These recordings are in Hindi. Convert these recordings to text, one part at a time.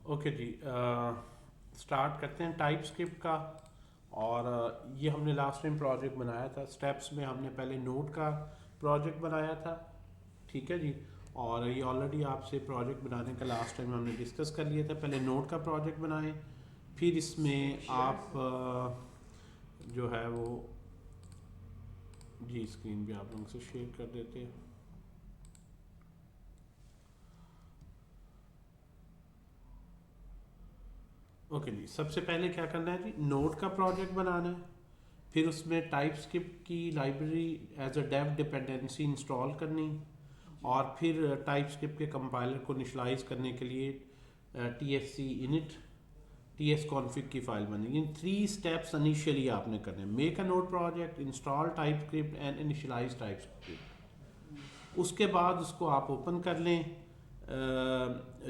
ओके जी, स्टार्ट करते हैं टाइप स्क्रिप्ट का। और ये हमने लास्ट टाइम प्रोजेक्ट बनाया था। स्टेप्स में हमने पहले नोड का प्रोजेक्ट बनाया था। ठीक है जी। और ये ऑलरेडी आपसे प्रोजेक्ट बनाने का लास्ट टाइम हमने डिस्कस कर लिया था। पहले नोड का प्रोजेक्ट बनाएं, फिर इसमें आप जो है वो जी स्क्रीन भी आप लोगों से शेयर कर देते हैं। ओके जी, सबसे पहले क्या करना है जी, नोड का प्रोजेक्ट बनाना है। फिर उसमें टाइप स्क्रिप्ट की library as a dev dependency install करनी। और फिर टाइप स्क्रिप्ट के कंपाइलर को इनिशलाइज करने के लिए T S C init T S config की फाइल बनेगी। इन 3 स्टेप्स इनिशियली आपने करने हैं। Make a node project, install TypeScript and initialize TypeScript. उसके बाद उसको आप ओपन कर लें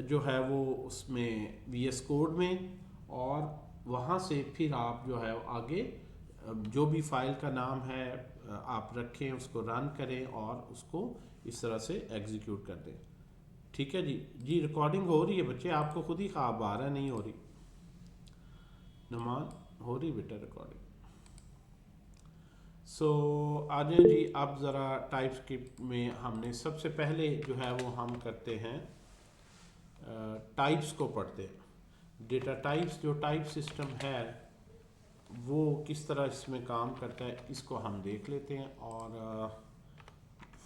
जो है वो उसमें वी एस कोड में। और वहाँ से फिर आप जो है आगे जो भी फाइल का नाम है आप रखें, उसको रन करें और उसको इस तरह से एग्जीक्यूट कर दें। ठीक है जी। जी रिकॉर्डिंग हो रही है बच्चे, आपको खुद ही ख्वाब आ रहा है नहीं हो रही? नुमान, हो रही बेटा रिकॉर्डिंग? सो आ जाए जी। अब ज़रा टाइप स्क्रिप्ट में हमने सबसे पहले जो है वो हम करते हैं टाइप्स को पढ़ते हैं। डेटा टाइप्स जो टाइप सिस्टम है वो किस तरह इसमें काम करता है इसको हम देख लेते हैं। और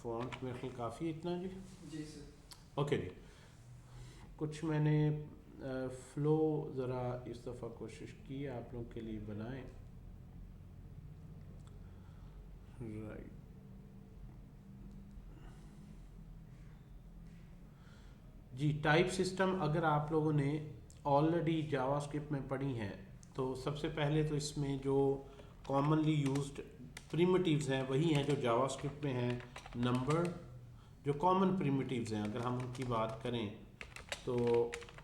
फ़ॉन्ट में ख्याल काफ़ी इतना जी। जी सर। ओके जी। कुछ मैंने फ़्लो ज़रा इस दफ़ा कोशिश की आप लोग के लिए बनाएं। राइट जी। टाइप सिस्टम अगर आप लोगों ने ऑलरेडी जावास्क्रिप्ट में पढ़ी हैं तो सबसे पहले तो इसमें जो कॉमनली यूज्ड प्रिमिटिव्स हैं वही हैं जो जावास्क्रिप्ट में हैं। नंबर, जो कॉमन प्रिमिटिव्स हैं अगर हम उनकी बात करें तो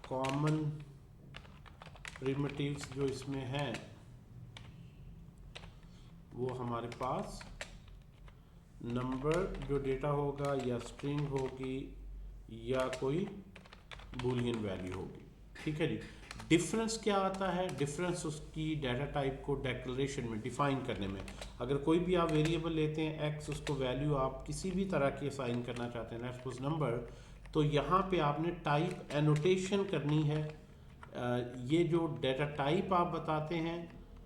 कॉमन प्रिमिटिव्स जो इसमें हैं वो हमारे पास नंबर जो डेटा होगा या स्ट्रिंग होगी या कोई बूलियन वैल्यू होगी। ठीक है जी। डिफरेंस क्या आता है? डिफरेंस उसकी डाटा टाइप को डेक्लेरेशन में डिफाइन करने में। अगर कोई भी आप वेरिएबल लेते हैं एक्स, उसको वैल्यू आप किसी भी तरह की असाइन करना चाहते हैं, लेट्स सपोज नंबर, तो यहाँ पे आपने टाइप एनोटेशन करनी है। ये जो डेटा टाइप आप बताते हैं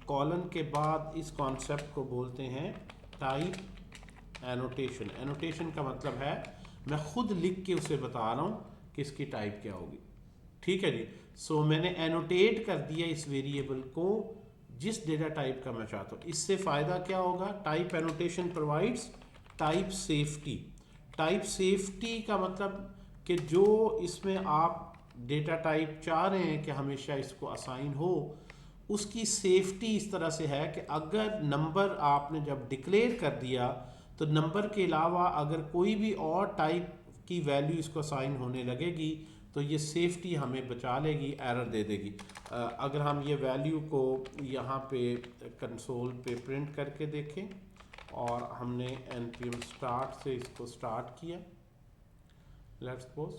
कॉलन के बाद इस कॉन्सेप्ट को बोलते हैं टाइप एनोटेशन। एनोटेशन का मतलब है मैं खुद लिख के उसे बता रहा हूँ कि इसकी टाइप क्या होगी। ठीक है जी। सो मैंने एनोटेट कर दिया इस वेरिएबल को जिस डेटा टाइप का मैं चाहता हूँ। इससे फ़ायदा क्या होगा? Type annotation provides type safety. Type safety का मतलब कि जो इसमें आप डेटा टाइप चाह रहे हैं कि हमेशा इसको असाइन हो, उसकी सेफ्टी इस तरह से है कि अगर नंबर आपने जब डिक्लेयर कर दिया तो नंबर के अलावा अगर कोई भी और टाइप की वैल्यू इसको असाइन होने लगेगी तो ये सेफ्टी हमें बचा लेगी, एरर दे देगी। अगर हम ये वैल्यू को यहाँ पे कंसोल पे प्रिंट करके देखें और हमने npm स्टार्ट से इसको स्टार्ट किया, लेट्स सपोज,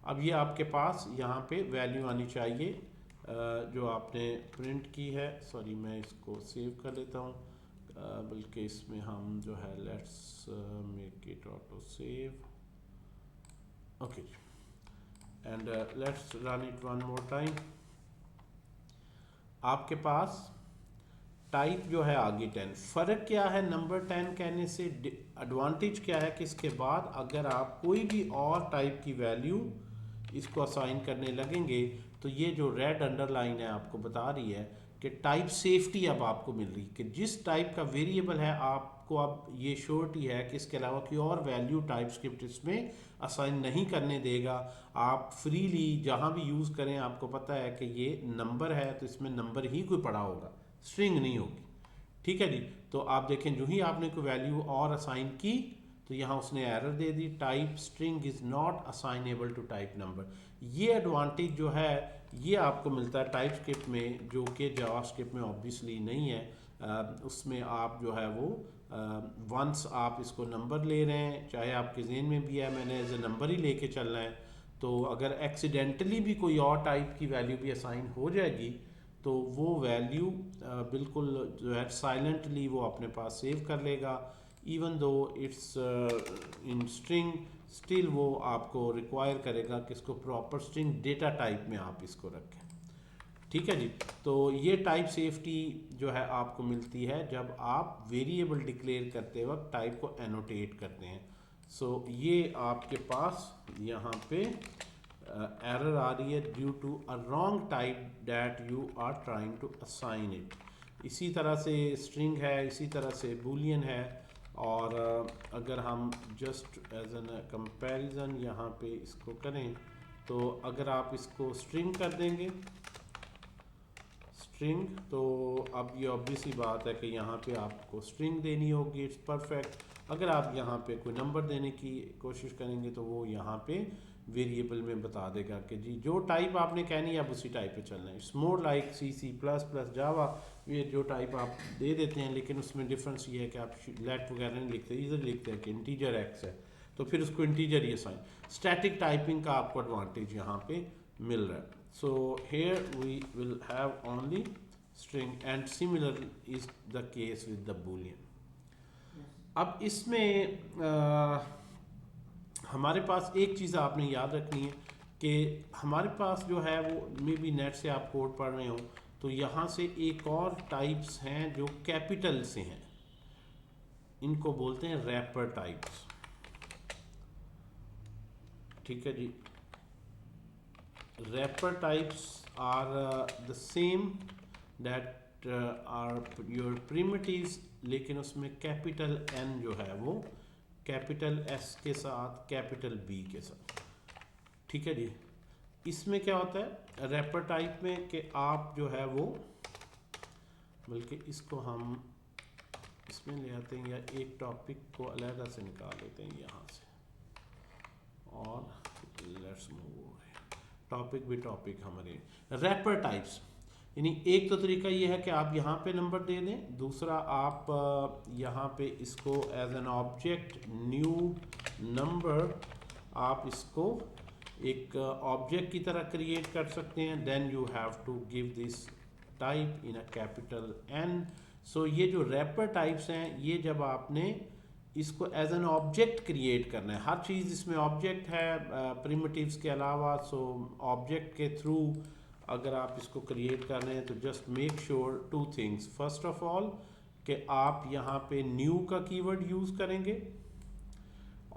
अब ये आपके पास यहाँ पे वैल्यू आनी चाहिए जो आपने प्रिंट की है। सॉरी मैं इसको सेव कर लेता हूँ, बल्कि इसमें हम जो है let's make it auto save. Okay and let's run it one more time. आपके पास टाइप जो है आगे 10। फ़र्क क्या है नंबर 10 कहने से? एडवांटेज क्या है कि इसके बाद अगर आप कोई भी और टाइप की वैल्यू इसको असाइन करने लगेंगे तो ये जो रेड अंडरलाइन है आपको बता रही है कि टाइप सेफ्टी अब आपको मिल रही है कि जिस टाइप का वेरिएबल है आपको अब ये श्योरिटी है कि इसके अलावा कोई और वैल्यू टाइप स्क्रिप्ट इसमें असाइन नहीं करने देगा। आप फ्रीली जहाँ भी यूज़ करें, आपको पता है कि ये नंबर है तो इसमें नंबर ही कोई पड़ा होगा, स्ट्रिंग नहीं होगी। ठीक है जी। तो आप देखें जो ही आपने कोई वैल्यू और असाइन की तो यहाँ उसने एरर दे दी, type string is not assignable to type number. ये एडवांटेज जो है ये आपको मिलता है टाइप स्क्रिप्ट में, जो कि जावास्क्रिप्ट में ऑब्वियसली नहीं है। उसमें आप जो है वो वंस आप इसको नंबर ले रहे हैं, चाहे आपके जेन में भी है मैंने एज ए नंबर ही लेके चलना है, तो अगर एक्सीडेंटली भी कोई और टाइप की वैल्यू भी असाइन हो जाएगी तो वो वैल्यू बिल्कुल जो है साइलेंटली वो अपने पास सेव कर लेगा, even though it's in string, still वो आपको रिक्वायर करेगा कि इसको प्रॉपर स्ट्रिंग डेटा टाइप में आप इसको रखें। ठीक है जी। तो ये टाइप सेफ्टी जो है आपको मिलती है जब आप वेरिएबल डिक्लेयर करते वक्त टाइप को एनोटेट करते हैं। सो ये आपके पास यहाँ पे एरर आ रही है due to a wrong type that you are trying to assign it. इसी तरह से स्ट्रिंग है, इसी तरह से बूलियन है। और अगर हम जस्ट एज एन कंपैरिजन यहाँ पे इसको करें तो अगर आप इसको स्ट्रिंग कर देंगे स्ट्रिंग, तो अब ये ऑब्वियस ही बात है कि यहाँ पे आपको स्ट्रिंग देनी होगी, इट्स परफेक्ट। अगर आप यहाँ पे कोई नंबर देने की कोशिश करेंगे तो वो यहाँ पे वेरिएबल में बता देगा कि जी जो टाइप आपने कहनी है आप उसी टाइप पे चलना है। It's more like C C plus plus Java, ये जो टाइप आप दे देते हैं, लेकिन उसमें डिफरेंस ये है कि आप लेट वगैरह नहीं लिखते, इधर लिखते हैं कि इंटीजर एक्स है तो फिर उसको इंटीजर ही असाइन। स्टैटिक टाइपिंग का आपको एडवांटेज यहाँ पे मिल रहा है। So here we will have only string and similar is the case with the boolean. अब इसमें हमारे पास एक चीज़ आपने याद रखनी है कि हमारे पास जो है वो मे बी नेट से आप कोड पढ़ रहे हो तो यहाँ से एक और टाइप्स हैं जो कैपिटल से हैं, इनको बोलते हैं रैपर टाइप्स। ठीक है जी। Wrapper types are the same that are your primitives, लेकिन उसमें कैपिटल N जो है वो कैपिटल S के साथ कैपिटल B के साथ। ठीक है जी। इसमें क्या होता है रैपर टाइप में कि आप जो है वो, बल्कि इसको हम इसमें ले आते हैं या एक टॉपिक को अलग से निकाल लेते हैं यहाँ से और लेट्स मूव। टॉपिक भी टॉपिक हमारे रैपर टाइप्स, यानी एक तो तरीका ये है कि आप यहाँ पे नंबर दे दें, दूसरा आप यहाँ पे इसको as an object new number आप इसको एक ऑब्जेक्ट की तरह क्रिएट कर सकते हैं। Then you have to give this type in a capital N। So ये जो रैपर टाइप्स हैं ये जब आपने इसको एज एन ऑब्जेक्ट क्रिएट करना है, हर चीज़ इसमें ऑब्जेक्ट है प्रिमिटिव्स के अलावा। सो ऑब्जेक्ट के थ्रू अगर आप इसको क्रिएट कर रहे हैं तो just make sure two things. First of all कि आप यहाँ पे न्यू का कीवर्ड यूज़ करेंगे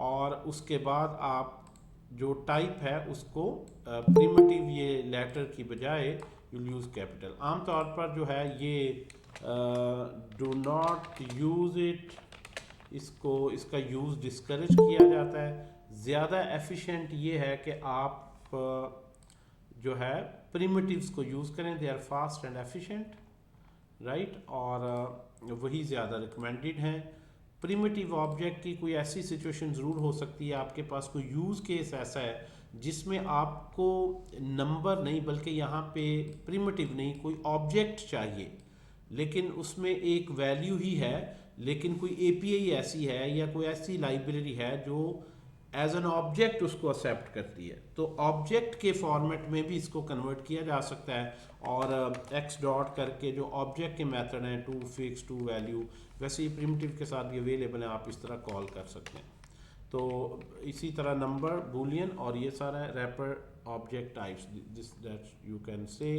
और उसके बाद आप जो टाइप है उसको प्रिमिटिव ये लेटर की बजाय यूल यूज़ कैपिटल। आमतौर पर जो है ये डू नॉट यूज़ इट, इसको इसका यूज़ डिस्करेज किया जाता है। ज़्यादा एफिशिएंट ये है कि आप जो है प्रिमिटिव्स को यूज़ करें, they are fast and efficient, right. और वही ज़्यादा रिकमेंडेड हैं। प्रिमिटिव ऑब्जेक्ट की कोई ऐसी सिचुएशन ज़रूर हो सकती है, आपके पास कोई यूज़ केस ऐसा है जिसमें आपको नंबर नहीं बल्कि यहाँ पे प्रिमिटिव नहीं कोई ऑब्जेक्ट चाहिए, लेकिन उसमें एक वैल्यू ही है, लेकिन कोई API ऐसी है या कोई ऐसी लाइब्रेरी है जो एज एन ऑब्जेक्ट उसको एक्सेप्ट करती है, तो ऑब्जेक्ट के फॉर्मेट में भी इसको कन्वर्ट किया जा सकता है। और एक्स डॉट करके जो ऑब्जेक्ट के मेथड हैं टू फिक्स टू वैल्यू, वैसे ही प्रिमिटिव के साथ भी अवेलेबल है, आप इस तरह कॉल कर सकते हैं। तो इसी तरह नंबर बूलियन और ये सारा wrapper object types, this that you can say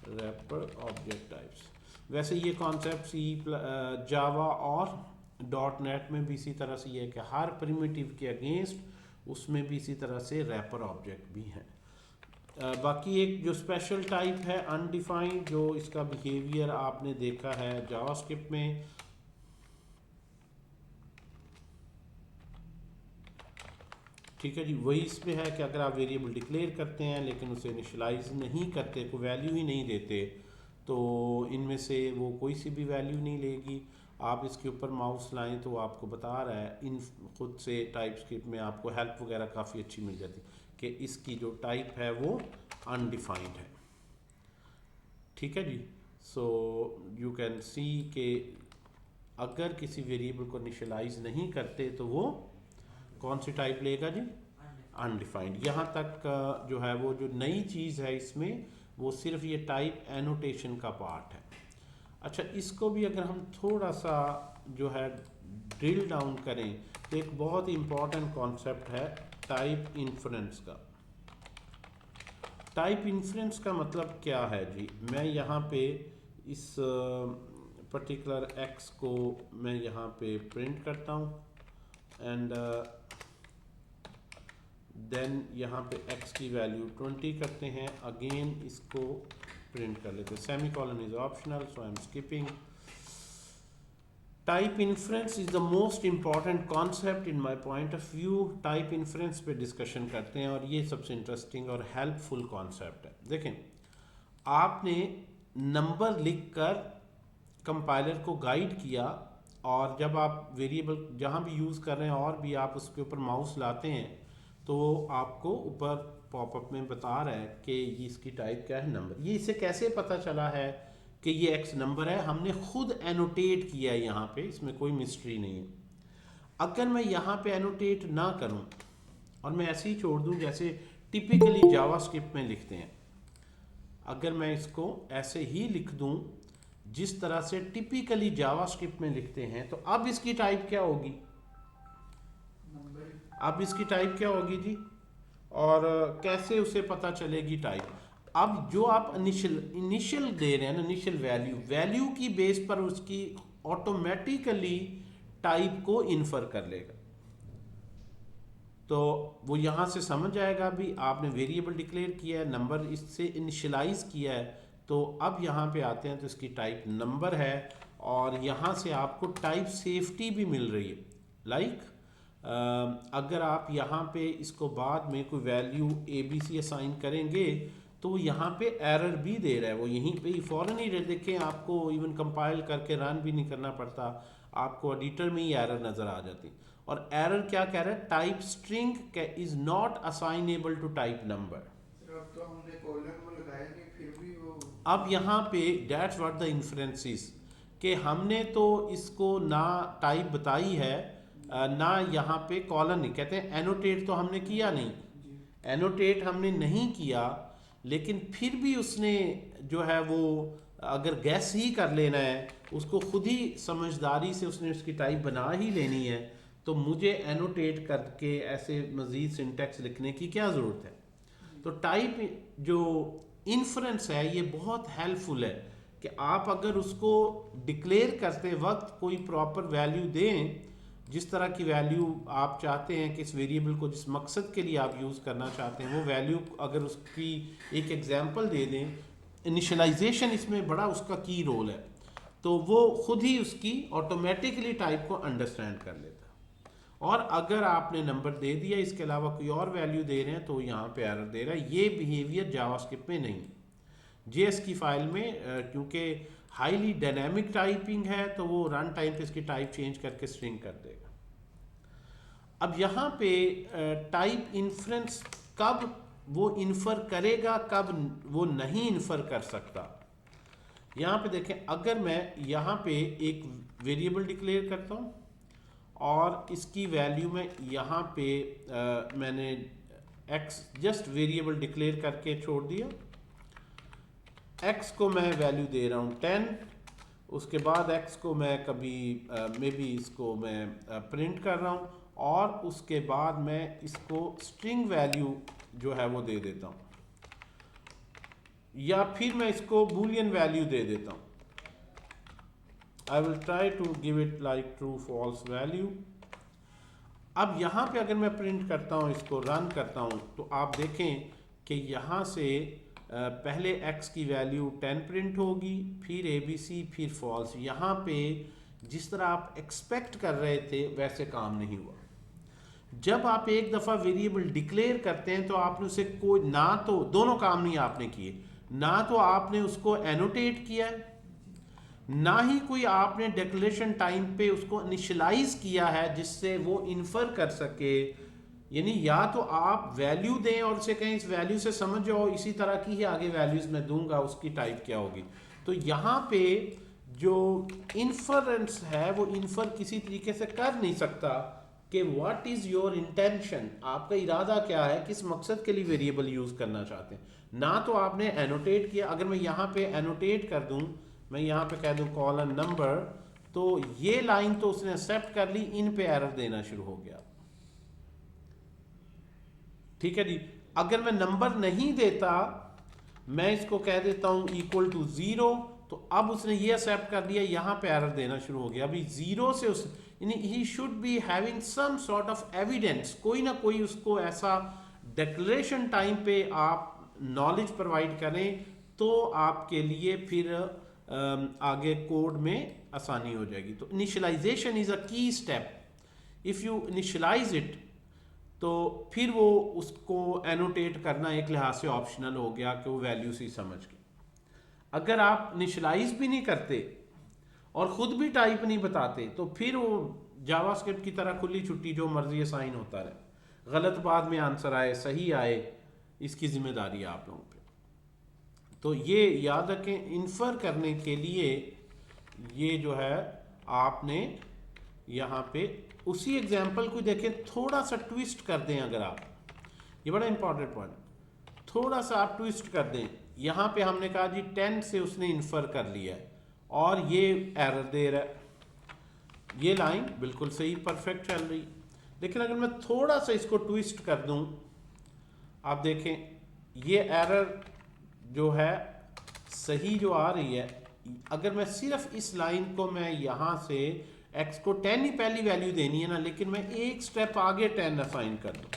wrapper object types. वैसे ये कॉन्सेप्ट सी जावा और .NET में भी इसी तरह से ये है कि हर प्रिमिटिव के अगेंस्ट उसमें भी इसी तरह से रैपर ऑब्जेक्ट भी हैं। बाकी एक जो स्पेशल टाइप है अनडिफाइंड, जो इसका बिहेवियर आपने देखा है जावास्क्रिप्ट में, ठीक है जी, वही इसमें है कि अगर आप वेरिएबल डिक्लेयर करते हैं लेकिन उसे इनिशियलाइज नहीं करते, कोई वैल्यू ही नहीं देते, तो इनमें से वो कोई सी भी वैल्यू नहीं लेगी। आप इसके ऊपर माउस लाएं तो आपको बता रहा है इन खुद से टाइपस्क्रिप्ट में आपको हेल्प वगैरह काफ़ी अच्छी मिल जाती कि इसकी जो टाइप है वो अनडिफाइंड है। ठीक है जी। सो यू कैन सी के अगर किसी वेरिएबल को इनिशियलाइज नहीं करते तो वो कौन सी टाइप लेगा जी, अनडिफाइंड। यहाँ तक जो है वो जो नई चीज़ है इसमें वो सिर्फ ये टाइप एनोटेशन का पार्ट है। अच्छा, इसको भी अगर हम थोड़ा सा जो है ड्रिल डाउन करें तो एक बहुत ही इम्पॉर्टेंट कॉन्सेप्ट है टाइप इन्फ्रेंस का। टाइप इन्फ्रेंस का मतलब क्या है जी? मैं यहाँ पे इस पर्टिकुलर एक्स को मैं यहाँ पे प्रिंट करता हूँ एंड देन यहाँ पे x की वैल्यू 20 करते हैं, अगेन इसको प्रिंट कर लेते हैं। Semi colon is optional so I am skipping. Type inference is the most important concept in my point of view. Type inference पे डिस्कशन करते हैं और ये सबसे इंटरेस्टिंग और हेल्पफुल कॉन्सेप्ट है। देखें, आपने नंबर लिखकर कंपाइलर को गाइड किया और जब आप वेरिएबल जहाँ भी यूज़ कर रहे हैं और भी आप उसके ऊपर माउस लाते हैं तो आपको ऊपर पॉपअप में बता रहा है कि ये इसकी टाइप क्या है, नंबर। ये इसे कैसे पता चला है कि ये एक्स नंबर है? हमने खुद एनोटेट किया है यहाँ पे, इसमें कोई मिस्ट्री नहीं है। अगर मैं यहाँ पे एनोटेट ना करूँ और मैं ऐसे ही छोड़ दूँ जैसे टिपिकली जावास्क्रिप्ट में लिखते हैं, अगर मैं इसको ऐसे ही लिख दूँ जिस तरह से टिपिकली जावास्क्रिप्ट में लिखते हैं, तो अब इसकी टाइप क्या होगी? अब इसकी टाइप क्या होगी जी? और कैसे उसे पता चलेगी टाइप? अब जो आप इनिशियल दे रहे हैं ना, इनिशियल वैल्यू की बेस पर उसकी ऑटोमेटिकली टाइप को इन्फर कर लेगा। तो वो यहाँ से समझ जाएगा भी आपने वेरिएबल डिक्लेयर किया है, नंबर इससे इनिशियलाइज किया है, तो अब यहाँ पे आते हैं तो इसकी टाइप नंबर है और यहाँ से आपको टाइप सेफ्टी भी मिल रही है। लाइक अगर आप यहाँ पे इसको बाद में कोई वैल्यू ABC असाइन करेंगे तो यहाँ पे एरर भी दे रहा है, वो यहीं पे ही फौरन ही देखें, आपको इवन कंपाइल करके रन भी नहीं करना पड़ता, आपको एडिटर में ही एरर नज़र आ जाती। और एरर क्या कह रहा है? Type string is not assignable to type number. तो हमने कॉलन में लगाएंगे फिर भी वो अब यहाँ पे that's what the inference is कि हमने तो इसको ना टाइप बताई है ना यहाँ पे कॉलन नहीं कहते हैं, एनोटेट तो हमने किया नहीं, एनोटेट हमने नहीं किया, लेकिन फिर भी उसने जो है वो अगर गैस ही कर लेना है, उसको खुद ही समझदारी से उसने उसकी टाइप बना ही लेनी है, तो मुझे एनोटेट करके ऐसे मज़ीद सिंटेक्स लिखने की क्या ज़रूरत है? तो टाइप जो इन्फ्रेंस है ये बहुत हेल्पफुल है कि आप अगर उसको डिक्लेयर करते वक्त कोई प्रॉपर वैल्यू दें, जिस तरह की वैल्यू आप चाहते हैं कि इस वेरिएबल को जिस मकसद के लिए आप यूज़ करना चाहते हैं वो वैल्यू अगर उसकी एक एग्जांपल दे दें, इनिशियलाइजेशन इसमें बड़ा उसका की रोल है, तो वो खुद ही उसकी ऑटोमेटिकली टाइप को अंडरस्टैंड कर लेता है। और अगर आपने नंबर दे दिया, इसके अलावा कोई और वैल्यू दे रहे हैं, तो यहाँ पे एरर दे रहा है। ये बिहेवियर जावास्क्रिप्ट में नहीं, JS की फाइल में क्योंकि हाईली डायनेमिक टाइपिंग है तो वो रन टाइम पे इसकी टाइप चेंज करके स्ट्रिंग कर देगा। अब यहाँ पे टाइप इन्फ्रेंस कब वो इन्फर करेगा, कब वो नहीं इन्फर कर सकता। यहाँ पे देखें, अगर मैं यहाँ पे एक वेरिएबल डिक्लेयर करता हूँ और इसकी वैल्यू में यहाँ पे मैंने x जस्ट वेरिएबल डिक्लेयर करके छोड़ दिया, x को मैं वैल्यू दे रहा हूँ 10, उसके बाद x को मैं कभी मे बी इसको मैं प्रिंट कर रहा हूँ और उसके बाद मैं इसको स्ट्रिंग वैल्यू जो है वो दे देता हूँ, या फिर मैं इसको बूलियन वैल्यू दे देता हूँ। I will try to give it like true false value। अब यहाँ पे अगर मैं प्रिंट करता हूँ, इसको रन करता हूँ, तो आप देखें कि यहाँ से पहले x की वैल्यू 10 प्रिंट होगी, फिर ABC, फिर false। यहाँ पे जिस तरह आप एक्सपेक्ट कर रहे थे वैसे काम नहीं हुआ। जब आप एक दफ़ा वेरिएबल डिक्लेयर करते हैं तो आपने उसे कोई ना तो दोनों काम नहीं आपने किए, ना तो आपने उसको एनोटेट किया है, ना ही कोई आपने डिक्लेरेशन टाइम पे उसको इनिशियलाइज किया है जिससे वो इन्फर कर सके। यानी या तो आप वैल्यू दें और उसे कहें इस वैल्यू से समझ जाओ, इसी तरह की ही आगे वैल्यूज मैं दूंगा, उसकी टाइप क्या होगी। तो यहाँ पे जो इन्फरेंस है वो इन्फर किसी तरीके से कर नहीं सकता कि व्हाट इज योर इंटेंशन, आपका इरादा क्या है, किस मकसद के लिए वेरिएबल यूज करना चाहते हैं। ना तो आपने एनोटेट किया, अगर मैं यहाँ पे एनोटेट कर दूं, मैं यहाँ पे कह दूं कॉलन नंबर, तो ये लाइन तो उसने एक्सेप्ट कर ली, इन पे एरर देना शुरू हो गया। ठीक है जी। अगर मैं नंबर नहीं देता, मैं इसको कह देता हूं इक्वल टू 0, तो अब उसने ये एक्सेप्ट कर लिया, यहां पे एरर देना शुरू हो गया। अभी 0 से उस ही should be having some sort of evidence, कोई ना कोई उसको ऐसा डिक्लेरेशन टाइम पे आप नॉलेज प्रोवाइड करें, तो आपके लिए फिर आगे कोड में आसानी हो जाएगी। तो initialisation is a key step. If you initialize it, तो फिर वो उसको एनोटेट करना एक लिहाज से ऑप्शनल हो गया कि वो वैल्यूज ही समझ के। अगर आप इनिशियलाइज भी नहीं करते और ख़ुद भी टाइप नहीं बताते, तो फिर वो जावास्क्रिप्ट की तरह खुली छुट्टी जो मर्जी असाइन होता रहे, गलत बाद में आंसर आए सही आए, इसकी जिम्मेदारी है आप लोगों पे। तो ये याद रखें, इन्फर करने के लिए ये जो है आपने यहाँ पे उसी एग्जाम्पल को देखें, थोड़ा सा ट्विस्ट कर दें। अगर आप, ये बड़ा इंपॉर्टेंट पॉइंट, थोड़ा सा आप ट्विस्ट कर दें। यहाँ पे हमने कहा जी 10 से उसने इन्फर कर लिया है और ये एरर दे रहा है, ये लाइन बिल्कुल सही परफेक्ट चल रही। लेकिन अगर मैं थोड़ा सा इसको ट्विस्ट कर दूं, आप देखें ये एरर जो है सही जो आ रही है, अगर मैं सिर्फ इस लाइन को मैं यहाँ से x को 10 ही पहली वैल्यू देनी है ना, लेकिन मैं एक स्टेप आगे 10 असाइन कर दूं,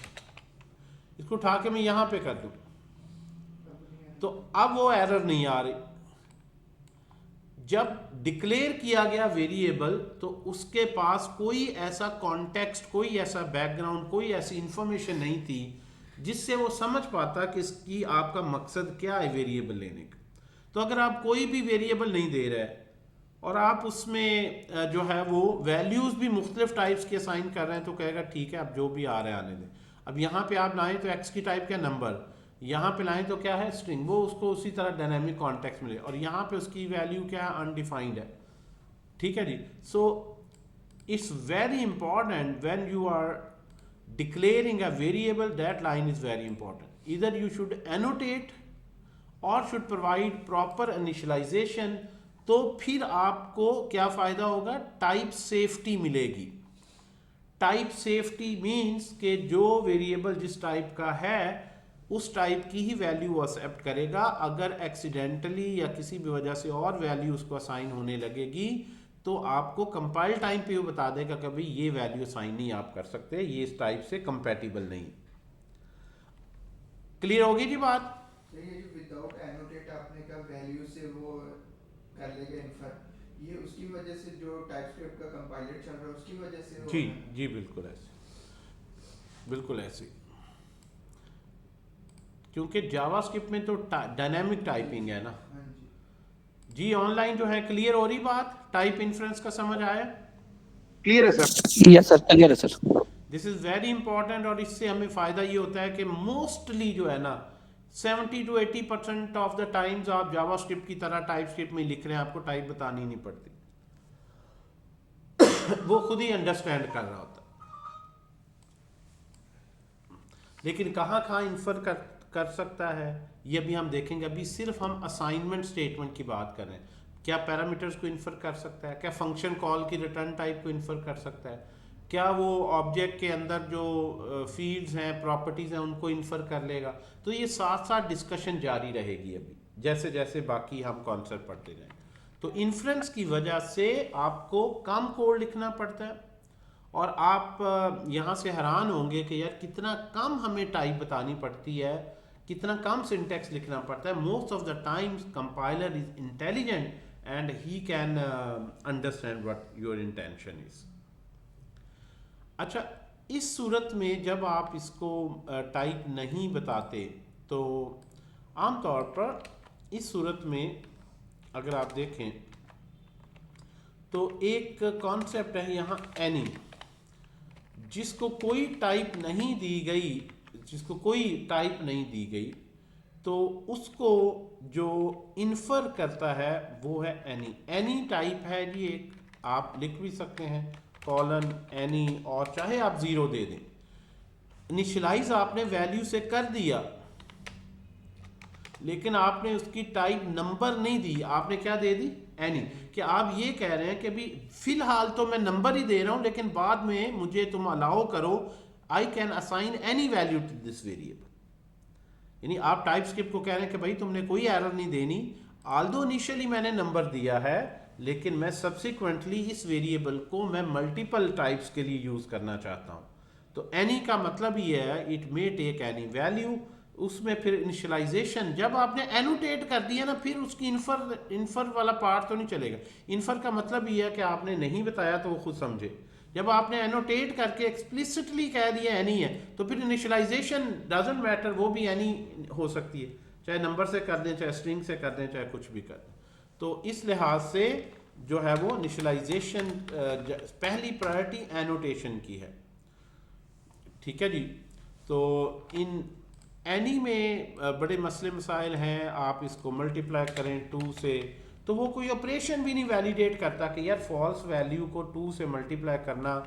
इसको उठा के मैं यहाँ पे कर दूं, तो अब वो एरर नहीं आ रही। जब डिक्लेयर किया गया वेरिएबल, तो उसके पास कोई ऐसा कॉन्टेक्स्ट, कोई ऐसा बैकग्राउंड, कोई ऐसी इंफॉर्मेशन नहीं थी जिससे वो समझ पाता कि इसकी आपका मकसद क्या है वेरिएबल लेने का। तो अगर आप कोई भी वेरिएबल नहीं दे रहे हैं और आप उसमें जो है वो वैल्यूज भी मुख्तलिफ टाइप्स के असाइन कर रहे हैं, तो कहेगा ठीक है अब जो भी आ रहा है आने दें। अब यहाँ पे आप लाएं तो एक्स की टाइप क्या नंबर, यहाँ पे लाएं तो क्या है स्ट्रिंग, वो उसको उसी तरह डायनेमिक कॉन्टेक्स्ट मिले, और यहाँ पे उसकी वैल्यू क्या है अनडिफाइंड है। ठीक है जी। So it's very important when you are declaring a variable, that line is very important. Either you should annotate or should provide proper initialization, तो फिर आपको क्या फायदा होगा, टाइप सेफ्टी मिलेगी। टाइप सेफ्टी मीन्स कि जो वेरिएबल जिस टाइप का है उस टाइप की ही वैल्यू एक्सेप्ट करेगा। अगर एक्सीडेंटली या किसी भी वजह से और वैल्यू उसको असाइन होने लगेगी, तो आपको कंपाइल टाइम पे वो बता देगा कि भाई ये वैल्यू असाइन नहीं आप कर सकते, ये इस टाइप से कंपैटिबल नहीं। क्लियर होगी जी बात? ये जो विदाउट एनोटेट आपने कहा वैल्यू से वो कर लेगा इन्फर, ये उसकी वजह से जो टाइपस्क्रिप्ट का कंपाइलर चल रहा है उसकी वजह से जी जी बिल्कुल ऐसे, बिल्कुल ऐसे, क्योंकि जावास्क्रिप्ट में तो डायनामिक टाइपिंग है ना। जी ऑनलाइन जो है क्लियर हो रही बात, टाइप इन्फ्रेंस का समझ आया? क्लियर है सर? यस सर क्लियर है sir. This is very important, और इससे हमें फायदा ये होता है कि मोस्टली जो है ना 70 to 80% ऑफ द टाइम्स आप जावास्क्रिप्ट की तरह टाइपस्क्रिप्ट में लिख रहे हैं, आपको टाइप बतानी नहीं पड़ती वो खुद ही अंडरस्टैंड कर रहा होता। लेकिन कहाँ इन्फर कर सकता है ये भी हम देखेंगे। अभी सिर्फ हम असाइनमेंट स्टेटमेंट की बात कर रहे हैं। क्या पैरामीटर्स को इन्फर कर सकता है, क्या फंक्शन कॉल की रिटर्न टाइप को इन्फर कर सकता है, क्या वो ऑब्जेक्ट के अंदर जो फील्ड्स हैं प्रॉपर्टीज़ हैं उनको इन्फर कर लेगा। तो ये साथ साथ डिस्कशन जारी रहेगी अभी जैसे जैसे बाकी हम कॉन्सेप्ट पढ़ते जाएं। तो इन्फ्रेंस की वजह से आपको कम कोड लिखना पड़ता है, और आप यहाँ से हैरान होंगे कि यार कितना कम हमें टाइप बतानी पड़ती है, कितना कम सिंटेक्स लिखना पड़ता है। Most of the times compiler is intelligent and he can understand what your intention is. अच्छा, इस सूरत में जब आप इसको टाइप नहीं बताते, तो आमतौर पर इस सूरत में अगर आप देखें तो एक कॉन्सेप्ट है यहाँ एनी, जिसको कोई टाइप नहीं दी गई, जिसको कोई टाइप नहीं दी गई, तो उसको जो इन्फर करता है वो है एनी। एनी टाइप है जी, एक आप लिख भी सकते हैं कॉलन एनी और चाहे आप 0 दे दें। इनिशियलाइज आपने वैल्यू से कर दिया, लेकिन आपने उसकी टाइप नंबर नहीं दी, आपने क्या दे दी, एनी। कि आप ये कह रहे हैं कि भी फिलहाल तो मैं नंबर ही दे रहा हूं, लेकिन बाद में मुझे तुम अलाउ करो, I can assign any value to this variable. यानी आप टाइप स्क्रिप्ट को कह रहे हैं कि भाई तुमने कोई एरर नहीं देनी, आल्दो इनिशियली मैंने नंबर दिया है, लेकिन मैं सब्सिक्वेंटली इस वेरिएबल को मैं मल्टीपल टाइप्स के लिए यूज करना चाहता हूं। तो एनी का मतलब ये है it may take any value. उसमें फिर इनिशियलाइजेशन जब आपने एनोटेट कर दिया ना, फिर उसकी इन्फर वाला पार्ट तो नहीं चलेगा। इन्फर का मतलब ये है कि आपने नहीं बताया तो वो खुद समझे। जब आपने एनोटेट करके एक्सप्लिसिटली कह दिया एनी है, तो फिर इनिशियलाइजेशन डजंट मैटर, वो भी एनी हो सकती है, चाहे नंबर से कर दें, चाहे स्ट्रिंग से कर दें, चाहे कुछ भी कर दें। तो इस लिहाज से जो है वो इनिशियलाइजेशन पहली प्रायोरिटी एनोटेशन की है। ठीक है जी। तो इन एनी में बड़े मसले मसाइल हैं। आप इसको मल्टीप्लाई करें 2 से, तो वो कोई ऑपरेशन भी नहीं वैलिडेट करता कि यार फॉल्स वैल्यू को 2 से मल्टीप्लाई करना,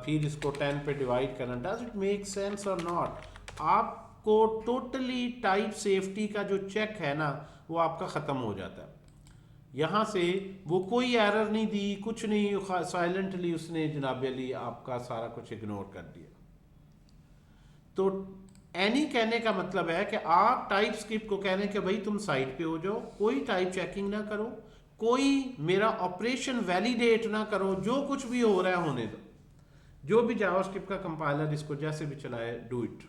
फिर इसको 10 पे डिवाइड करना, डज इट मेक सेंस और नॉट। आपको टोटली टाइप सेफ्टी का जो चेक है ना, वो आपका ख़त्म हो जाता है। यहाँ से वो कोई एरर नहीं दी, कुछ नहीं, साइलेंटली उसने जनाब अली आपका सारा कुछ इग्नोर कर दिया। तो एनी कहने का मतलब है कि आप टाइप स्क्रिप्ट को कह रहे हैं कि भाई तुम साइट पे हो जाओ, कोई टाइप चेकिंग ना करो, कोई मेरा ऑपरेशन वैलिडेट ना करो, जो कुछ भी हो रहा है होने दो। जो भी जावास्क्रिप्ट का कंपाइलर इसको जैसे भी चलाए, डू इट।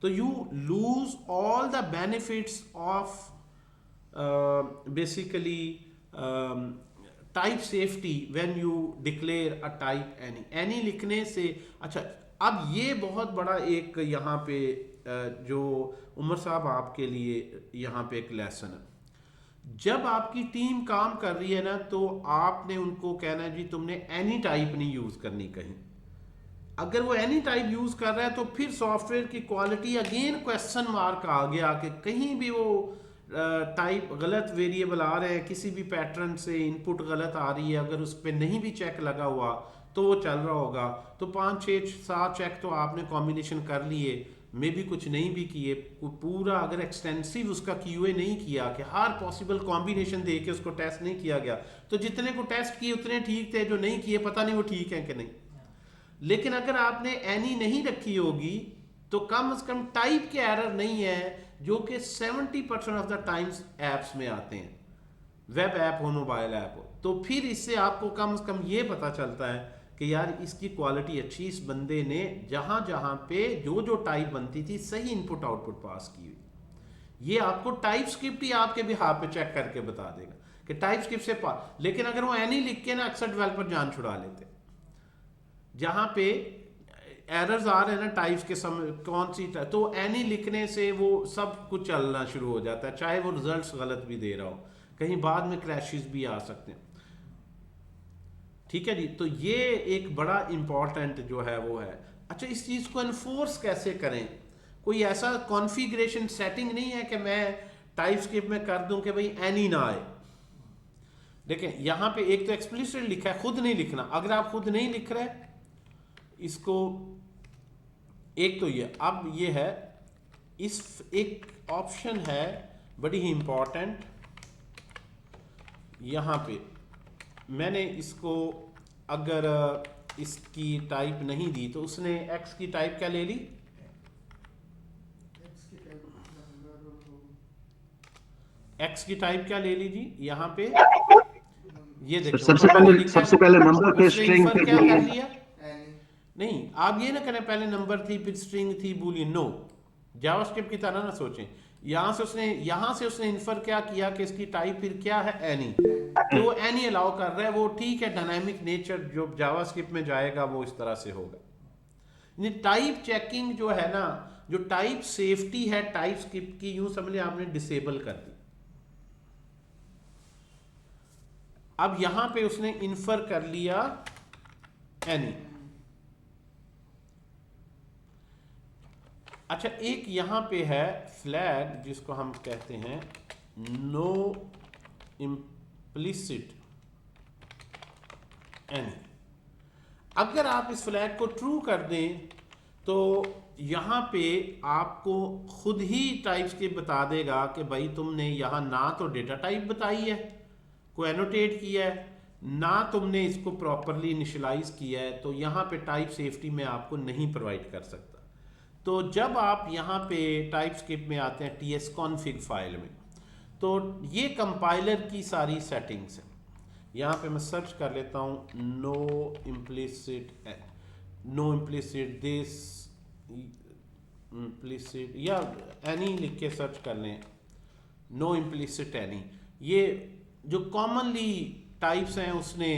तो you lose all the benefits of basically type safety when you declare a type any. Any लिखने से अच्छा, अब ये बहुत बड़ा एक यहाँ पे जो उमर साहब आपके लिए यहाँ पे एक लेसन है। जब आपकी टीम काम कर रही है ना, तो आपने उनको कहना है जी तुमने एनी टाइप नहीं यूज करनी कहीं। अगर वो एनी टाइप यूज कर रहा है तो फिर सॉफ्टवेयर की क्वालिटी अगेन क्वेश्चन मार्क आ गया कि कहीं भी वो टाइप गलत वेरिएबल आ रहे हैं, किसी भी पैटर्न से इनपुट गलत आ रही है, अगर उस पर नहीं भी चेक लगा हुआ तो वो चल रहा होगा। तो 5 6 7 चेक तो आपने कॉम्बिनेशन कर लिए, मे भी कुछ नहीं भी किए, पूरा अगर एक्सटेंसिव उसका क्यूए नहीं किया कि हर पॉसिबल कॉम्बिनेशन दे के उसको टेस्ट नहीं किया गया, तो जितने को टेस्ट किए उतने ठीक थे, जो नहीं किए पता नहीं वो ठीक है कि नहीं। लेकिन अगर आपने एनी नहीं रखी होगी तो कम से कम टाइप के एरर नहीं है, जो कि 70% ऑफ द टाइम्स एप्स में आते हैं, वेब ऐप हो मोबाइल ऐप हो। तो फिर इससे आपको कम से कम ये पता चलता है कि यार इसकी क्वालिटी अच्छी, इस बंदे ने जहां जहां पे जो जो टाइप बनती थी सही इनपुट आउटपुट पास की हुई। ये आपको टाइप स्क्रिप्ट ही आपके बिहाफ पे चेक करके बता देगा कि टाइप स्क्रिप्ट से पास। लेकिन अगर वो एनी लिख के ना, अक्सर डेवलपर जान छुड़ा लेते, जहां पे एरर्स आ रहे हैं ना टाइप्स के समय कौन सी, तो एनी लिखने से वो सब कुछ चलना शुरू हो जाता है, चाहे वो रिजल्ट्स गलत भी दे रहा हो, कहीं बाद में क्रैशेस भी आ सकते हैं। ठीक है जी। तो ये एक बड़ा इंपॉर्टेंट जो है वो है। अच्छा, इस चीज को एनफोर्स कैसे करें? कोई ऐसा कॉन्फ़िगरेशन सेटिंग नहीं है कि मैं टाइप स्क्रिप्ट में कर दूं कि भाई एनी ना आए। देखिए यहां पे एक तो एक्सप्लिसिट लिखा है, खुद नहीं लिखना। अगर आप खुद नहीं लिख रहे इसको, एक तो ये, अब ये है, इस एक ऑप्शन है बड़ी ही इंपॉर्टेंट, यहां पे मैंने इसको अगर इसकी टाइप नहीं दी तो उसने एक्स की टाइप क्या ले ली, एक्स की टाइप क्या ले ली जी, यहाँ पे ये देखो सबसे पहले नंबर थे, स्ट्रिंग थे, क्या कर लिया। नहीं, आप ये ना करें पहले नंबर थी फिर स्ट्रिंग थी बूलियन, नो, जावास्क्रिप्ट की तरह ना सोचें। यहाँ से उसने इन्फर क्या किया कि इसकी टाइप फिर क्या है, एनी। तो वो एनी अलाउ कर रहा है, वो ठीक है, डायनामिक नेचर जो जावास्क्रिप्ट में जाएगा वो इस तरह से होगा। टाइप चेकिंग जो है ना, जो टाइप सेफ्टी है टाइप स्क्रिप्ट की, यूं समझ लिया आपने डिसेबल कर दी। अब यहां पे उसने इन्फर कर लिया एनी। अच्छा, एक यहां पे है फ्लैग जिसको हम कहते हैं नो इम्प्लिसिट एनी। अगर आप इस फ्लैग को ट्रू कर दें तो यहाँ पे आपको खुद ही टाइप्स के बता देगा कि भाई तुमने यहाँ ना तो डेटा टाइप बताई है, को एनोटेट किया है, ना तुमने इसको प्रॉपरली इनिशियलाइज किया है, तो यहाँ पे टाइप सेफ्टी में आपको नहीं प्रोवाइड कर सकता। तो जब आप यहाँ पे टाइप स्क्रिप्ट में आते हैं tsconfig फाइल में, तो ये कंपाइलर की सारी सेटिंग्स हैं। यहाँ पे मैं सर्च कर लेता हूँ नो इम्प्लिसिट दिस इम्प्लिसिट या एनी लिख के सर्च कर लें, नो इम्प्लिसिट एनी। ये जो कॉमनली टाइप्स हैं उसने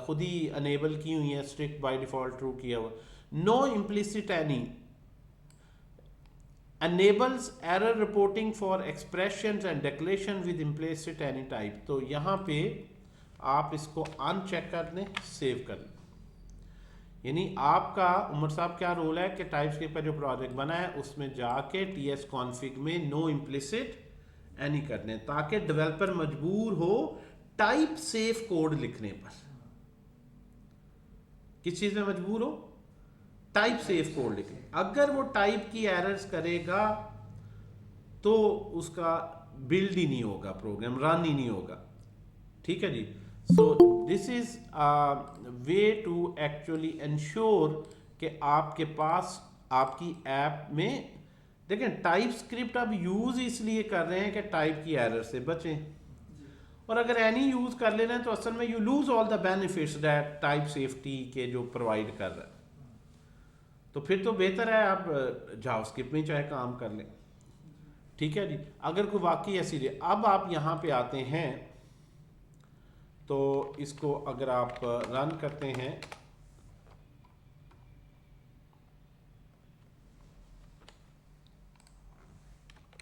खुद ही अनेबल की हुई है, स्ट्रिक्ट बाय डिफॉल्ट ट्रू किया हुआ। No implicit any enables error reporting for expressions and declaration with implicit any type। तो यहाँ पे आप इसको अनचेक कर दें, सेव कर लें। यानी आपका उमर साहब क्या रोल है कि टाइपस्क्रिप्ट का जो प्रोजेक्ट बना है उसमें जाके tsconfig में नो इम्प्लिसिट एनी कर दें, ताकि डेवलपर मजबूर हो टाइप सेफ कोड लिखने पर। किस चीज में मजबूर हो? टाइप सेफ कोड लिखें। अगर वो टाइप की एरर्स करेगा तो उसका बिल्ड ही नहीं होगा, प्रोग्राम रन ही नहीं होगा। ठीक है जी। So this is way to actually ensure कि आपके पास आपकी ऐप में देखें टाइप स्क्रिप्ट अब यूज इसलिए कर रहे हैं कि टाइप की एरर से बचें, और अगर एनी यूज कर लेना है तो असल में you lose all the benefits that type safety के जो प्रोवाइड कर रहा है। तो फिर तो बेहतर है आप जावास्क्रिप्ट में चाहे काम कर लें। ठीक है जी। अगर कोई वाकई ऐसी, अब आप यहाँ पे आते हैं तो इसको अगर आप रन करते हैं,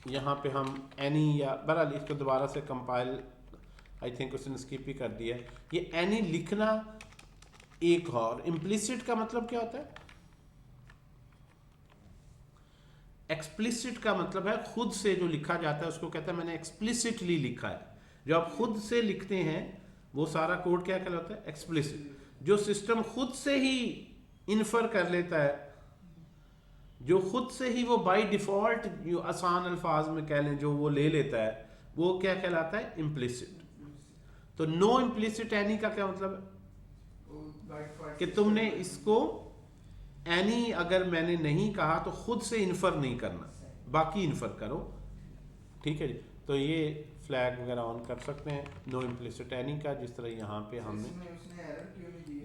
यहाँ पे हम एनी या बहरहाल इसको दोबारा से कंपाइल, आई थिंक उसने स्किप ही कर दिया है। ये एनी लिखना एक और इम्प्लिसिट का मतलब क्या होता है? एक्सप्लिसिट का मतलब है खुद से जो लिखा जाता है उसको कहता है मैंने एक्सप्लिसिटली लिखा है। जो आप खुद से लिखते हैं वो सारा कोड क्या कहलाता है? एक्सप्लिसिट। जो सिस्टम खुद से ही इन्फर कर लेता है, जो खुद से ही वो बाय डिफॉल्ट जो आसान अल्फाज में कह लें जो वो ले लेता है, वो क्या कहलाता है? इम्प्लिसिट। तो नो इम्प्लिसिट एनी का क्या मतलब है? कि तुमने इसको एनी अगर मैंने नहीं कहा तो खुद से इन्फर नहीं करना, बाकी इन्फर करो। ठीक है जी। तो ये फ्लैग वगैरह ऑन कर सकते हैं नो इम्प्लिसिट एनी का, जिस तरह यहाँ पे हमने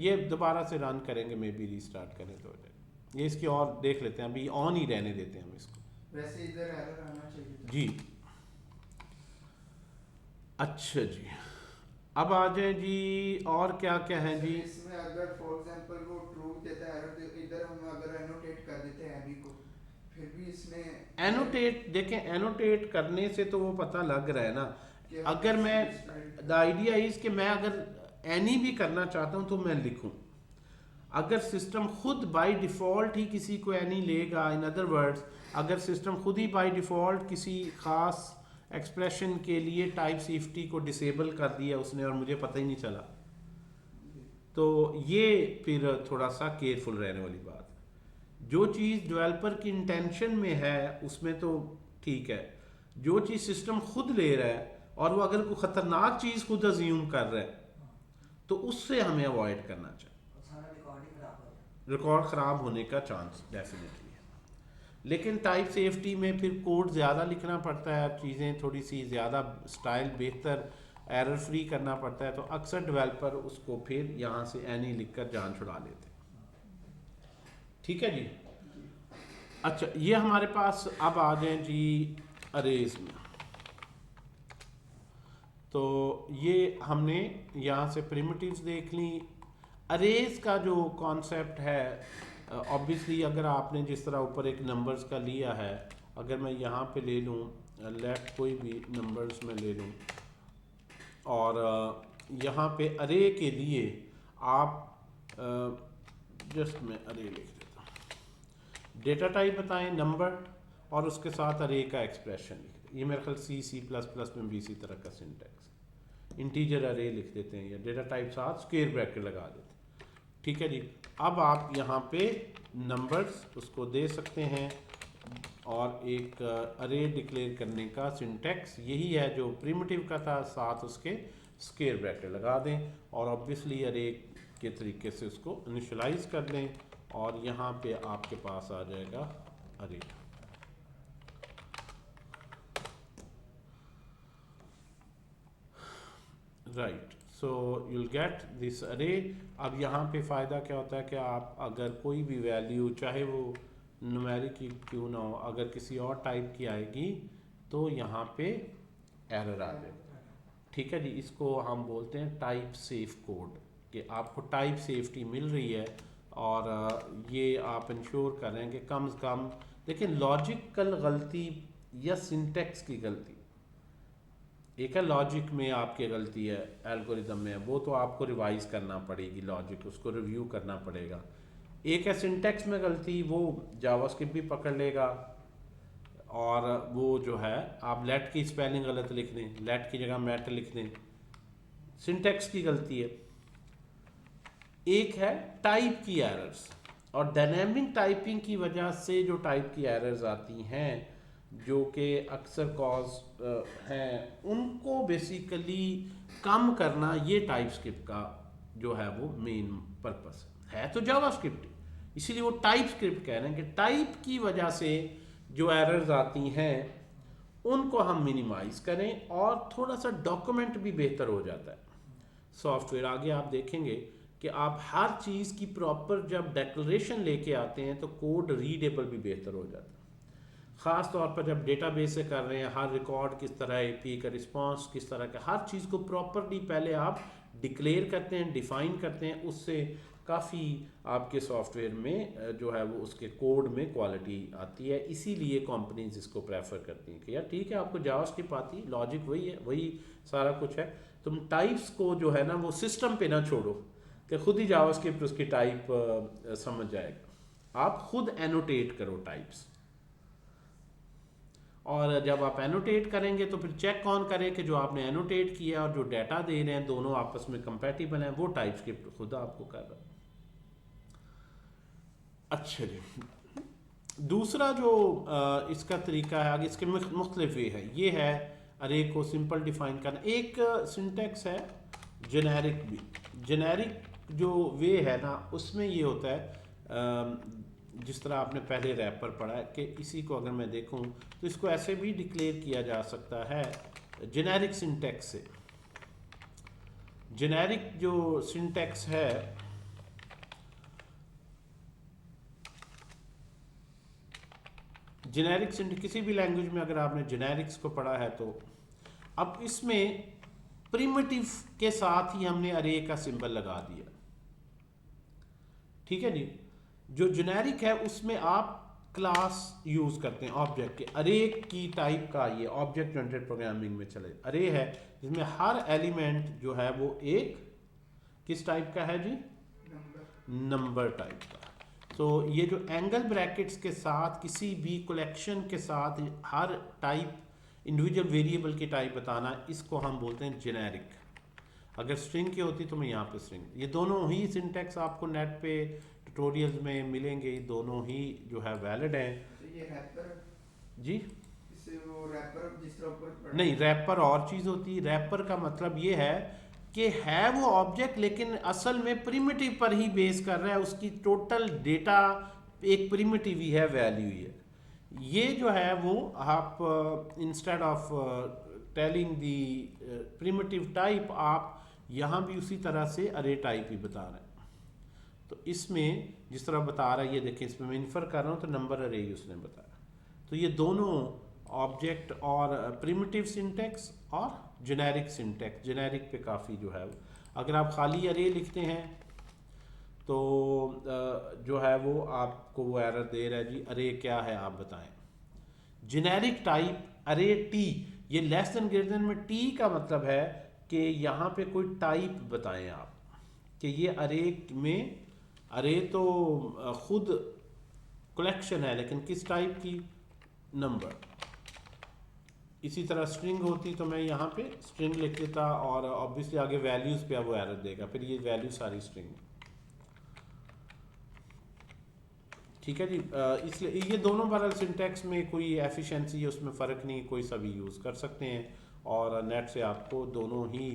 ये दोबारा से रन करेंगे, मे बी रीस्टार्ट करें तो हो जाए। ये इसकी और देख लेते हैं, अभी ऑन ही रहने देते हैं हम इसको। वैसे इधर एरर आना चाहिए जी। अच्छा जी, अब आ जाए जी और क्या क्या है जी। इसमें अगर फॉर एग्जांपल वो ट्रू देता है एरर, इधर हम अगर एनोटेट कर देते हैं एनी को, फिर भी इसमें एनोटेट देखें, एनोटेट करने से तो वो पता लग रहा है ना। अगर मैं द आइडिया इज कि मैं अगर एनी भी करना चाहता हूं तो मैं लिखूं। अगर सिस्टम खुद बाय डिफॉल्ट ही किसी को एनी लेगा, इन अदर वर्ड्स अगर सिस्टम खुद ही बाय डिफॉल्ट किसी खास एक्सप्रेशन के लिए टाइप सेफ्टी को डिसेबल कर दिया उसने और मुझे पता ही नहीं चला, तो ये फिर थोड़ा सा केयरफुल रहने वाली बात। जो चीज़ डेवलपर की इंटेंशन में है उसमें तो ठीक है, जो चीज़ सिस्टम खुद ले रहा है और वो अगर कोई ख़तरनाक चीज़ खुद अज्यूम कर रहा है तो उससे हमें अवॉइड करना चाहिए। रिकॉर्ड ख़राब होने का चांस डेफिनेटली है, लेकिन टाइप सेफ्टी में फिर कोड ज़्यादा लिखना पड़ता है, चीज़ें थोड़ी सी ज़्यादा स्टाइल बेहतर एरर फ्री करना पड़ता है, तो अक्सर डेवलपर उसको फिर यहाँ से एनी लिखकर जान छुड़ा लेते हैं। ठीक है जी। अच्छा, ये हमारे पास अब आ जाए जी अरेज में। तो ये हमने यहाँ से प्रिमिटिव्स देख ली। अरेज का जो कॉन्सेप्ट है, ऑब्वियसली अगर आपने जिस तरह ऊपर एक नंबर्स का लिया है, अगर मैं यहाँ पे ले लूँ लेट कोई भी नंबर्स में ले लूँ और यहाँ पे अरे के लिए आप जस्ट मैं अरे लिख देता हूँ, डेटा टाइप बताएं नंबर और उसके साथ अरे का एक्सप्रेशन लिख दें। ये मेरे ख्याल C++ में भी इसी तरह का सिंटैक्स, इंटीजर अरे लिख देते हैं या डेटा टाइप साथ स्क्वायर ब्रैकेट लगा देते हैं। ठीक है जी। अब आप यहाँ पे नंबर्स उसको दे सकते हैं और एक अरे डिक्लेयर करने का सिंटैक्स यही है जो प्रिमिटिव का था, साथ उसके स्क्वायर ब्रैकेट लगा दें और ऑब्वियसली अरे के तरीके से उसको इनिशियलाइज कर दें और यहाँ पे आपके पास आ जाएगा अरे। Right, so you'll get this अरे। अब यहाँ पे फ़ायदा क्या होता है कि आप अगर कोई भी वैल्यू चाहे वो न्यूमेरिक क्यों ना हो, अगर किसी और टाइप की आएगी तो यहाँ पे एरर आ जाएगा। ठीक है जी, इसको हम बोलते हैं टाइप सेफ कोड, कि आपको टाइप सेफ्टी मिल रही है और ये आप इंश्योर कर रहे हैं कि कम से कम। लेकिन लॉजिकल गलती या सिंटैक्स की गलती, एक है लॉजिक में आपकी गलती है, एल्गोरिदम में, वो तो आपको रिवाइज करना पड़ेगी, लॉजिक उसको रिव्यू करना पड़ेगा। एक है सिंटैक्स में गलती, वो जावास्क्रिप्ट भी पकड़ लेगा और वो जो है आप लेट की स्पेलिंग गलत लिख दें, लेट की जगह मैट लिख दें, सिंटैक्स की गलती है। एक है टाइप की एरर्स, और डायनेमिक टाइपिंग की वजह से जो टाइप की एरर्स आती हैं जो कि अक्सर कॉज हैं, उनको बेसिकली कम करना ये टाइपस्क्रिप्ट का जो है वो मेन पर्पस है। तो जावास्क्रिप्ट, इसीलिए वो टाइपस्क्रिप्ट कह रहे हैं कि टाइप की वजह से जो एरर्स आती हैं उनको हम मिनिमाइज करें और थोड़ा सा डॉक्यूमेंट भी बेहतर हो जाता है सॉफ्टवेयर। आगे आप देखेंगे कि आप हर चीज़ की प्रॉपर जब डेक्लरेशन लेके आते हैं तो कोड रीडेबल भी बेहतर हो जाता है। ख़ास तौर पर जब डेटाबेस से कर रहे हैं, हर रिकॉर्ड किस तरह एपी का रिस्पांस किस तरह का, हर चीज़ को प्रॉपरली पहले आप डिक्लेयर करते हैं, डिफाइन करते हैं, उससे काफ़ी आपके सॉफ्टवेयर में जो है वो उसके कोड में क्वालिटी आती है। इसीलिए कंपनीज इसको प्रेफर करती हैं कि यार ठीक है आपको जावास्क्रिप्ट आती, लॉजिक वही है, वही सारा कुछ है, तुम टाइप्स को जो है ना वो सिस्टम पे ना छोड़ो कि खुद ही जावास्क्रिप्ट उसकी टाइप समझ जाएगा। आप खुद एनोटेट करो टाइप्स, और जब आप एनोटेट करेंगे तो फिर चेक कौन करे कि जो आपने एनोटेट किया और जो डाटा दे रहे हैं दोनों आपस में कंपैटिबल हैं, वो टाइपस्क्रिप्ट खुद आपको कर रहा है। अच्छा जी, दूसरा जो इसका तरीका है, आगे इसके मुख्तलिफ वे है, ये है अरे को सिंपल डिफाइन करना। एक सिंटैक्स है जेनेरिक भी। जेनेरिक जो वे है ना उसमें ये होता है जिस तरह आपने पहले रैपर पढ़ा है कि इसी को अगर मैं देखूं तो इसको ऐसे भी डिक्लेयर किया जा सकता है जेनेरिक सिंटैक्स से। जेनेरिक जो सिंटैक्स है जेनेरिक सिंटैक्स किसी भी लैंग्वेज में अगर आपने जेनेरिक्स को पढ़ा है तो अब इसमें प्रिमिटिव के साथ ही हमने अरे का सिंबल लगा दिया। ठीक है जी, जो जेनेरिक है उसमें आप क्लास यूज करते हैं ऑब्जेक्ट के। अरे की टाइप का ये ऑब्जेक्ट ओरिएंटेड प्रोग्रामिंग में चले अरे है जिसमें हर एलिमेंट जो है वो एक किस टाइप का है जी, नंबर टाइप का। तो ये जो एंगल ब्रैकेट्स के साथ किसी भी कलेक्शन के साथ हर टाइप इंडिविजुअल वेरिएबल की टाइप बताना, इसको हम बोलते हैं जेनेरिक। अगर स्ट्रिंग की होती तो मैं यहाँ पे स्ट्रिंग, ये दोनों ही सिंटैक्स आपको नेट पे ट्यूटोरियल्स में मिलेंगे, ये दोनों ही जो है वैलिड हैं। तो ये रैपर जी इससे वो रैपर जिस तरह ऊपर नहीं, रैपर और चीज़ होती है। रैपर का मतलब ये है कि है वो ऑब्जेक्ट लेकिन असल में प्रिमिटिव पर ही बेस कर रहा है, उसकी टोटल डेटा एक प्रिमिटिव ही है, वैल्यू ही है। ये जो है वो आप instead of telling the primitive type आप यहाँ भी उसी तरह से अरे टाइप ही बता रहे हैं। तो इसमें जिस तरह बता रहा है ये देखें, इसमें मैं इन्फर कर रहा हूँ तो नंबर अरे ही उसने बताया। तो ये दोनों ऑब्जेक्ट और प्रिमिटिव सिंटैक्स और जेनेरिक सिंटैक्स, जेनेरिक पे काफ़ी जो है अगर आप खाली अरे लिखते हैं तो जो है वो आपको वो एरर दे रहा है जी अरे क्या है आप बताएं। जेनेरिक टाइप अरे टी, ये लेस देन ग्रेटर देन में टी का मतलब है कि यहाँ पे कोई टाइप बताएं आप कि ये अरे में, अरे तो खुद कलेक्शन है लेकिन किस टाइप की, नंबर। इसी तरह स्ट्रिंग होती तो मैं यहाँ पे स्ट्रिंग लिख देता और ऑब्वियसली आगे वैल्यूज़ पे वो एरर देगा, फिर ये वैल्यू सारी स्ट्रिंग। ठीक है जी। इसलिए ये दोनों बहरहाल सिंटैक्स में कोई एफिशिएंसी है उसमें फ़र्क नहीं, कोई सा भी यूज़ कर सकते हैं और नेट से आपको दोनों ही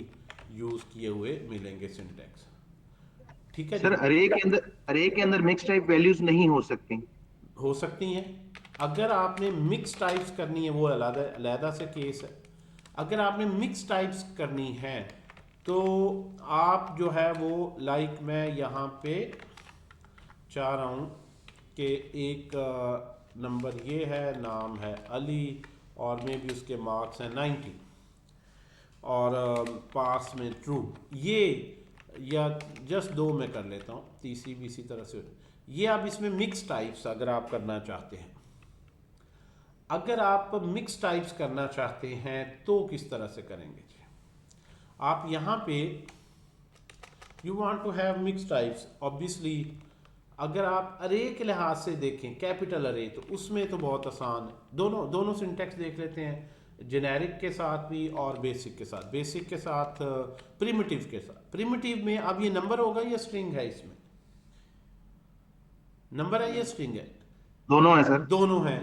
यूज़ किए हुए मिलेंगे सिंटैक्स। ठीक है जी। सर अरे के अंदर मिक्स टाइप वैल्यूज नहीं हो सकती? हो सकती हैं। अगर आपने मिक्स टाइप्स करनी है वो अलग अलहदा से केस है। अगर आपने मिक्स टाइप्स करनी है तो आप जो है वो लाइक मैं यहाँ पे चाह रहा हूँ कि एक नंबर ये है, नाम है अली और मे भी उसके मार्क्स हैं 90 और पास में ट्रू, ये या जस्ट दो मैं कर लेता हूँ, तीसरी भी इसी तरह से। ये आप इसमें मिक्स टाइप्स अगर आप करना चाहते हैं, अगर आप मिक्स टाइप्स करना चाहते हैं तो किस तरह से करेंगे जी? आप यहाँ पे you want to have mix types, obviously अगर आप अरे के लिहाज से देखें कैपिटल अरे तो उसमें तो बहुत आसान है। दोनों सिंटैक्स देख लेते हैं, जेनेरिक के साथ भी और बेसिक के साथ। बेसिक के साथ प्रिमिटिव के साथ। प्रिमिटिव में अब ये नंबर होगा या स्ट्रिंग है? इसमें नंबर है या स्ट्रिंग है? दोनों है सर। दोनों हैं,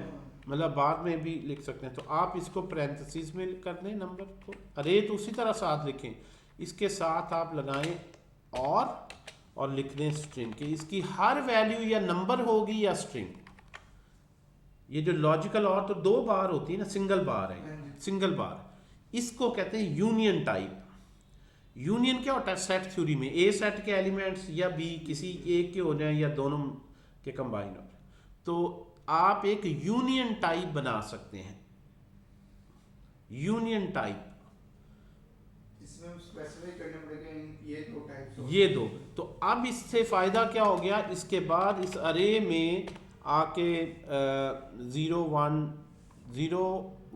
मतलब बाद में भी लिख सकते हैं। तो आप इसको पैरेंथेसिस में कर दें नंबर को, अरे तो उसी तरह साथ लिखें, इसके साथ आप लगाएं और लिख दें स्ट्रिंग के। इसकी हर वैल्यू या नंबर होगी या स्ट्रिंग। ये जो लॉजिकल और तो दो बार होती है ना, सिंगल बार है, सिंगल बार। इसको कहते हैं यूनियन टाइप। यूनियन क्या होता है सेट थ्योरी में? ए सेट के एलिमेंट्स या बी किसी एक के हो जाए या दोनों के कंबाइन हो जाए, तो आप एक यूनियन टाइप बना सकते हैं। यूनियन टाइप इसमें हम स्पेसिफाई करना पड़ेगा ये दो टाइप्स, ये दो। तो अब इससे फायदा क्या हो गया? इसके बाद इस अरे में आके 0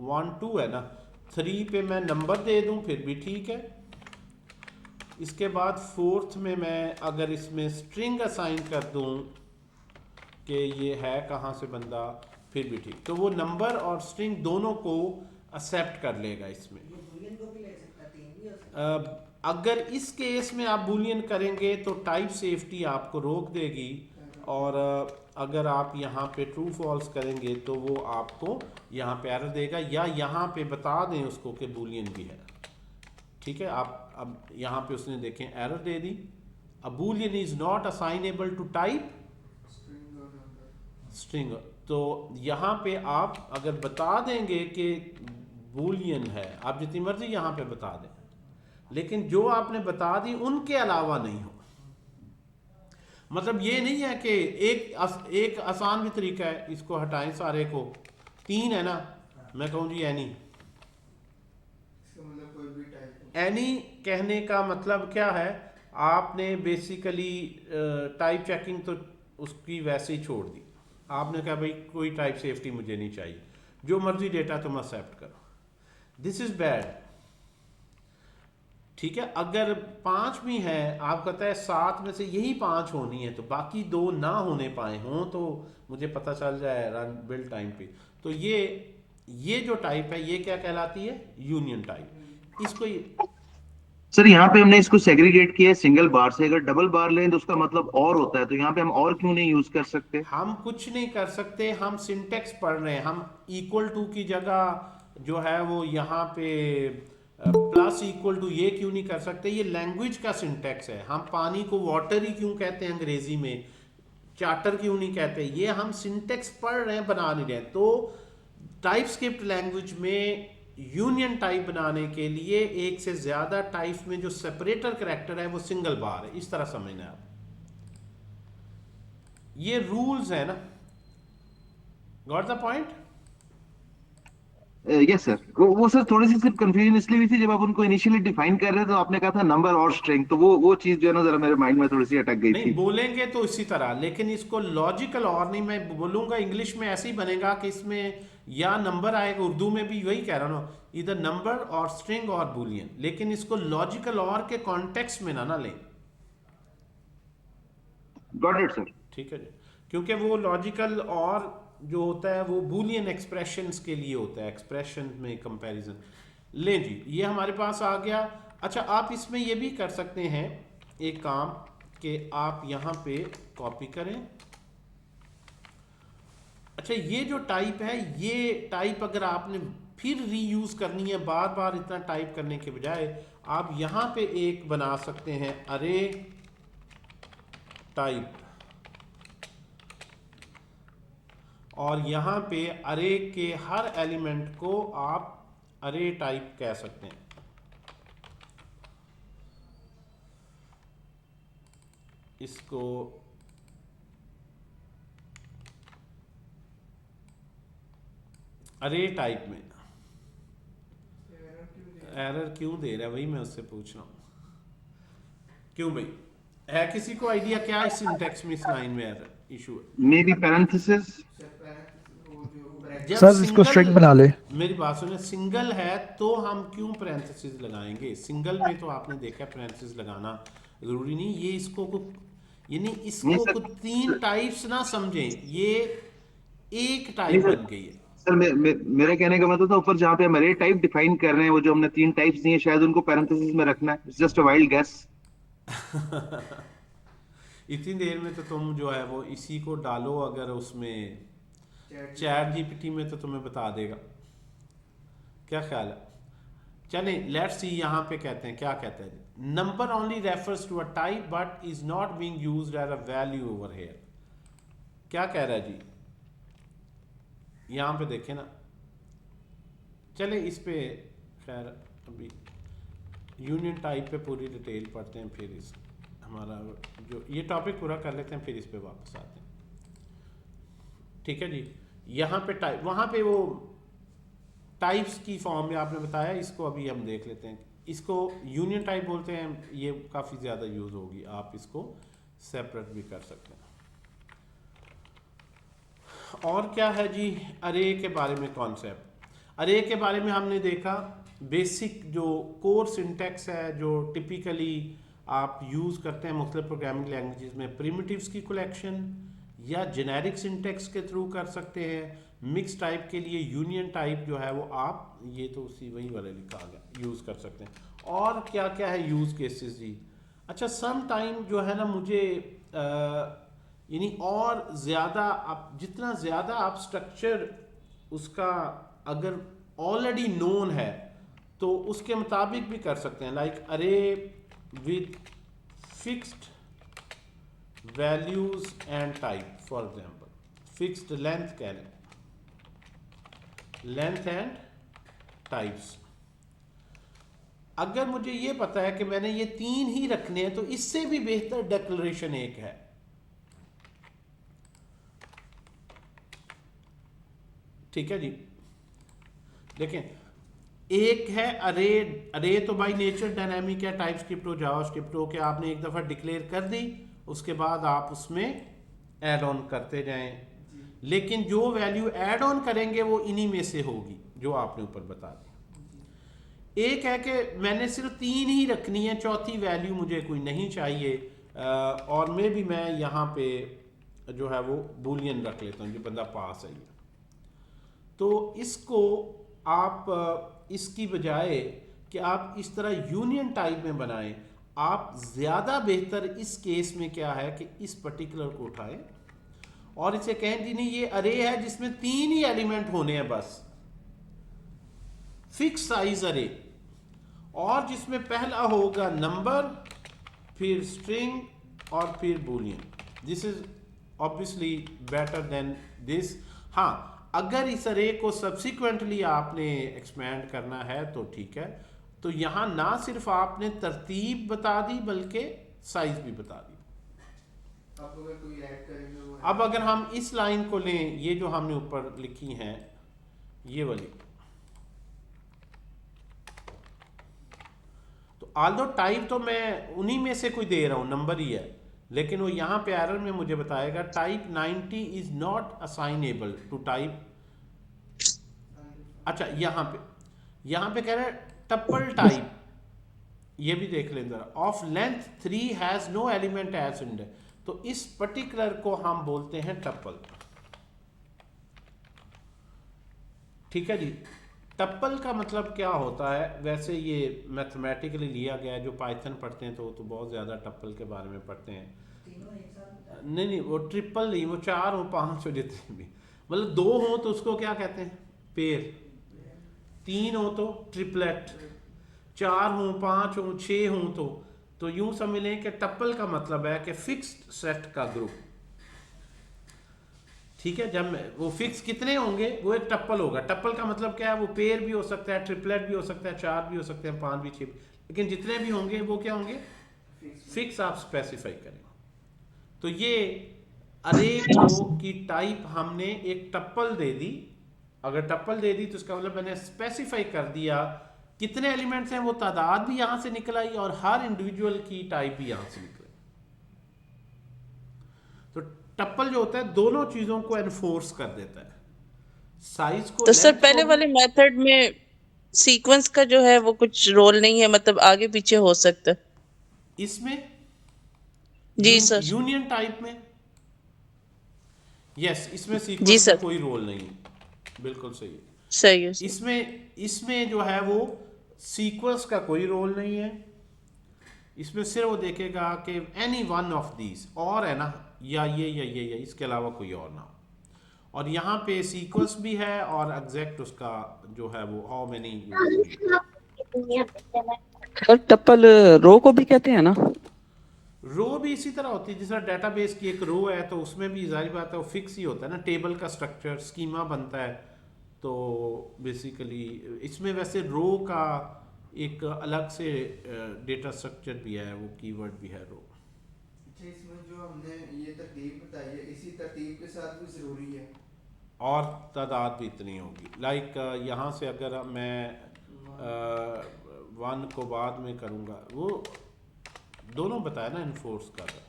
1 2 है ना, 3 पे मैं नंबर दे दूं फिर भी ठीक है। इसके बाद फोर्थ में मैं अगर इसमें स्ट्रिंग असाइन कर दूं कि ये है कहाँ से बंदा, फिर भी ठीक। तो वो नंबर और स्ट्रिंग दोनों को एक्सेप्ट कर लेगा इसमें। अगर इस केस में आप बूलियन करेंगे तो टाइप सेफ्टी आपको रोक देगी, और अगर आप यहाँ पे ट्रू फॉल्स करेंगे तो वो आपको यहाँ पे एरर देगा, या यहाँ पे बता दें उसको कि बूलियन भी है। ठीक है, आप अब यहाँ पे उसने देखें एरर दे दी, a boolean is not assignable to type string. तो यहाँ पे आप अगर बता देंगे कि बूलियन है, आप जितनी मर्जी यहाँ पे बता दें, लेकिन जो आपने बता दी उनके अलावा नहीं हो। मतलब ये नहीं है कि एक आसान भी तरीका है, इसको हटाएं सारे को, 3 है ना, मैं कहूँ जी एनी। मतलब कोई भी टाइप। एनी कहने का मतलब क्या है? आपने बेसिकली टाइप चेकिंग तो उसकी वैसे ही छोड़ दी। आपने कहा भाई कोई टाइप सेफ्टी मुझे नहीं चाहिए, जो मर्जी डेटा तुम एक्सेप्ट करो। This is bad. ठीक है, अगर 5 भी है, आप कहता है 7 में से यही 5 होनी है, तो बाकी 2 ना होने पाए हों तो मुझे पता चल जाए रन बिल्ड टाइम पे। तो ये जो टाइप है ये क्या कहलाती है? Union type. इसको सर यहाँ पे हमने इसको सेग्रीगेट किया है सिंगल बार से, अगर डबल बार लें तो उसका मतलब और होता है, तो यहाँ पे हम और क्यों नहीं यूज कर सकते? हम कुछ नहीं कर सकते, हम सिंटेक्स पढ़ रहे हैं। हम इक्वल टू की जगह जो है वो यहाँ पे प्लस इक्वल टू ये क्यों नहीं कर सकते? ये लैंग्वेज का सिंटेक्स है। हम पानी को वाटर ही क्यों कहते हैं अंग्रेजी में, चार्टर क्यों नहीं कहते? ये हम सिंटेक्स पढ़ रहे हैं, बना नहीं रहे। तो टाइपस्क्रिप्ट लैंग्वेज में यूनियन टाइप बनाने के लिए एक से ज्यादा टाइप में जो सेपरेटर कैरेक्टर है वो सिंगल बार है, इस तरह समझना है आप। ये रूल्स है ना, got the point? Yes sir, वो सर थोड़ी सी सिर्फ कंफ्यूजन इसलिए हुई थी, जब आप उनको इनिशियली डिफाइन कर रहे थे तो आपने कहा था नंबर और स्ट्रिंग, तो वो चीज जो है ना जरा मेरे माइंड में थोड़ी सी अटक गई नहीं थी। बोलेंगे तो इसी तरह, लेकिन इसको लॉजिकल और नहीं, मैं बोलूंगा इंग्लिश में ऐसे ही बनेगा कि इसमें या नंबर आएगा, उर्दू में भी वही कह रहा हूँ, इधर नंबर और स्ट्रिंग और बुलियन, लेकिन इसको लॉजिकल और के कॉन्टेक्स्ट में ना लें। Got it sir. ठीक है जी, क्योंकि वो लॉजिकल और जो होता है वो बूलियन एक्सप्रेशंस के लिए होता है, एक्सप्रेशन में कंपैरिजन। ले जी, ये हमारे पास आ गया। अच्छा, आप इसमें ये भी कर सकते हैं एक काम कि आप यहाँ पे कॉपी करें अच्छा, ये जो टाइप है, ये टाइप अगर आपने फिर रीयूज करनी है बार बार इतना टाइप करने के बजाय, आप यहां पे एक बना सकते हैं अरे टाइप, और यहां पे अरे के हर एलिमेंट को आप अरे टाइप कह सकते हैं। इसको अरे टाइप में एरर क्यों दे रहा है, वही मैं उससे पूछ रहा हूँ क्यों भाई, है किसी को आइडिया क्या इस सिंटेक्स में, इस लाइन में एरर इशू है? May be parenthesis. सर वो जो ब्रैकेट जब सर इसको स्ट्रिंग सिंगल, बना ले। मेरी बात सुने, सिंगल है तो हम क्यों पैरेंथेसिस लगाएंगे? सिंगल में तो आपने देखा पैरेंथेसिस लगाना जरूरी नहीं, ये इसको यानी नहीं इसको सर, को तीन टाइप्स ना समझें, ये एक नहीं टाइप सर, बन गई है। सर मेरा कहने का मतलब था ऊपर जहाँ पे हम अरे टाइप डिफाइन कर रहे हैं, वो जो हमने 3 टाइप्स दिए शायद उनको पैरेंथेसिस में रखना है। It's just a wild guess. इतनी देर में तो तुम जो है वो इसी को डालो अगर उसमें चैट जीपीटी में, तो तुम्हें बता देगा। क्या ख्याल है? चलें लेट्स सी, यहाँ पे कहते हैं, क्या कहते हैं, number only refers to a type but is not being used as a value over here. क्या कह रहा है जी, यहाँ पे देखें ना, चले इस पे खैर अभी यूनियन टाइप पे पूरी डिटेल पढ़ते हैं, फिर इस हमारा जो ये टॉपिक पूरा कर लेते हैं, फिर इस पे वापस आते हैं। ठीक है जी, यहाँ पे टाइप, वहाँ पे वो टाइप्स की फॉर्म में आपने बताया, इसको अभी हम देख लेते हैं। इसको यूनियन टाइप बोलते हैं, ये काफ़ी ज़्यादा यूज़ होगी, आप इसको सेपरेट भी कर सकते हैं। और क्या है जी अरे के बारे में कॉन्सेप्ट? अरे के बारे में हमने देखा बेसिक जो कोर सिंटेक्स है, जो टिपिकली आप यूज़ करते हैं मुख्तलिफ प्रोग्रामिंग लैंग्वेजेस में, प्रिमिटिव्स की कलेक्शन या जेनेरिक सिंटेक्स के थ्रू कर सकते हैं। मिक्स टाइप के लिए यूनियन टाइप जो है वो आप, ये तो उसी वही वाले लिखा गया, यूज़ कर सकते हैं। और क्या क्या है यूज़ केसेस जी? अच्छा, सम टाइम जो है ना मुझे यानी और ज़्यादा आप, जितना ज़्यादा आप स्ट्रक्चर उसका अगर ऑलरेडी नोन है तो उसके मुताबिक भी कर सकते हैं, लाइक अरे with fixed values and type, for example fixed length कह लें, लेंथ एंड टाइप्स। अगर मुझे ये पता है कि मैंने ये तीन ही रखने हैं, तो इससे भी बेहतर डिक्लेरेशन एक है, ठीक है जी। देखें, एक है अरे, अरे तो बाई नेचर डायनामिक है, टाइप स्क्रिप्ट हो, जावा स्क्रिप्ट हो, कि आपने एक दफ़ा डिक्लेयर कर दी, उसके बाद आप उसमें ऐड ऑन करते जाएं, लेकिन जो वैल्यू ऐड ऑन करेंगे वो इन्हीं में से होगी जो आपने ऊपर बता दी। एक है कि मैंने सिर्फ तीन ही रखनी है, चौथी वैल्यू मुझे कोई नहीं चाहिए, और मैं यहाँ पे जो है वो बूलियन रख लेता हूँ, जो बंदा पास है। तो इसको आप इसकी बजाय कि आप इस तरह यूनियन टाइप में बनाएं, आप ज़्यादा बेहतर इस केस में क्या है कि इस पर्टिकुलर को उठाएं और इसे कहें कि नहीं ये अरे है जिसमें तीन ही एलिमेंट होने हैं बस, फिक्स साइज अरे, और जिसमें पहला होगा नंबर, फिर स्ट्रिंग और फिर Boolean. This is obviously better than this. हाँ, अगर इस अरे को सब्सिक्वेंटली आपने एक्सपैंड करना है तो ठीक है, तो यहां ना सिर्फ आपने तरतीब बता दी बल्कि साइज भी बता दी। अब अगर कोई ऐड करेंगे वो अब अगर हम इस लाइन को लें, ये जो हमने ऊपर लिखी हैं ये वाली, तो आल्दो टाइप तो मैं उन्हीं में से कोई दे रहा हूं, नंबर ही है, लेकिन वो यहां पे एरर में मुझे बताएगा type 90 is not assignable to type. अच्छा, यहां पे कह रहा है टप्पल टाइप, ये भी देख लें जरा, of length 3 has no element at index, तो इस पर्टिकुलर को हम बोलते हैं टप्पल। ठीक है जी। टप्पल का मतलब क्या होता है? वैसे ये मैथमेटिकली लिया गया है, जो पाइथन पढ़ते हैं तो बहुत ज़्यादा टप्पल के बारे में पढ़ते हैं। नहीं, वो ट्रिपल नहीं, वो 4 और 5 जितने भी, मतलब 2 हो तो उसको क्या कहते हैं, पेयर, 3 हो तो ट्रिपलेट, 4 हो, 5 हो, 6 हो तो यूं समझ लें कि टप्पल का मतलब है कि फिक्स्ड सेट का ग्रुप। ठीक है, जब वो फिक्स कितने होंगे वो एक टप्पल होगा। टप्पल का मतलब क्या है, वो पेयर भी हो सकता है, ट्रिपलेट भी हो सकता है, 4 भी हो सकते हैं, 5 भी, 6 भी, लेकिन जितने भी होंगे वो क्या होंगे, फिक्स आप स्पेसिफाई करेंगे। तो ये अरे को की टाइप हमने एक टप्पल दे दी। अगर टप्पल दे दी तो इसका मतलब मैंने स्पेसिफाई कर दिया कितने एलिमेंट्स हैं, वो तादाद भी यहां से निकल आई और हर इंडिविजुअल की टाइप भी यहां से निकल आई। तो टप्पल जो होता है दोनों चीजों को एनफोर्स कर देता है, साइज को, तो सर लेंथ को पहले भी। वाले मेथड में सीक्वेंस का जो है वो कुछ रोल नहीं है, मतलब आगे पीछे हो सकता है। इसमें जी सर। यूनियन टाइप में यस, इसमें जी सीक्वेंस का सर, कोई रोल नहीं है, बिल्कुल सही है। सही है सर। इसमें जो है वो सीक्वेंस का कोई रोल नहीं है। इसमें सिर्फ वो देखेगा कि एनी वन ऑफ दीज, और है ना, या ये या इसके अलावा कोई और ना हो। और यहाँ पे सीक्वेंस भी है और एग्जैक्ट उसका जो है वो हाउ मेनी सर टप्पल रो को भी कहते हैं ना? रो भी इसी तरह होती है। जिस तरह डेटाबेस की एक रो है तो उसमें भी जाहिर बात है वो फिक्स ही होता है ना, टेबल का स्ट्रक्चर स्कीमा बनता है। तो बेसिकली इसमें वैसे रो का एक अलग से डेटा स्ट्रक्चर भी है, वो कीवर्ड भी है रो। अच्छा, इसमें जो हमने ये तरतीब बताई है, इसी तरतीब के साथ भी ज़रूरी है और तादाद भी इतनी होगी। लाइक यहाँ से अगर मैं 1 को बाद में करूँगा, वो दोनों बताया ना इन्फोर्स कर रहा,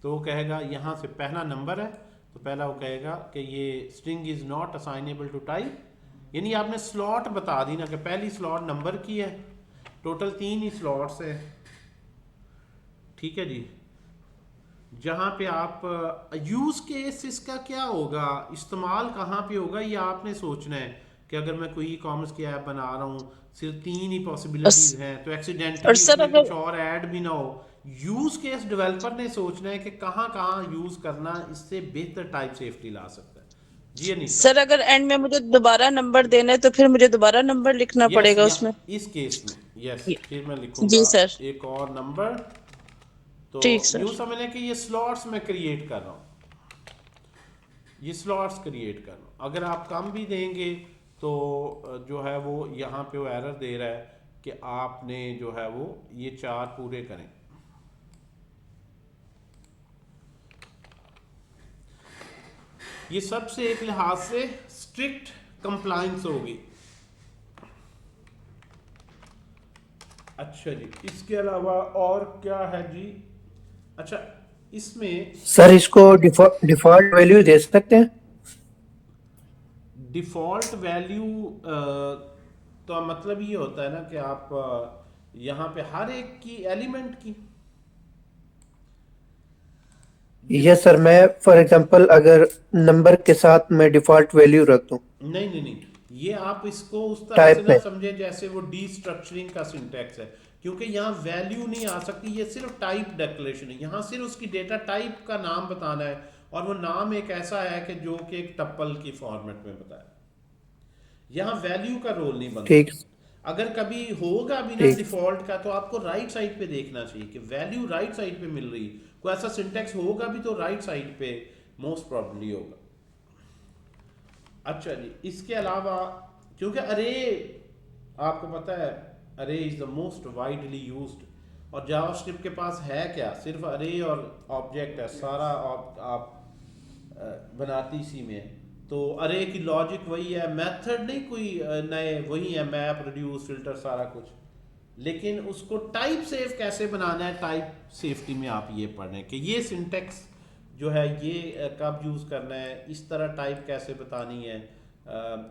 तो वो कहेगा यहाँ से पहला नंबर है तो पहला वो कहेगा कि ये string is not assignable to type, यानी आपने स्लॉट बता दी ना कि पहली स्लॉट नंबर की है, टोटल 3 ही स्लॉट्स है। ठीक है जी, जहाँ पे आप यूज केस इसका क्या होगा, इस्तेमाल कहाँ पे होगा, ये आपने सोचना है कि अगर मैं कोई ई कॉमर्स की ऐप बना रहा हूँ, सिर्फ 3 ही पॉसिबिलिटीज हैं, तो और एक्सीडेंटली सर उसमें अगर कुछ और ऐड भी ना हो। यूज केस डेवलपर ने सोचना है कि कहाँ कहाँ यूज करना इससे बेहतर टाइप सेफ्टी ला सकता है। जी अनीता। सर अगर एंड में मुझे दोबारा नंबर देना है तो फिर मुझे दोबारा नंबर लिखना यस, पड़ेगा या उसमें। इस केस में यस, फिर मैं जी लिखूंगा सर। एक और नंबर। तो ठीक यूं सर। समझ लें कि ये स्लॉट्स मैं क्रिएट कर रहा हूँ, ये स्लॉट्स क्रिएट कर रहा हूँ। अगर आप कम भी देंगे तो जो है वो यहाँ पे वो एरर दे रहा है कि आपने जो है वो ये 4 पूरे करें। ये सबसे एक लिहाज से स्ट्रिक्ट कंप्लायंस होगी। अच्छा जी, इसके अलावा और क्या है जी? अच्छा, इसमें सर इसको डिफॉल्ट वैल्यू दे सकते हैं? डिफॉल्ट वैल्यू तो मतलब ये होता है ना कि आप यहाँ पे हर एक की एलिमेंट की यस सर, मैं फॉर एग्जांपल अगर नंबर के साथ मैं डिफॉल्ट वैल्यू रख दूं नहीं, ये आप इसको उस तरह से टाइप ना में। समझे जैसे वो डीस्ट्रक्चरिंग का सिंटैक्स है, क्योंकि यहाँ वैल्यू नहीं आ सकती, ये सिर्फ टाइप डिक्लेरेशन है। यहाँ सिर्फ उसकी डेटा टाइप का नाम बताना है और वो नाम एक ऐसा है कि जो कि एक टप्पल की फॉर्मेट में बताया। यहाँ वैल्यू का रोल नहीं बनता। ठीक अगर कभी होगा भी ना ठीक डिफॉल्ट का, तो आपको राइट साइड पे देखना चाहिए कि वैल्यू राइट साइड पे मिल रही है। कोई ऐसा सिंटेक्स होगा भी तो राइट साइड पे मोस्ट प्रॉब्ली होगा। अच्छा जी, इसके अलावा क्योंकि अरे आपको पता है अरे is the most widely used, और जावास्क्रिप्ट के पास है क्या, सिर्फ अरे और ऑब्जेक्ट है, सारा आप बनाती इसी में है। तो अरे की लॉजिक वही है, मेथड नहीं कोई नए, वही है मैप, रिड्यूस, फिल्टर, सारा कुछ। लेकिन उसको टाइप सेफ कैसे बनाना है, टाइप सेफ्टी में आप ये पढ़ रहे हैं कि ये सिंटेक्स जो है ये कब यूज़ करना है, इस तरह टाइप कैसे बतानी है,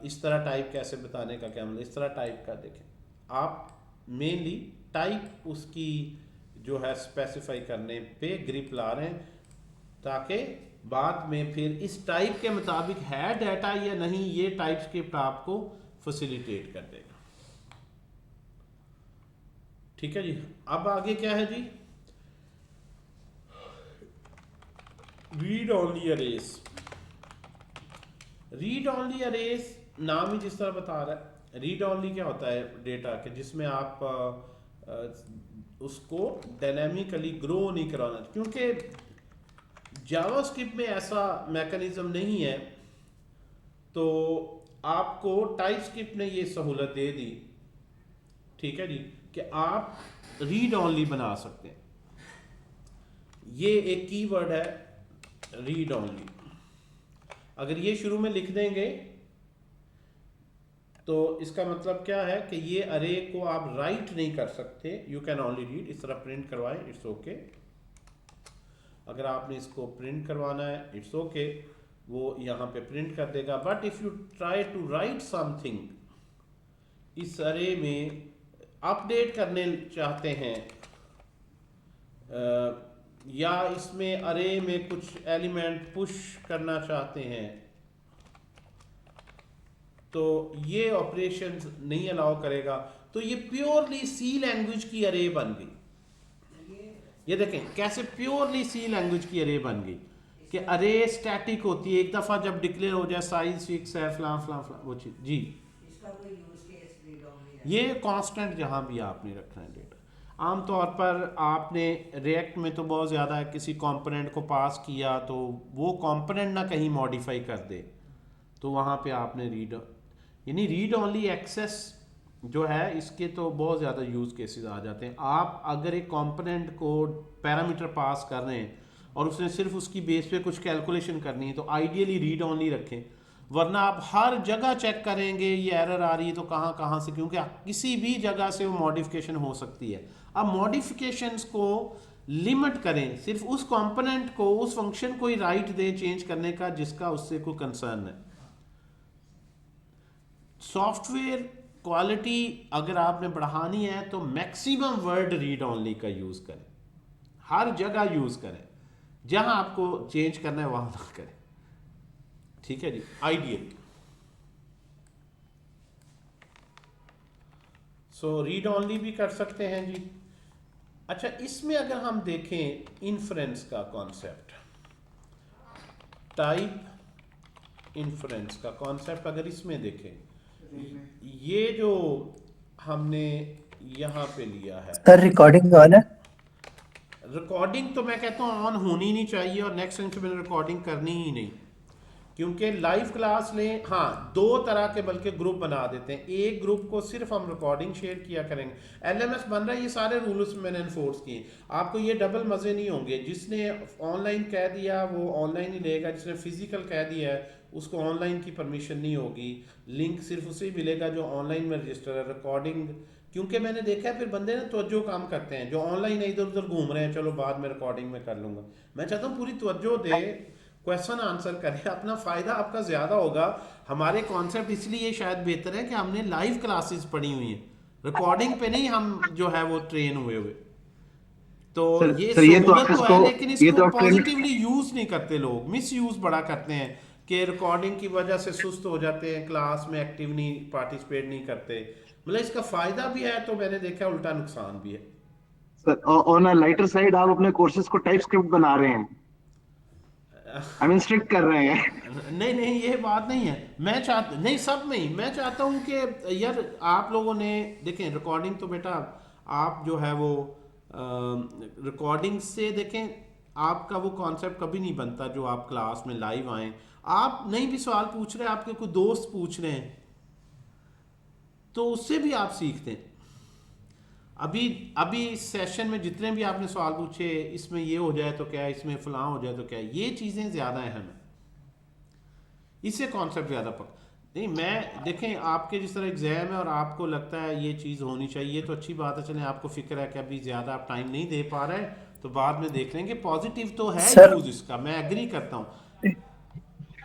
इस तरह टाइप कैसे बताने का क्या मतलब, इस तरह टाइप का देखें आप मेनली टाइप उसकी जो है स्पेसिफाई करने पे ग्रिप ला रहे हैं, ताकि बाद में फिर इस टाइप के मुताबिक है डाटा या नहीं, ये टाइप स्क्रिप्ट आपको फैसिलिटेट कर देगा। ठीक है जी, अब आगे क्या है जी, read only arrays. Read only arrays, नाम ही जिस तरह बता रहा है, रीड ऑनली क्या होता है डेटा के जिसमें आप उसको डायनामिकली ग्रो नहीं कराना, क्योंकि जावास्क्रिप्ट में ऐसा मैकेनिज्म नहीं है। तो आपको टाइपस्क्रिप्ट ने ये सहूलत दे दी, ठीक है जी, कि आप रीड ऑनली बना सकते हैं। ये एक कीवर्ड है रीड ऑनली। अगर ये शुरू में लिख देंगे तो इसका मतलब क्या है कि ये अरे को आप राइट नहीं कर सकते, यू कैन ओनली रीड। इस तरह प्रिंट करवाएं, इट्स ओके। अगर आपने इसको प्रिंट करवाना है, इट्स ओके, वो यहाँ पे प्रिंट कर देगा। But if you try to write something, इस अरे में अपडेट करने चाहते हैं या इसमें अरे में कुछ एलिमेंट पुश करना चाहते हैं, तो ये ऑपरेशंस नहीं अलाउ करेगा। तो ये प्योरली सी लैंग्वेज की अरे बन गई। ये देखें कैसे प्योरली सी लैंग्वेज की अरे बन गई कि अरे स्टैटिक होती है, एक दफा जब डिक्लेयर हो जाए साइज फिक्स है फलां फलां फलां वो चीज जी। इसका कोई यूज केस रीड ऑनली है? ये कांस्टेंट जहां भी आपने रखना है डेटा। आमतौर पर आपने रिएक्ट में तो बहुत ज़्यादा है, किसी कंपोनेंट को पास किया तो वो कंपोनेंट ना कहीं मॉडिफाई कर दे, तो वहाँ पे आपने रीड, यानी रीड ओनली एक्सेस जो है इसके तो बहुत ज़्यादा यूज़ केसेस आ जाते हैं। आप अगर एक कंपोनेंट को पैरामीटर पास कर रहे हैं और उसने सिर्फ उसकी बेस पे कुछ कैलकुलेशन करनी है तो आइडियली रीड ओनली रखें, वरना आप हर जगह चेक करेंगे ये एरर आ रही है तो कहाँ कहाँ से, क्योंकि किसी भी जगह से वो मॉडिफिकेशन हो सकती है। अब मॉडिफिकेशंस को लिमिट करें, सिर्फ उस कंपोनेंट को, उस फंक्शन को ही राइट दे चेंज करने का जिसका उससे कोई कंसर्न है। सॉफ्टवेयर क्वालिटी अगर आपने बढ़ानी है तो मैक्सिमम वर्ड रीड ओनली का यूज करें, हर जगह यूज करें, जहां आपको चेंज करना है वहां ना करें, ठीक है जी, आइडियल। सो रीड ओनली भी कर सकते हैं जी। अच्छा, इसमें अगर हम देखें इन्फ्रेंस का कॉन्सेप्ट, टाइप इन्फ्रेंस का कॉन्सेप्ट अगर इसमें देखें, ये जो हमने यहाँ पे लिया है, सर रिकॉर्डिंग ऑन है? रिकॉर्डिंग तो मैं कहता हूँ ऑन होनी नहीं चाहिए और नेक्स्ट सेशन में रिकॉर्डिंग करनी ही नहीं, क्योंकि लाइव क्लास लें, हाँ दो तरह के बल्कि ग्रुप बना देते हैं। एक ग्रुप को सिर्फ हम रिकॉर्डिंग शेयर किया करेंगे, एलएमएस बन रहा है, ये सारे रूल्स मैंने इन्फोर्स किए, आपको ये डबल मज़े नहीं होंगे। जिसने ऑनलाइन कह दिया वो ऑनलाइन ही लेगा, जिसने फिजिकल कह दिया है उसको ऑनलाइन की परमिशन नहीं होगी, लिंक सिर्फ उसे ही मिलेगा जो ऑनलाइन में रजिस्टर है। रिकॉर्डिंग, क्योंकि मैंने देखा है फिर बंदे ना तवज्जो काम करते हैं, जो ऑनलाइन इधर उधर घूम रहे हैं, चलो बाद में रिकॉर्डिंग में कर लूँगा। मैं चाहता हूँ पूरी तवज्जो दे, क्वेश्चन आंसर करें, अपना फ़ायदा आपका ज़्यादा होगा। हमारे कॉन्सेप्ट इसलिए शायद बेहतर है कि हमने लाइव क्लासेस पढ़ी हुई हैं, रिकॉर्डिंग पे नहीं हम जो है वो ट्रेन हुए हुए। तो ये सहूलत तो है, लेकिन इसको पॉजिटिवली यूज़ नहीं करते लोग, मिस यूज़ बड़ा करते हैं कि रिकॉर्डिंग की वजह से सुस्त हो जाते हैं, क्लास में एक्टिव नहीं, पार्टिसिपेट नहीं करते। मतलब इसका फ़ायदा भी है तो मैंने देखा उल्टा नुकसान भी है। Sir on a lighter side आप अपने कोर्सेज को टाइप स्क्रिप्ट बना रहे हैं, आई मीन स्ट्रिक्ट कर रहे हैं। नहीं नहीं, ये बात नहीं है। मैं चाहता नहीं, सब में ही मैं चाहता हूँ कि यार आप लोगों ने देखें रिकॉर्डिंग तो बेटा आप जो है वो रिकॉर्डिंग से देखें, आपका वो कॉन्सेप्ट कभी नहीं बनता जो आप क्लास में लाइव आए, आप नहीं भी सवाल पूछ रहे हैं, आपके कोई दोस्त पूछ रहे हैं तो उससे भी आप सीखते हैं। अभी इस सेशन में जितने भी आपने सवाल पूछे, इसमें ये हो जाए तो क्या, इसमें फलां हो जाए तो क्या, ये चीज़ें ज़्यादा अहम हैं, इससे कॉन्सेप्ट ज़्यादा पक नहीं। मैं देखें आपके जिस तरह एग्जाम है और आपको लगता है ये चीज़ होनी चाहिए तो अच्छी बात है, चलें आपको फिक्र है कि अभी ज़्यादा आप टाइम नहीं दे पा रहे तो बाद में देख लेंगे। पॉजिटिव तो है यूज़ इसका, मैं एग्री करता हूँ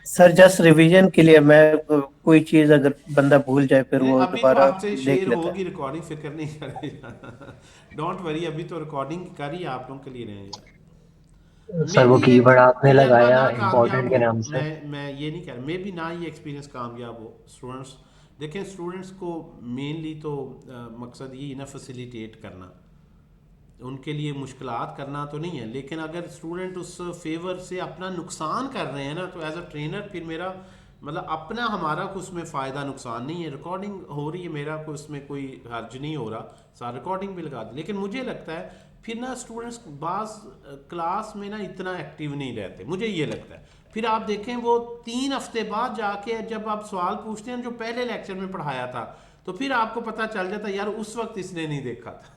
सर। जस्ट रिवीजन के लिए मैं कोई चीज अगर बंदा भूल जाए फिर वो अभी तो दोबारा आपसे देख शेयर लेता होगी है। रिकॉर्डिंग, फिक्र नहीं करेगा, डोंट वरी, अभी तो रिकॉर्डिंग कर ही आप लोगों के लिए रहेंगे। सर वो कीवर्ड आपने लगाया ना इम्पोर्टेंट के नाम से, मैं ये नहीं कह रहा, मे भी ना ये एक्सपीरियंस कामयाब हो। स्टूडेंट्स देखें, स्टूडेंट्स को मेनली तो मकसद ये ना फैसिलिटेट करना, उनके लिए मुश्किलात करना तो नहीं है, लेकिन अगर स्टूडेंट उस फेवर से अपना नुकसान कर रहे हैं ना तो एज अ ट्रेनर फिर मेरा मतलब अपना हमारा कुछ उसमें फ़ायदा नुकसान नहीं है, रिकॉर्डिंग हो रही है, मेरा कोई उसमें कोई हर्ज नहीं हो रहा, सारा रिकॉर्डिंग भी लगा दी। लेकिन मुझे लगता है फिर ना स्टूडेंट्स बास क्लास में ना इतना एक्टिव नहीं रहते, मुझे ये लगता है। फिर आप देखें वो 3 हफ्ते बाद जाके जब आप सवाल पूछते हैं जो पहले लेक्चर में पढ़ाया था, तो फिर आपको पता चल जाता यार उस वक्त इसने नहीं देखा था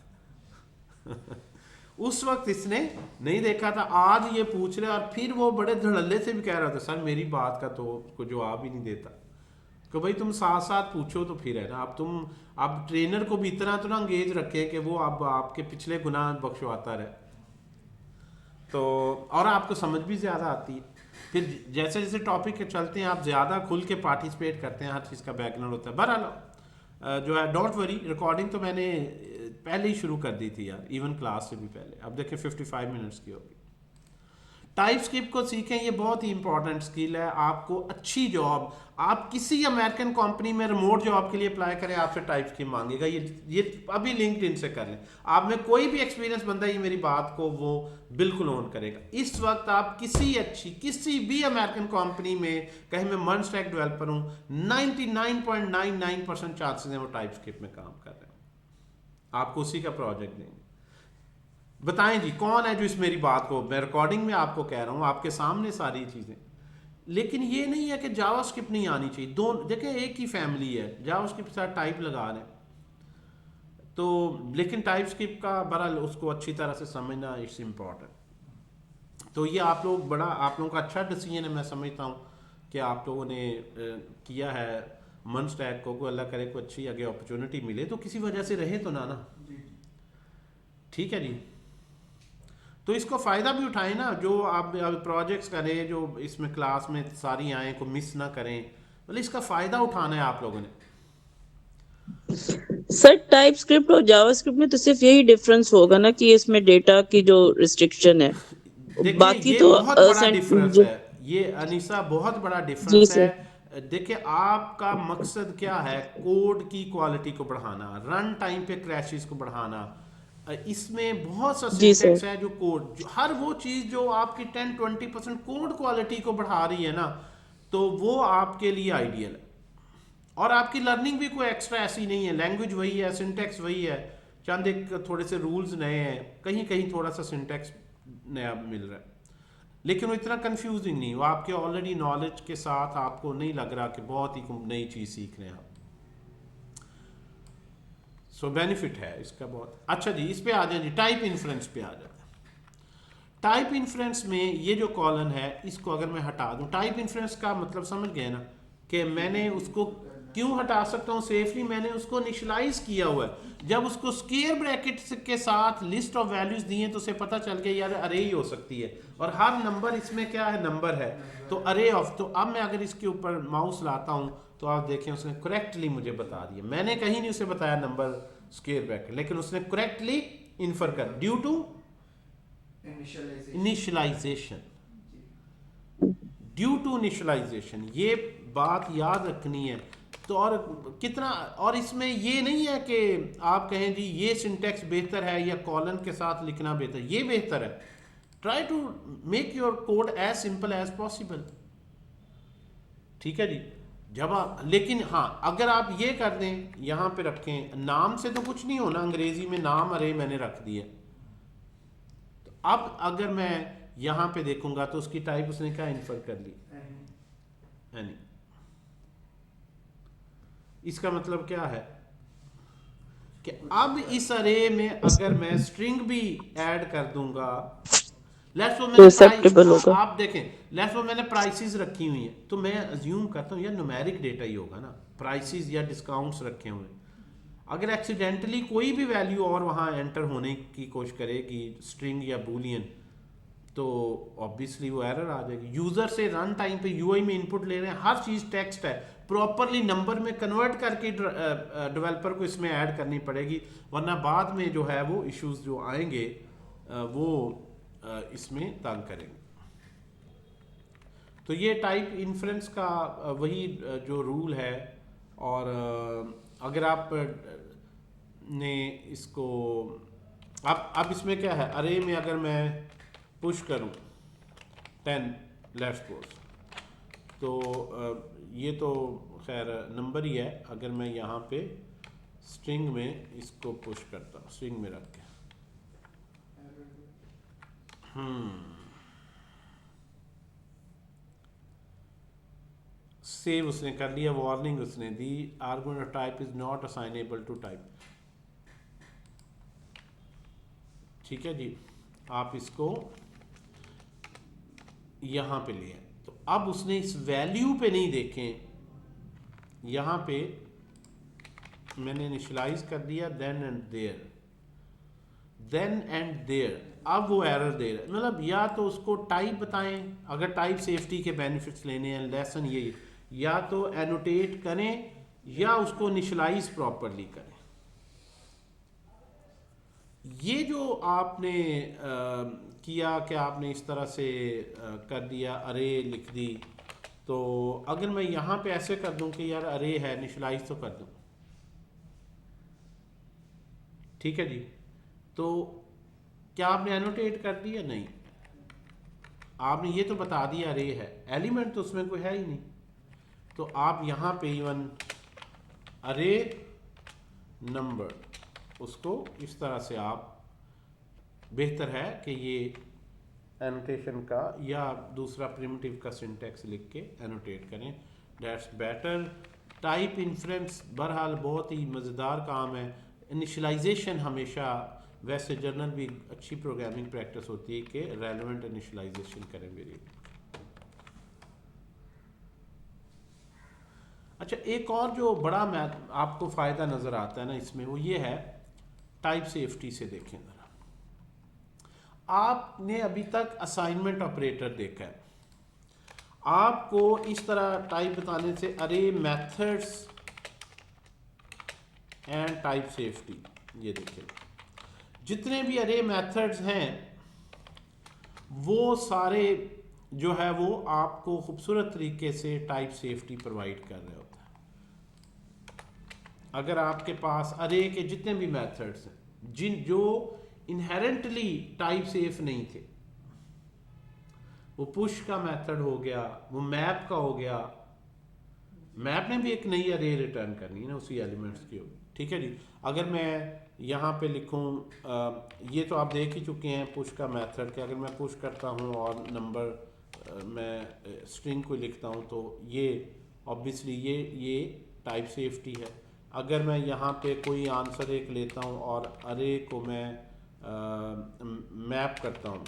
उस वक्त इसने नहीं देखा था, आज ये पूछ रहे, और फिर वो बड़े धड़ल्ले से भी कह रहा था सर मेरी बात का तो कोई जवाब ही नहीं देता। कि भाई तुम साथ साथ पूछो तो फिर है ना, अब ट्रेनर को भी इतना तो ना अंगेज रखे कि वो अब आपके पिछले गुनाह बख्शवाता रहे, तो और आपको समझ भी ज़्यादा आती है। फिर जैसे जैसे टॉपिक चलते हैं आप ज़्यादा खुल के पार्टिसिपेट करते हैं, हर चीज़ का बैकग्राउंड होता है। बहरहाल जो है डोंट वरी, रिकॉर्डिंग तो मैंने पहले ही शुरू कर दी थी यार, इवन क्लास से भी पहले। अब देखिए 55 मिनट्स की होगी। टाइप स्क्रिप्ट को सीखें, ये बहुत ही इंपॉर्टेंट स्किल है। आपको अच्छी जॉब, आप किसी अमेरिकन कंपनी में रिमोट जॉब के लिए अप्लाई करें, आपसे टाइप स्क्रिप्ट मांगेगा, ये अभी लिंक्डइन से कर लें। आप में कोई भी एक्सपीरियंस बंदा ये मेरी बात को वो बिल्कुल ऑन करेगा। इस वक्त आप किसी भी अमेरिकन कंपनी में कहीं मैं मर्ज स्टैक डेवलपर हूँ, 99.99% चांसेस हैं वो टाइप स्क्रिप्ट में काम कर रहे हैं। आपको उसी का प्रोजेक्ट देंगे। बताएं जी कौन है जो इस मेरी बात को, मैं रिकॉर्डिंग में आपको कह रहा हूँ, आपके सामने सारी चीज़ें। लेकिन ये नहीं है कि जावास्क्रिप्ट नहीं आनी चाहिए, दोनों देखें एक ही फैमिली है, जावास्क्रिप्ट के साथ टाइप लगा रहे हैं तो, लेकिन टाइप स्क्रिप्ट का बहरहाल उसको अच्छी तरह से समझना इट्स इम्पॉर्टेंट। तो ये आप लोगों का अच्छा डिसीजन है, मैं समझता हूँ कि आप लोगों ने किया है मन स्टैक को अल्लाह करे कोई अच्छी आगे अपॉर्चुनिटी मिले तो किसी वजह से रहे तो ना ठीक है जी। तो इसको फ़ायदा भी उठाएं ना, जो आप प्रोजेक्ट्स करें, जो इसमें क्लास में सारी आए को मिस ना करें, मतलब इसका फ़ायदा उठाना है आप लोगों ने। सर टाइप स्क्रिप्ट और जावास्क्रिप्ट में तो सिर्फ यही डिफरेंस होगा ना कि इसमें डेटा की जो रिस्ट्रिक्शन है, बाकी ये तो बहुत बड़ा डिफरेंस है, ये अनीसा बहुत बड़ा जी डिफरेंस सर। है। देखिए आपका मकसद क्या है, कोड की क्वालिटी को बढ़ाना, रन टाइम पे क्रैशेस को बढ़ाना। इसमें बहुत सा जी सर। सिंटैक्स है जो कोड, हर वो चीज़ जो आपकी 10-20% कोड क्वालिटी को बढ़ा रही है ना, तो वो आपके लिए आइडियल है। और आपकी लर्निंग भी कोई एक्स्ट्रा ऐसी नहीं है, लैंग्वेज वही है, सिंटैक्स वही है, चंद एक थोड़े से रूल्स नए हैं, कहीं कहीं थोड़ा सा सिंटैक्स नया मिल रहा है, लेकिन वो इतना कंफ्यूजिंग नहीं, वो आपके ऑलरेडी नॉलेज के साथ आपको नहीं लग रहा कि बहुत ही नई चीज़ सीख रहे हैं आप। सो बेनिफिट है इसका बहुत। अच्छा जी, इस पे आ जाए जी, टाइप इन्फ्रेंस पे आ जाए। टाइप इन्फ्रेंस में ये जो कॉलन है इसको अगर मैं हटा दूं, टाइप इन्फ्रेंस का मतलब समझ गए ना कि मैंने उसको क्यों हटा सकता हूँ सेफली, मैंने उसको इनिशियलाइज किया हुआ है। जब उसको स्क्वायर ब्रैकेट्स के साथ लिस्ट ऑफ वैल्यूज दिए तो उसे पता चल गया यार अरे ही हो सकती है, और हर नंबर इसमें क्या है, नंबर है, तो अरे ऑफ। तो अब मैं अगर इसके ऊपर माउस लाता हूँ तो आप देखें उसने करेक्टली मुझे बता दिया, मैंने कहीं नहीं उसे बताया नंबर स्क्वायर ब्रैकेट, लेकिन उसने करेक्टली इन्फर कर due to initialization. Due to initialization, ये बात याद रखनी है। तो और कितना, और इसमें ये नहीं है कि आप कहें जी ये सिंटैक्स बेहतर है या कॉलन के साथ लिखना बेहतर, ये बेहतर है। Try to make your code as simple as possible, ठीक है जी। जब आप, लेकिन हाँ अगर आप ये कर दें, यहाँ पे रखें, नाम से तो कुछ नहीं होना, अंग्रेजी में नाम अरे मैंने रख दिया, तो अब अगर मैं यहाँ पे देखूंगा तो उसकी टाइप उसने क्या इन्फर कर ली, एनी। इसका मतलब क्या है कि अब इस अरे में अगर मैं स्ट्रिंग भी ऐड कर दूंगा, लेट्स सो एक्सेप्टेबल होगा। आप देखें, लेट्स सो मैंने प्राइसेस रखी हुई हैं, तो मैं अज्यूम करता हूँ यार न्यूमेरिक डेटा ही होगा ना, प्राइसेस या डिस्काउंट्स रखे हुए। अगर एक्सीडेंटली कोई भी वैल्यू और वहाँ एंटर होने की कोशिश करेगी, स्ट्रिंग या बूलियन, तो ऑब्वियसली वो एरर आ जाएगी। यूजर से रन टाइम पे यूआई में इनपुट ले रहे हैं, हर चीज़ टेक्स्ट है, प्रॉपरली नंबर में कन्वर्ट करके डेवलपर को इसमें ऐड करनी पड़ेगी, वरना बाद में जो है वो इश्यूज जो आएंगे वो इसमें तंग करेंगे। तो ये टाइप इन्फ्रेंस का वही जो रूल है। और अगर आप ने इसको, अब इसमें क्या है, अरे में अगर मैं पुश करूं 10 लेट्स सपोज, तो ये तो खैर नंबर ही है। अगर मैं यहाँ पे स्ट्रिंग में इसको पुश करता हूँ, स्ट्रिंग में रख के, सेव उसने कर लिया, वार्निंग उसने दी, argument type is not assignable to type. ठीक है जी, आप इसको यहाँ पे ले आए। तो अब उसने इस वैल्यू पे नहीं देखें, यहाँ पे मैंने इनिशियलाइज कर दिया then and there, then and there. अब वो एरर दे रहा है, मतलब या तो उसको टाइप बताएं, अगर टाइप सेफ्टी के बेनिफिट्स लेने हैं, लेसन ये, या तो एनोटेट करें या उसको इनिशियलाइज प्रॉपरली करें। ये जो आपने किया कि आपने इस तरह से कर दिया, अरे लिख दी, तो अगर मैं यहाँ पे ऐसे कर दूं कि यार अरे है, इनिशियलाइज तो कर दूं, ठीक है जी, तो क्या आपने एनोटेट कर दिया? नहीं, आपने ये तो बता दिया अरे है, एलिमेंट तो उसमें कोई है ही नहीं। तो आप यहाँ पे इवन अरे नंबर, उसको इस तरह से आप, बेहतर है कि ये एनोटेशन का या दूसरा प्रिमिटिव का सिंटेक्स लिख के एनोटेट करें, दैट्स बेटर। टाइप इन्फ्रेंस बहरहाल बहुत ही मज़ेदार काम है। इनिशियलाइजेशन हमेशा, वैसे जर्नल भी अच्छी प्रोग्रामिंग प्रैक्टिस होती है कि रेलेवेंट इनिशियलाइजेशन करें वेरिएबल। अच्छा, एक और जो बड़ा आपको फ़ायदा नज़र आता है ना इसमें, वो ये है टाइप सेफ्टी से देखें ज़रा। आपने अभी तक असाइनमेंट ऑपरेटर देखा है, आपको इस तरह टाइप बताने से अरे मेथड्स एंड टाइप सेफ्टी, ये देखें, जितने भी अरे मेथड्स हैं वो सारे जो है वो आपको खूबसूरत तरीके से टाइप सेफ्टी प्रोवाइड कर रहे होते हैं। अगर आपके पास अरे के जितने भी मेथड्स हैं जो इनहेरेंटली टाइप सेफ नहीं थे, वो पुश का मेथड हो गया, वो मैप का हो गया, मैप ने भी एक नई अरे रिटर्न करनी है ना उसी एलिमेंट्स की होगी, ठीक है जी। अगर मैं यहाँ पे लिखूँ, ये तो आप देख ही चुके हैं पुश का मेथड के, अगर मैं पुश करता हूँ और नंबर मैं स्ट्रिंग को लिखता हूँ तो ये ऑब्वियसली ये टाइप सेफ्टी है। अगर मैं यहाँ पे कोई आंसर एक लेता हूँ और अरे को मैं मैप करता हूँ,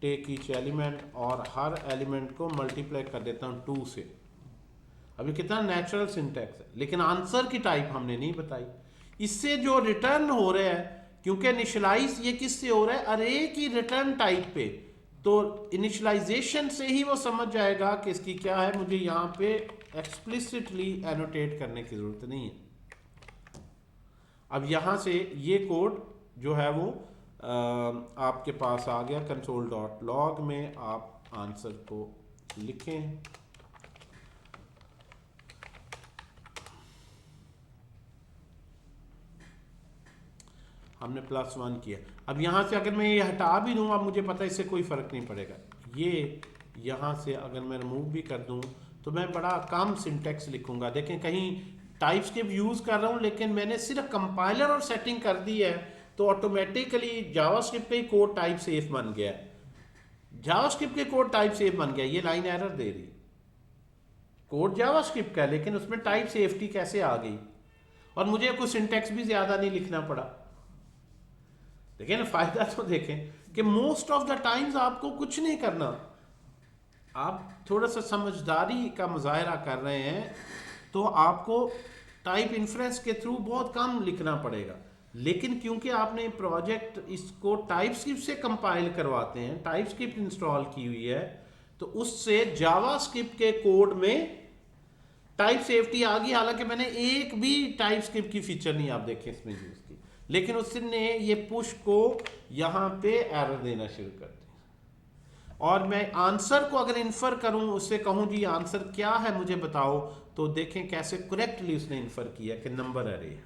टेक ईच एलिमेंट, और हर एलिमेंट को मल्टीप्लाई कर देता हूँ 2 से, अभी कितना नेचुरल सिंटैक्स है, लेकिन आंसर की टाइप हमने नहीं बताई। इससे जो रिटर्न हो रहा है, क्योंकि इनिशियलाइज ये किससे हो रहा है, अरे की रिटर्न टाइप पे, तो इनिशियलाइजेशन से ही वो समझ जाएगा कि इसकी क्या है, मुझे यहाँ पे एक्सप्लिसिटली एनोटेट करने की जरूरत नहीं है। अब यहाँ से ये कोड जो है वो आपके पास आ गया, console.log में आप आंसर को लिखें। हमने +1 किया। अब यहाँ से अगर मैं ये हटा भी दूँ, अब मुझे पता है इससे कोई फ़र्क नहीं पड़ेगा। ये यहाँ से अगर मैं रिमूव भी कर दूँ तो मैं बड़ा कम सिंटेक्स लिखूँगा। देखें, कहीं टाइपस्क्रिप्ट यूज़ कर रहा हूँ लेकिन मैंने सिर्फ कंपाइलर और सेटिंग कर दी है, तो ऑटोमेटिकली जावास्क्रिप्ट पे कोड टाइप सेफ बन गया है। जावास्क्रिप्ट के कोड टाइप सेफ बन गया, ये लाइन एरर दे रही, कोड जावास्क्रिप्ट का लेकिन उसमें टाइप सेफ्टी कैसे आ गई, और मुझे कोई सिंटेक्स भी ज़्यादा नहीं लिखना पड़ा। लेकिन फायदा तो देखें कि मोस्ट ऑफ द टाइम्स आपको कुछ नहीं करना, आप थोड़ा सा समझदारी का मुजाहरा कर रहे हैं तो आपको टाइप इन्फ्रेंस के थ्रू बहुत कम लिखना पड़ेगा। लेकिन क्योंकि आपने प्रोजेक्ट इसको टाइपस्क्रिप्ट से कंपाइल करवाते हैं, टाइपस्क्रिप्ट इंस्टॉल की हुई है, तो उससे जावास्क्रिप्ट के कोड में टाइप सेफ्टी आ गई। हालांकि मैंने एक भी टाइपस्क्रिप्ट की फीचर नहीं आप देखें इसमें यूज की, लेकिन उसने ये पुश को यहाँ पे एरर देना शुरू कर दिया। और मैं आंसर को अगर इन्फर करूं, उससे कहूं जी आंसर क्या है मुझे बताओ, तो देखें कैसे करेक्टली उसने इन्फर किया कि नंबर अरे है।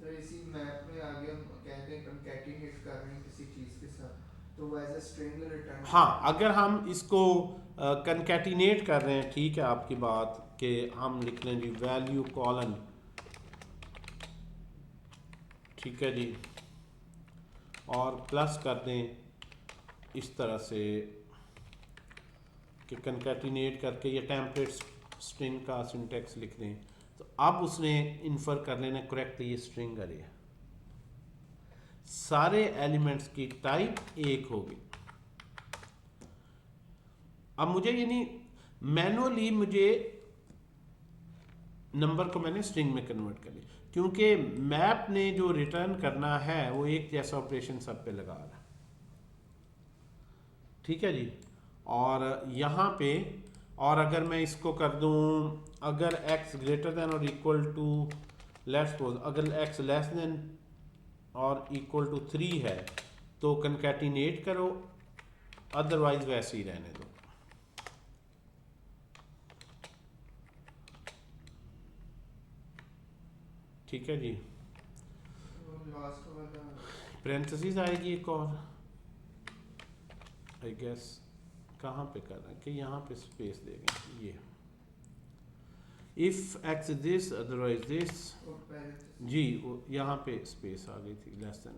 तो इसी मैप में आगे हम कहते हैं कंकैटिनेट कर रहे हैं किसी चीज के साथ, तो वो एज ए स्ट्रिंग रिटर्न। हाँ, अगर हम इसको कंकैटिनेट कर रहे हैं, ठीक है आपकी बात, कि हम लिख लें जी वैल्यू कॉलन, ठीक है जी, और प्लस कर दें इस तरह से कि कंकैटिनेट करके ये टेम्पलेट स्ट्रिंग का सिंटेक्स लिख दें, तो अब उसने इन्फर कर लेना करेक्ट ये स्ट्रिंग अरे है, सारे एलिमेंट्स की टाइप एक होगी। अब मुझे यानी मैनुअली मुझे नंबर को मैंने स्ट्रिंग में कन्वर्ट कर लिया, क्योंकि मैप ने जो रिटर्न करना है वो एक जैसा ऑपरेशन सब पे लगा रहा है, ठीक है जी। और यहाँ पे, और अगर मैं इसको कर दूँ, अगर x ग्रेटर देन और इक्वल टू, लेट्स सपोज अगर x लेस देन और इक्वल टू 3 है तो कंकैटिनेट करो, अदरवाइज वैसे ही रहने दो। ठीक है जी। लास्ट वाला पैरेंथेसिस आएगी एक और, आई गेस कहाँ पे कर रहे हैं कि यहाँ पे स्पेस देंगे, ये if x this otherwise this, और parenthesis। जी वो यहाँ पे स्पेस आ गई थी, लेस देन।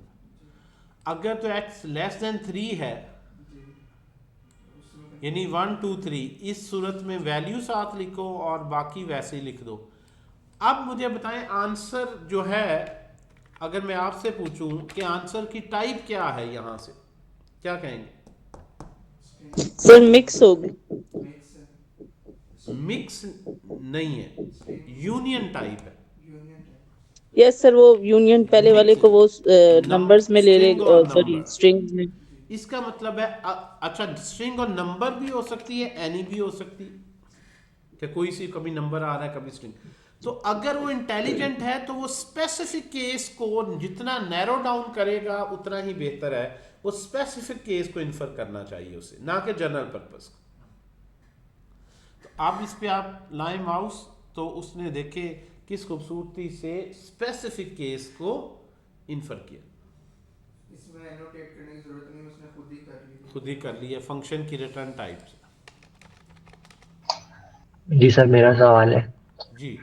अगर तो x लेस देन 3 है, जी उसमें यानी 1 2 3, इस सूरत में वैल्यू साथ लिखो और बाकी वैसे ही लिख दो। अब मुझे बताएं आंसर जो है, अगर मैं आपसे पूछूं कि आंसर की टाइप क्या है, यहाँ से क्या कहेंगे? सर मिक्स होगी। मिक्स मिक्स नहीं है, यूनियन टाइप है। Union type. यस सर, वो यूनियन पहले वाले को वो नंबर्स में ले ले, स्ट्रिंग और सॉरी नंबर, स्ट्रिंग्स में। इसका मतलब है अच्छा स्ट्रिंग और नंबर भी हो सकती है, एनी भी हो सकती है, कि कोई सी कभी नंबर आ रहा है कभी स्ट्रिंग। तो अगर वो इंटेलिजेंट है तो वो स्पेसिफिक केस को जितना नैरो डाउन करेगा उतना ही बेहतर है, वो स्पेसिफिक केस को इन्फर करना चाहिए उसे, ना कि जनरल पर्पस को। तो अब इस पे आप लाएं माउस, तो उसने देखे किस खूबसूरती से स्पेसिफिक केस को इन्फर किया, इसमें एनोटेट करने की जरूरत नहीं, उसने खुद ही कर ली। खुद ही कर लिया फंक्शन की रिटर्न टाइप से। जी सर, मेरा सवाल है, जी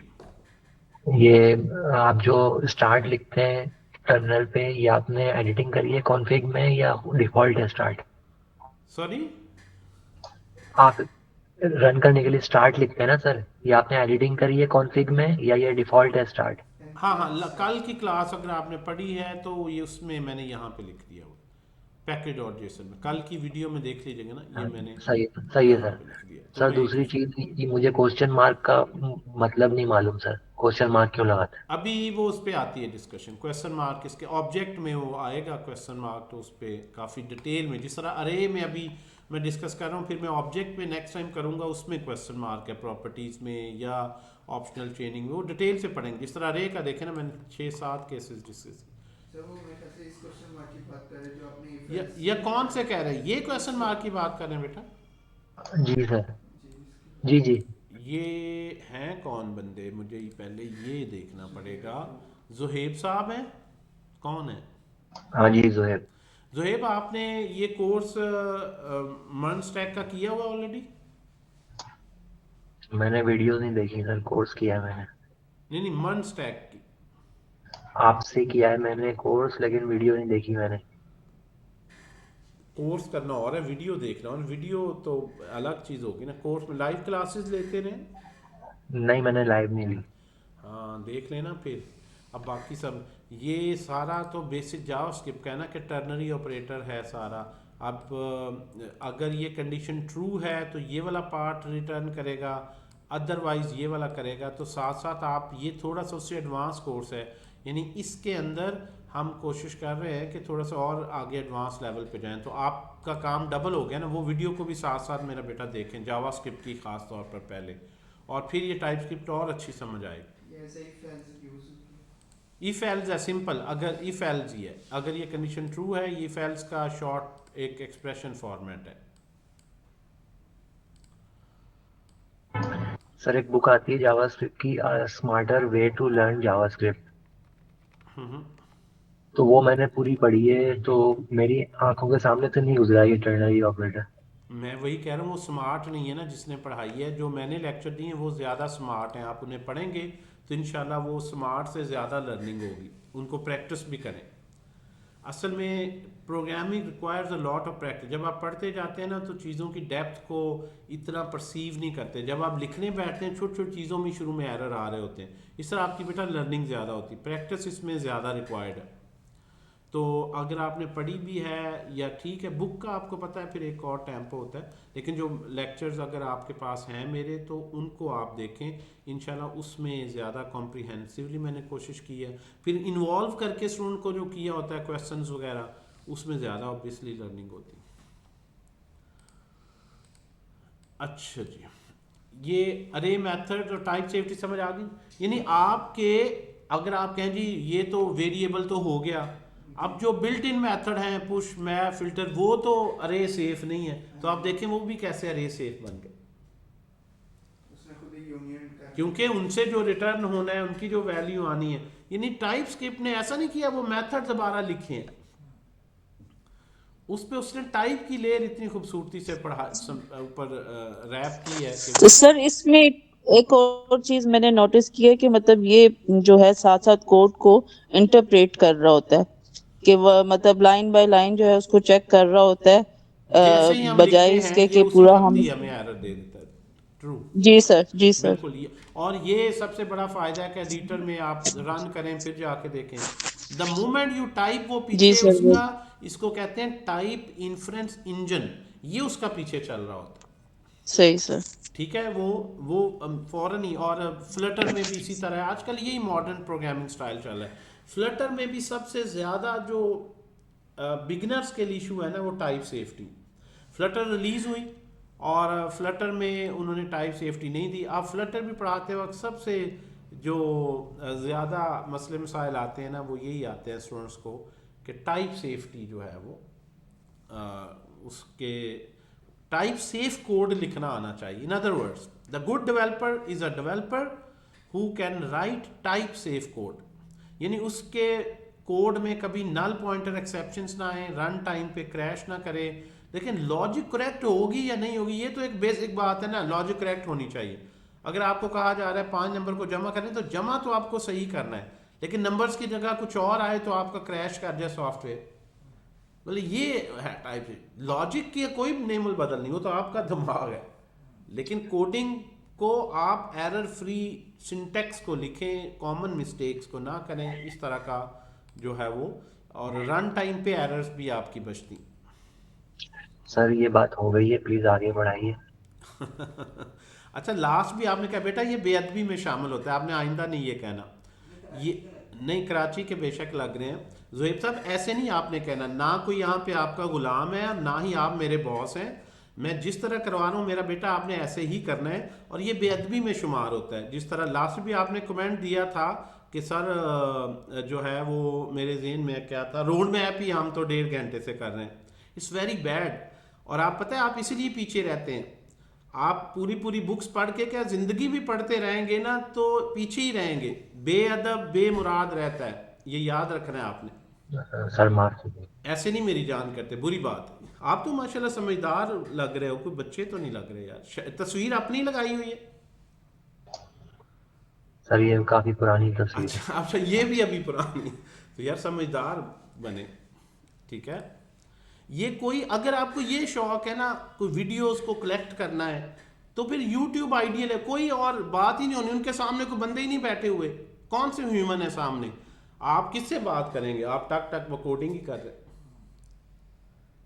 ये आप जो स्टार्ट लिखते हैं टर्मिनल पे, ये आपने एडिटिंग करी है कॉन्फ़िग में या डिफ़ॉल्ट है स्टार्ट? सॉरी, आप रन करने के लिए स्टार्ट लिखते हैं ना सर, ये आपने एडिटिंग करी है कॉन्फ़िग में या ये डिफ़ॉल्ट है स्टार्ट? हाँ हाँ, कल की क्लास अगर आपने पढ़ी है तो ये उसमें मैंने यहाँ पे लिख दिया हुआ पैकेज और जेसन में, कल की वीडियो में देख लीजिएगा ना, ये हाँ, मैंने सही है यहाँ सर। पे लिख दिया। तो सर मैं दूसरी चीज़, ये मुझे क्वेश्चन मार्क का मतलब नहीं मालूम सर, क्वेश्चन मार्क क्यों लगाते हैं? अभी वो उस पर आती है डिस्कशन, क्वेश्चन मार्क इसके ऑब्जेक्ट में वो आएगा क्वेश्चन मार्क, तो उस पर काफ़ी डिटेल में, जिस तरह अरे में अभी मैं डिस्कस कर रहा हूँ, फिर मैं ऑब्जेक्ट में नेक्स्ट टाइम करूँगा, उसमें क्वेश्चन मार्क है प्रॉपर्टीज़ में या ऑप्शनल चेनिंग में, वो डिटेल से पढ़ेंगे। जिस तरह अरे का देखे ना मैंने 6-7 केसेस डिस्कस। सर वो मेरे ख्याल से इस क्वेश्चन मार्क की बात कर रहे हैं जो आपने या कौन से कह रहे हैं, ये क्वेश्चन मार्क की बात कर रहे हैं बेटा? जी सर, जी जी। ये हैं कौन बंदे, मुझे पहले ये देखना पड़ेगा। जुहेब साहब हैं, कौन है हाँ जी जोहेब। जुहेब? आपने ये कोर्स मर्न स्टैक का किया हुआ ऑलरेडी? मैंने वीडियो नहीं देखी सर, कोर्स किया है मैंने। नहीं मर्न स्टैक की। आपसे किया है मैंने कोर्स, लेकिन वीडियो नहीं देखी मैंने। कोर्स करना और है, वीडियो देखना, और वीडियो तो अलग चीज़ होगी ना। कोर्स में लाइव क्लासेस लेते रहे? नहीं, मैंने लाइव नहीं ली। हाँ देख लेना फिर। अब बाकी सब ये सारा तो बेसिक जावास्क्रिप्ट का है ना, कि टर्नरी ऑपरेटर है सारा। अब अगर ये कंडीशन ट्रू है तो ये वाला पार्ट रिटर्न करेगा, अदरवाइज ये वाला करेगा। तो साथ साथ आप, ये थोड़ा सा उससे एडवांस कोर्स है, यानी इसके अंदर हम कोशिश कर रहे हैं कि थोड़ा सा और आगे एडवांस लेवल पे जाएं, तो आपका काम डबल हो गया ना। वो वीडियो को भी साथ साथ मेरा बेटा देखें, जावास्क्रिप्ट की खास तौर पर पहले, और फिर ये टाइपस्क्रिप्ट और अच्छी समझ आएगी। ये ऐसे ही फैंस यूज इफ एल्स है सिंपल, अगर इफ एल्स ही है, अगर ये कंडीशन ट्रू है, ये इफ एल्स का शॉर्ट एक एक्सप्रेशन फॉर्मेट है। सर एक बुक आती है जावास्क्रिप्ट की, smarter way to learn JavaScript, तो वो मैंने पूरी पढ़ी है, तो मेरी आंखों के सामने से नहीं गुजरा ये टर्नरी ऑपरेटर। मैं वही कह रहा हूँ, वो स्मार्ट नहीं है ना जिसने पढ़ाई है। जो मैंने लेक्चर दिए हैं वो ज़्यादा स्मार्ट हैं, आप उन्हें पढ़ेंगे तो इंशाल्लाह वो स्मार्ट से ज़्यादा लर्निंग होगी। उनको प्रैक्टिस भी करें। असल में programming requires a lot of practice. जब आप पढ़ते जाते हैं ना तो चीज़ों की डेप्थ को इतना परसीव नहीं करते। जब आप लिखने बैठते हैं छोटी छोटी चीज़ों में शुरू में एरर आ रहे होते हैं, इस तरह आपकी बेटा लर्निंग ज़्यादा होती है। प्रैक्टिस इसमें ज़्यादा रिक्वायर्ड है। तो अगर आपने पढ़ी भी है या ठीक है, बुक का आपको पता है फिर एक और टेम्पो होता है, लेकिन जो लेक्चर्स अगर आपके पास हैं मेरे तो उनको आप देखें इंशाल्लाह। उसमें ज़्यादा कॉम्प्रिहेंसिवली मैंने कोशिश की है। फिर इन्वॉल्व करके स्टूडेंट को जो किया होता है क्वेश्चंस वगैरह, उसमें ज़्यादा ऑब्वियसली लर्निंग होती है। अच्छा जी, ये अरे मेथड और टाइप सेफ्टी समझ आ गई। यानी आपके अगर आप कहें जी ये तो वेरिएबल तो हो गया, अब जो बिल्ट इन मेथड हैं पुश मैप फिल्टर, वो तो अरे सेफ नहीं है, तो आप देखें वो भी कैसे अरे सेफ बन गए, उसने खुद ही यूनियन कर, क्योंकि उनसे जो रिटर्न होना है, उनकी जो वैल्यू आनी है। यानी टाइप स्क्रिप्ट ने ऐसा नहीं किया वो मेथड दोबारा लिखे हैं, उस पे उसने टाइप की लेयर इतनी खूबसूरती से पढ़ा ऊपर रैप की है कि तो सर इसमें एक और चीज मैंने नोटिस की है कि मतलब ये जो है साथ साथ कोड को इंटरप्रेट कर रहा होता है, कि वह मतलब लाइन बाय लाइन जो है उसको चेक कर रहा होता है, जैसे ही हम बजाय लिखते हैं इसके ये कि उसी पूरा वक्त हम। ही हमें एरर दे देता है। ट्रू, जी सर, जी सर। बिल्कुल। ये और ये सबसे बड़ा फायदा है कि एडिटर में आप रन करें फिर जाके देखें, द मोमेंट यू टाइप वो जी पीछे सर, उसका, इसको कहते हैं टाइप इन्फ्रेंस इंजन, ये उसका पीछे चल रहा होता है। सही सर। ठीक है, वो फौरन ही। और फ्लटर में भी इसी तरह है, आजकल यही मॉडर्न प्रोग्रामिंग स्टाइल चल रहा है। फ्लटर में भी सबसे ज़्यादा जो बिगनर्स के लिए इशू है ना वो टाइप सेफ्टी। फ्लटर रिलीज़ हुई और फ्लटर में उन्होंने टाइप सेफ्टी नहीं दी। अब फ्लटर भी पढ़ाते वक्त सबसे जो ज़्यादा मसले मसाइल आते हैं ना वो यही आते हैं स्टूडेंट्स को कि टाइप सेफ्टी जो है वो उसके टाइप सेफ कोड लिखना आना चाहिए। In other words the good developer is a developer who can write type safe code, यानी उसके कोड में कभी नल पॉइंटर एक्सेप्शंस ना आए, रन टाइम पे क्रैश ना करे। लेकिन लॉजिक करेक्ट होगी या नहीं होगी ये तो एक बेसिक बात है ना, लॉजिक करेक्ट होनी चाहिए। अगर आपको कहा जा रहा है 5 नंबर को जमा करें तो जमा तो आपको सही करना है, लेकिन नंबर्स की जगह कुछ और आए तो आपका क्रैश कर जाए सॉफ्टवेयर, बोले ये है टाइप। लॉजिक की कोई नेमल बदल नहीं, वो तो आपका दिमाग है। लेकिन कोडिंग को आप एरर फ्री सिंटेक्स को लिखें, कॉमन मिस्टेक्स को ना करें, इस तरह का जो है वो। और रन टाइम पे एरर्स भी आपकी बचती। सर ये बात हो गई है, प्लीज आगे बढ़ाइए। अच्छा, लास्ट भी आपने कहा बेटा ये बेअदबी में शामिल होता है, आपने आइंदा नहीं ये कहना। ये नहीं, कराची के बेशक लग रहे हैं ज़ुहैब साहब, ऐसे नहीं आपने कहना। ना कोई यहाँ पे आपका गुलाम है और ना ही आप मेरे बॉस हैं। मैं जिस तरह करवा रहा हूँ मेरा बेटा आपने ऐसे ही करना है, और ये बेअदबी में शुमार होता है। जिस तरह लास्ट भी आपने कमेंट दिया था कि सर जो है वो मेरे जहन में क्या था, रोड मैप ही हम तो 1.5 घंटे से कर रहे हैं, इट्स वेरी बैड। और आप पता है आप इसीलिए पीछे रहते हैं। आप पूरी पूरी बुक्स पढ़ के क्या ज़िंदगी भी पढ़ते रहेंगे ना तो पीछे ही रहेंगे। बेअदब बेमुराद रहता है, ये याद रखना है आपने। सर माफ कीजिए। ऐसे नहीं मेरी जान करते, बुरी बात है। आप तो माशाल्लाह समझदार लग रहे हो, कोई बच्चे तो नहीं लग रहे यार। तस्वीर अपनी लगाई हुई है? सर ये काफी पुरानी तस्वीर है। अच्छा, ये भी अभी पुरानी, तो यार समझदार बने, ठीक है। ये कोई अगर आपको ये शौक है ना कोई वीडियोस को कलेक्ट करना है तो फिर YouTube आइडियल है, कोई और बात ही नहीं होनी। उनके सामने कोई बंदे ही नहीं बैठे हुए, कौन से ह्यूमन है सामने, आप किससे बात करेंगे? आप टक टक वो कोडिंग ही कर रहे।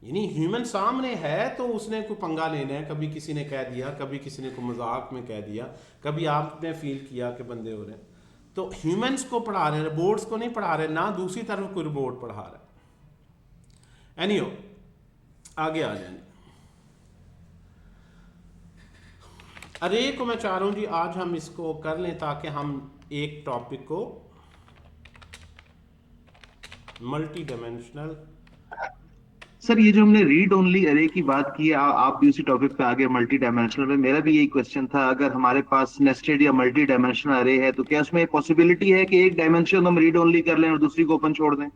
यानी ह्यूमन सामने है तो उसने कोई पंगा लेना है, कभी किसी ने कह दिया, कभी किसी ने कोई मजाक में कह दिया, कभी आपने फील किया कि बंदे हो रहे हैं। तो ह्यूमंस को पढ़ा रहे हैं, रोबोट्स को नहीं पढ़ा रहे, ना दूसरी तरफ कोई रोबोट पढ़ा रहा है। एनीहो, आगे आ जाएंगे। अरे को मैं चाह रहा हूं जी आज हम इसको कर लें ताकि हम एक टॉपिक को मल्टी डायमेंशनल। सर ये जो हमने रीड ओनली अरे की बात की है, आप भी उसी टॉपिक पे आगे मल्टी डायमेंशनल में। मेरा भी यही क्वेश्चन था, अगर हमारे पास नेस्टेड या मल्टी डायमेंशनल अरे है तो क्या उसमें पॉसिबिलिटी है कि एक डायमेंशन हम रीड ओनली कर लें और दूसरी को ओपन छोड़ दें?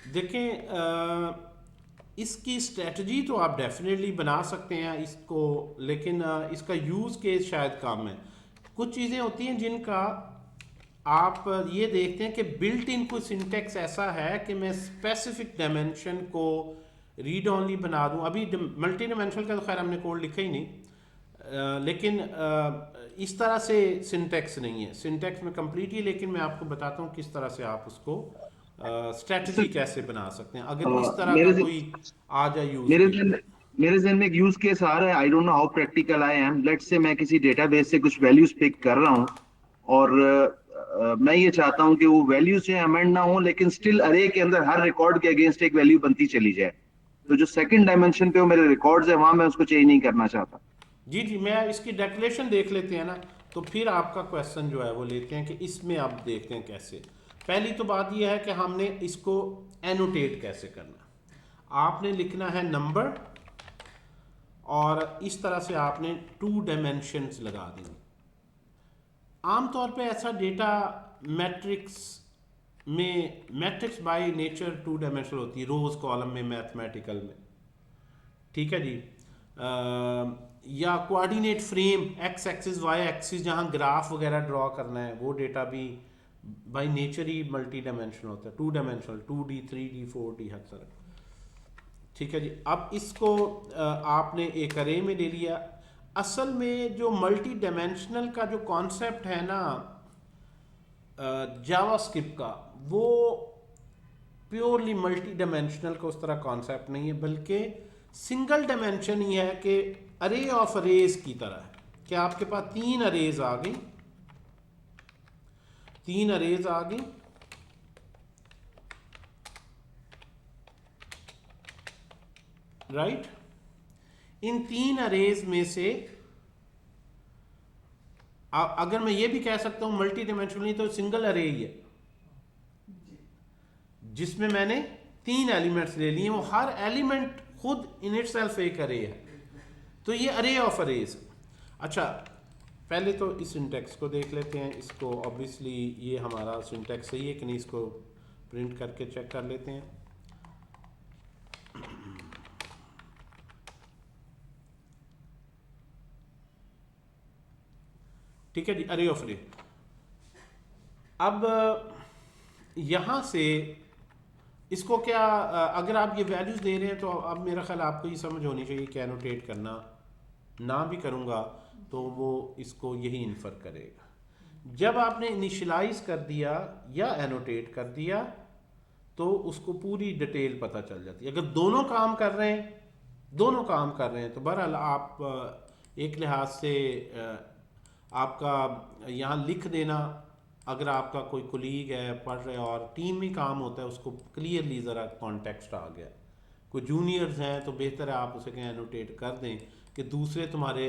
देखें इसकी स्ट्रेटजी तो आप डेफिनेटली बना सकते हैं इसको, लेकिन इसका यूज़ केस शायद कम है। कुछ चीज़ें होती हैं जिनका आप ये देखते हैं कि बिल्ट इन कोई सिंटेक्स ऐसा है कि मैं स्पेसिफिक डायमेंशन को रीड ओनली बना दूं। अभी मल्टी डायमेंशनल का तो खैर हमने कोड लिखा ही नहीं, लेकिन इस तरह से सिंटेक्स नहीं है, सिंटेक्स में कंप्लीट ही। लेकिन मैं आपको बताता हूँ किस तरह से आप उसको स्ट्रेटजी कैसे बना सकते हैं अगर इस तरह का कोई आ जाए यूज। मेरे जहन में एक यूज केस आ रहा है, I don't know how practical I am. Let's say मैं किसी डेटाबेस से कुछ वैल्यूज पिक कर रहा हूँ और मैं ये चाहता हूँ कि वो वैल्यूज जो अमेंड ना हो, लेकिन स्टिल अरे के अंदर हर रिकॉर्ड के अगेंस्ट एक वैल्यू बनती चली जाए। तो जो सेकंड डायमेंशन पे वो मेरे रिकॉर्ड्स है वहां मैं उसको चेंज नहीं करना चाहता। जी जी, मैं इसकी डेक्लेरेशन देख लेते हैं ना, तो फिर आपका क्वेश्चन जो है वो लेते हैं कि इसमें आप देखते हैं कैसे। पहली तो बात यह है कि हमने इसको एनोटेट कैसे करना। आपने लिखना है नंबर और इस तरह से आपने 2 डायमेंशंस लगा देंगे। आमतौर पे ऐसा डेटा मैट्रिक्स में, मैट्रिक्स बाय नेचर 2 डायमेंशनल होती है, रोज कॉलम में, मैथमेटिकल में, ठीक है जी। या coordinate frame X axis Y axis जहाँ ग्राफ वगैरह ड्रॉ करना है, वो डेटा भी बाय नेचर ही मल्टी डायमेंशनल होता है, 2 डायमेंशनल, 2D 3D 4D हर तरह, ठीक है जी। अब इसको आपने एक अरे में ले लिया। असल में जो मल्टी डायमेंशनल का जो कॉन्सेप्ट है ना जावास्क्रिप्ट का, वो प्योरली मल्टी डायमेंशनल का उस तरह कॉन्सेप्ट नहीं है, बल्कि सिंगल डायमेंशन ही है कि अरे ऑफ अरेज की तरह है कि आपके पास 3 अरेज आ गई, 3 अरेज आ गई, राइट। इन 3 अरेज में से अगर मैं ये भी कह सकता हूं मल्टी डायमेंशनल नहीं तो सिंगल अरे ही है, जिसमें मैंने 3 एलिमेंट्स ले लिए, वो हर एलिमेंट खुद इन इटसेल्फ एक अरे है, तो ये अरे ऑफ अरेज। अच्छा, पहले तो इस सिंटेक्स को देख लेते हैं। इसको ऑब्वियसली ये हमारा सिंटेक्स सही है कि नहीं, इसको प्रिंट करके चेक कर लेते हैं। ठीक है जी, अरे ऑफ अरे। अब यहां से इसको क्या, अगर आप ये वैल्यूज दे रहे हैं तो अब मेरा ख्याल आपको ये समझ होनी चाहिए कि एनोटेट करना ना भी करूंगा तो वो इसको यही इन्फर करेगा। जब आपने इनिशियलाइज कर दिया या एनोटेट कर दिया तो उसको पूरी डिटेल पता चल जाती है। अगर दोनों काम कर रहे हैं तो बहरहाल आप एक लिहाज से आपका यहाँ लिख देना, अगर आपका कोई कोलीग है पढ़ रहे और टीम में काम होता है, उसको क्लियरली ज़रा कॉन्टेक्स्ट आ गया। कोई जूनियर्स हैं तो बेहतर है आप उसे कहीं एनोटेट कर दें कि दूसरे तुम्हारे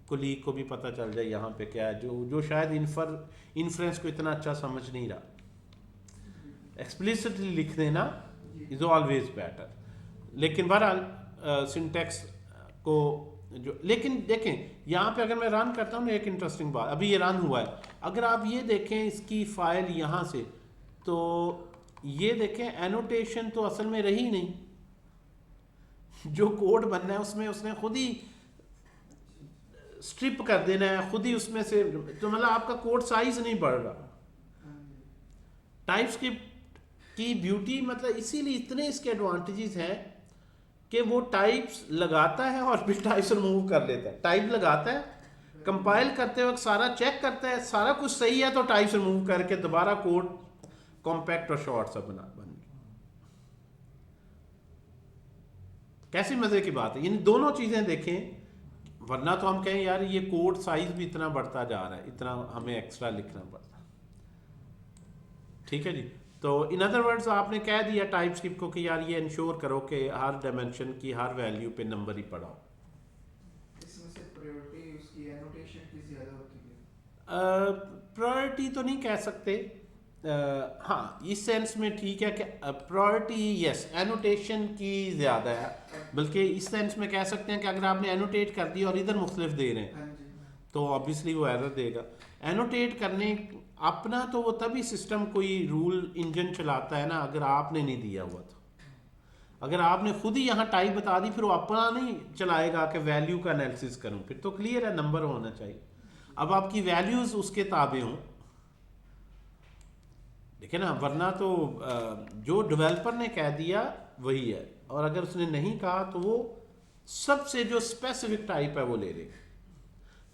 कोलीग को भी पता चल जाए यहाँ पे क्या है, जो शायद इन्फ्रेंस को इतना अच्छा समझ नहीं रहा। एक्सप्लिसिटली लिख देना इज़ ऑलवेज बेटर। लेकिन बहरहाल सिंटेक्स को जो, लेकिन देखें यहाँ पे अगर मैं रन करता हूँ ना, एक इंटरेस्टिंग बात, अभी ये रन हुआ है, अगर आप ये देखें इसकी फाइल यहाँ से, तो ये देखें एनोटेशन तो असल में रही नहीं, जो कोड बनना है उसमें उसने खुद ही स्ट्रिप कर देना है, खुद ही उसमें से, तो मतलब आपका कोड साइज नहीं बढ़ रहा। टाइपस्क्रिप्ट की ब्यूटी मतलब इसीलिए इतने इसके एडवांटेजेस हैं कि वो टाइप्स लगाता है और फिर टाइप्स रिमूव कर लेता है। टाइप लगाता है, कंपाइल करते वक्त सारा चेक करता है, सारा कुछ सही है तो टाइप्स रिमूव करके दोबारा कोड कॉम्पैक्ट और शॉर्ट सा बन गया। कैसी मजे की बात है। इन दोनों चीजें देखें, वरना तो हम कहें यार ये कोड साइज भी इतना बढ़ता जा रहा है, इतना हमें एक्स्ट्रा लिखना पड़ता। ठीक है जी। तो इन अदर वर्ड्स आपने कह दिया टाइपस्क्रिप्ट को कि यार ये इंश्योर करो कि हर डायमेंशन की हर वैल्यू पे नंबर ही पढ़ाओ। इसमें से प्रायोरिटी उसकी एनोटेशन की ज़्यादा होती है। प्रायोरिटी तो नहीं कह सकते, हाँ इस सेंस में ठीक है कि प्रायोरिटी यस एनोटेशन की ज़्यादा है, बल्कि इस सेंस में कह सकते हैं कि अगर आपने एनोटेट कर दिया और इधर मुख्तलिफ दे रहे हैं तो ऑब्वियसली वो एरर देगा। एनोटेट करने अपना तो वो तभी सिस्टम कोई रूल इंजन चलाता है ना अगर आपने नहीं दिया हुआ तो। अगर आपने खुद ही यहाँ टाइप बता दी फिर वो अपना नहीं चलाएगा कि वैल्यू का एनालिसिस करूँ, फिर तो क्लियर है नंबर होना चाहिए। अब आपकी वैल्यूज उसके ताबे हों, देखिए ना, वरना तो जो डेवलपर ने कह दिया वही है, और अगर उसने नहीं कहा तो वो सबसे जो स्पेसिफिक टाइप है वो ले लेगा।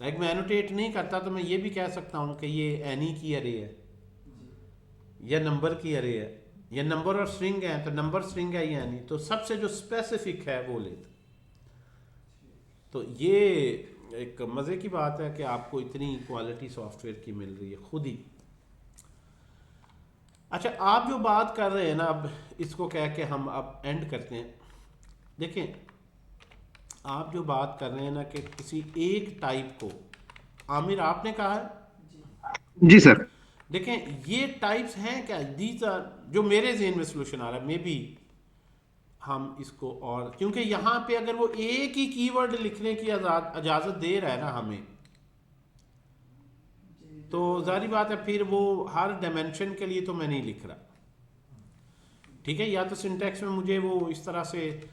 लाइक मैं एनोटेट नहीं करता तो मैं ये भी कह सकता हूँ कि ये एनी की अरे है या नंबर की अरे है, या नंबर और स्ट्रिंग है तो नंबर स्ट्रिंग है या नहीं, तो सबसे जो स्पेसिफिक है वो लेता। तो ये एक मज़े की बात है कि आपको इतनी क्वालिटी सॉफ्टवेयर की मिल रही है खुद ही। अच्छा, आप जो बात कर रहे हैं ना, अब इसको कह के हम अब एंड करते हैं। देखें, आप जो बात कर रहे हैं ना कि किसी एक टाइप को, आमिर आपने कहा है जी सर। देखें ये टाइप्स हैं क्या, दीज आर जो मेरे जहन में सोल्यूशन आ रहा है। मे बी हम इसको, और क्योंकि यहाँ पे अगर वो एक ही कीवर्ड लिखने की इजाज़त दे रहा है ना हमें, तो जारी बात है फिर वो हर डायमेंशन के लिए तो मैं नहीं लिख रहा, ठीक है। या तो सिंटैक्स में मुझे वो इस तरह से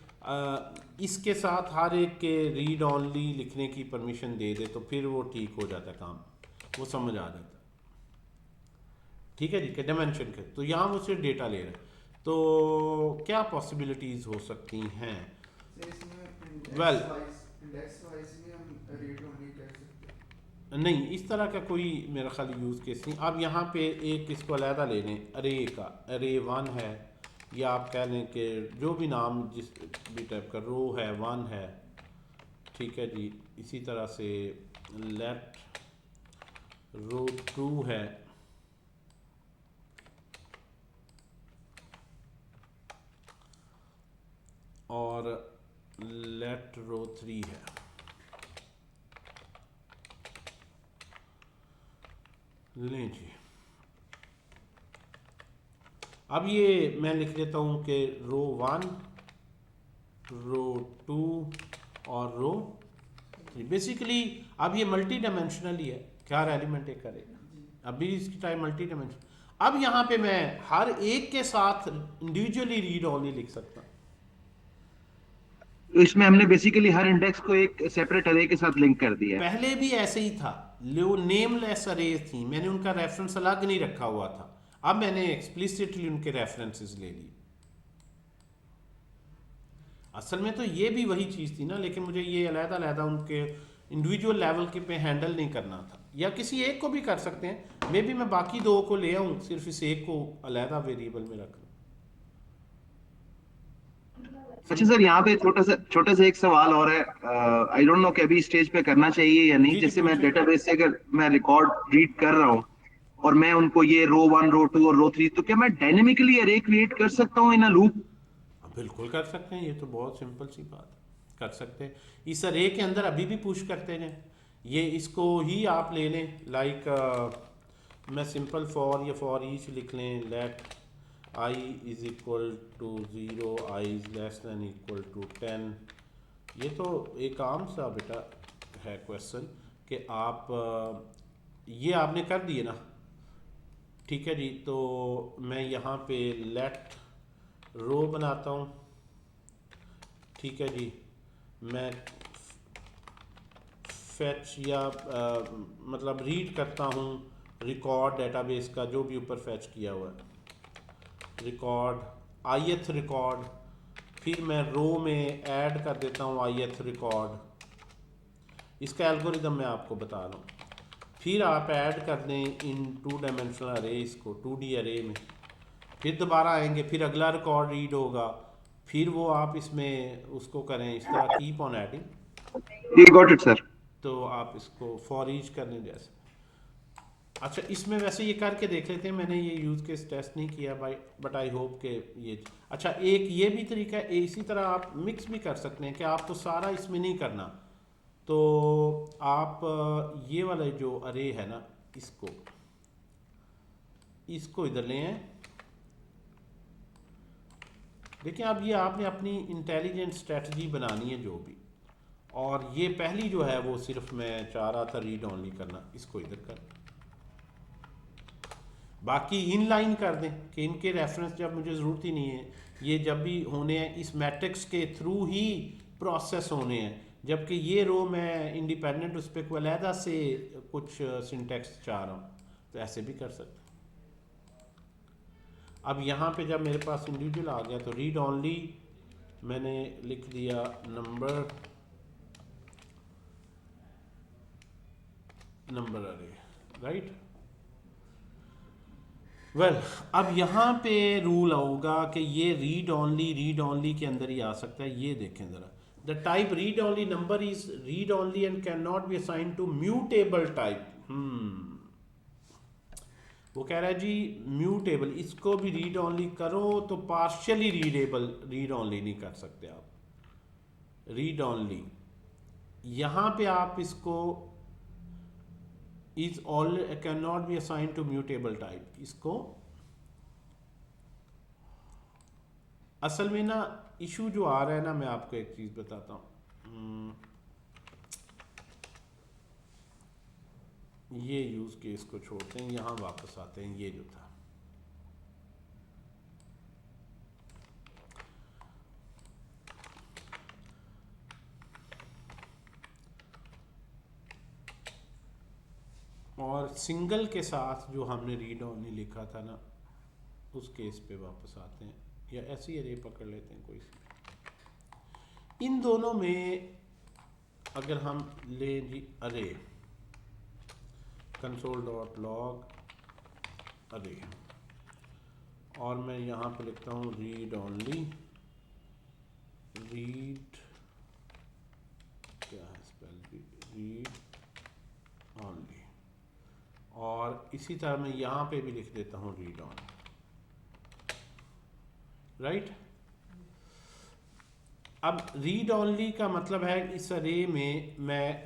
इसके साथ हर एक के रीड ऑनली लिखने की परमिशन दे दे तो फिर वो ठीक हो जाता है काम, वो समझ आ जाता है, ठीक है जी, के डायमेंशन के। तो यहाँ वो सिर्फ डेटा ले रहे हैं, तो क्या पॉसिबिलिटीज़ हो सकती हैं? Well, इंडेक्स वाइज भी हम रीड ओनली कर सकते हैं। नहीं, इस तरह का कोई मेरा ख्याल यूज़ केस नहीं। आप यहाँ पे एक इसको अलहदा ले लें, अरे का अरे 1 है, या आप कह लें कि जो भी नाम जिस भी टाइप का, रो है 1 है, ठीक है जी। इसी तरह से लेट रो 2 है, और लेट रो 3 है। लें जी, अब ये मैं लिख देता हूँ कि रो 1, रो 2 और रो 3। बेसिकली अब ये मल्टी डायमेंशनल ही है, 4 एलिमेंट एक करेगा, अभी इसकी टाइप मल्टी डायमेंशन। अब यहाँ पे मैं हर एक के साथ इंडिविजुअली रीड ओनली लिख सकता हूँ। तो इसमें हमने बेसिकली हर इंडेक्स को एक सेपरेट अरे के साथ लिंक कर दिया है। पहले भी ऐसे ही था, जो नेमलेस अरे थी मैंने उनका रेफरेंस अलग नहीं रखा हुआ था, अब मैंने एक्सप्लिसिटली उनके रेफरेंसेस ले लिए। असल में तो ये भी वही चीज़ थी ना, लेकिन मुझे ये अलग-अलग उनके इंडिविजुअल लेवल के पे हैंडल नहीं करना था, या किसी एक को भी कर सकते हैं। मे बी मैं बाकी दो को ले आऊँ, सिर्फ इस एक को अलग वेरिएबल में रख लूँ। अच्छा सर, यहाँ पे छोटा सा एक सवाल और है। आई डोंट नो कि अभी स्टेज पे करना चाहिए या नहीं। जी, जैसे मैं पूछिए। डेटाबेस से अगर मैं रिकॉर्ड रीड कर रहा हूँ और मैं उनको ये रो 1, रो 2 और रो 3, तो क्या मैं डायनेमिकली अरे क्रिएट कर सकता हूँ इन अ लूप? बिल्कुल कर सकते हैं, ये तो बहुत सिंपल सी बात है, कर सकते हैं। इस अरे के अंदर अभी भी पुश करते हैं, ये इसको ही आप ले लें। लाइक मैं सिंपल फॉर या फॉर ईच लिख लें, let I is equal to 0, I is less than equal to 10। ये तो एक आम सा बेटा है क्वेश्चन कि आप ये आपने कर दिए ना, ठीक है जी। तो मैं यहाँ पे लेट रो बनाता हूँ, ठीक है जी। मैं फैच या मतलब रीड करता हूँ रिकॉर्ड डेटाबेस का, जो भी ऊपर फैच किया हुआ है, रिकॉर्ड ith रिकॉर्ड, फिर मैं रो में ऐड कर देता हूँ ith रिकॉर्ड। इसका एल्गोरिदम मैं आपको बता रहा हूँ। फिर आप ऐड कर दें इन 2 डायमेंशनल अरे, इसको 2D अरे में, फिर दोबारा आएंगे, फिर अगला रिकॉर्ड रीड होगा, फिर वो आप इसमें उसको करें इस तरह कीप ऑन एडिंग। ये गॉट इट सर। तो आप इसको फॉर ईच करने जैसे। अच्छा, इसमें वैसे ये करके देख लेते हैं, मैंने ये यूज़ केस टेस्ट नहीं किया भाई, बट आई होप के ये। अच्छा, एक ये भी तरीका है, इसी तरह आप मिक्स भी कर सकते हैं कि आपको सारा इसमें नहीं करना, तो आप ये वाला जो अरे है ना, इसको इधर ले हैं। देखिए, अब ये आपने अपनी इंटेलिजेंट स्ट्रेटजी बनानी है जो भी, और ये पहली जो है वो सिर्फ मैं चाह रहा था रीड ओनली करना, इसको इधर कर। बाकी इन लाइन कर दें कि इनके रेफरेंस जब मुझे ज़रूरत ही नहीं है, ये जब भी होने हैं इस मैट्रिक्स के थ्रू ही प्रोसेस होने हैं, जबकि ये रो मैं इंडिपेंडेंट उस पर कोई अलहदा से कुछ सिंटेक्स चाह रहा हूँ, तो ऐसे भी कर सकते हैं। अब यहाँ पे जब मेरे पास इंडिविजुअल आ गया तो रीड ओनली मैंने लिख दिया नंबर अरे, राइट। वेल अब यहाँ पे रूल होगा कि ये रीड ओनली के अंदर ही आ सकता है। ये देखें ज़रा, the type read only number is read only and can not be assign to mutable type. वो कह रहा है जी म्यूटेबल, इसको भी रीड ओनली करो तो पार्शियली रीड ओनली नहीं कर सकते आप। रीड ओनली यहाँ पे आप इसको is all can not be assign to mutable type, इसको असल में ना इशू जो आ रहा है ना, मैं आपको एक चीज बताता हूँ। ये यूज केस को छोड़ते हैं, यहां वापस आते हैं। ये जो था और सिंगल के साथ जो हमने रीड ओनली लिखा था ना, उस केस पे वापस आते हैं, या ऐसी अरे पकड़ लेते हैं कोई सी। इन दोनों में अगर हम ले जी अरे console.log अरे, और मैं यहाँ पे लिखता हूँ रीड ओनली, रीड क्या है स्पेल, रीड ओनली, और इसी तरह मैं यहाँ पे भी लिख देता हूँ रीड ओनली, राइट। अब रीड ओनली का मतलब है इस अरे में मैं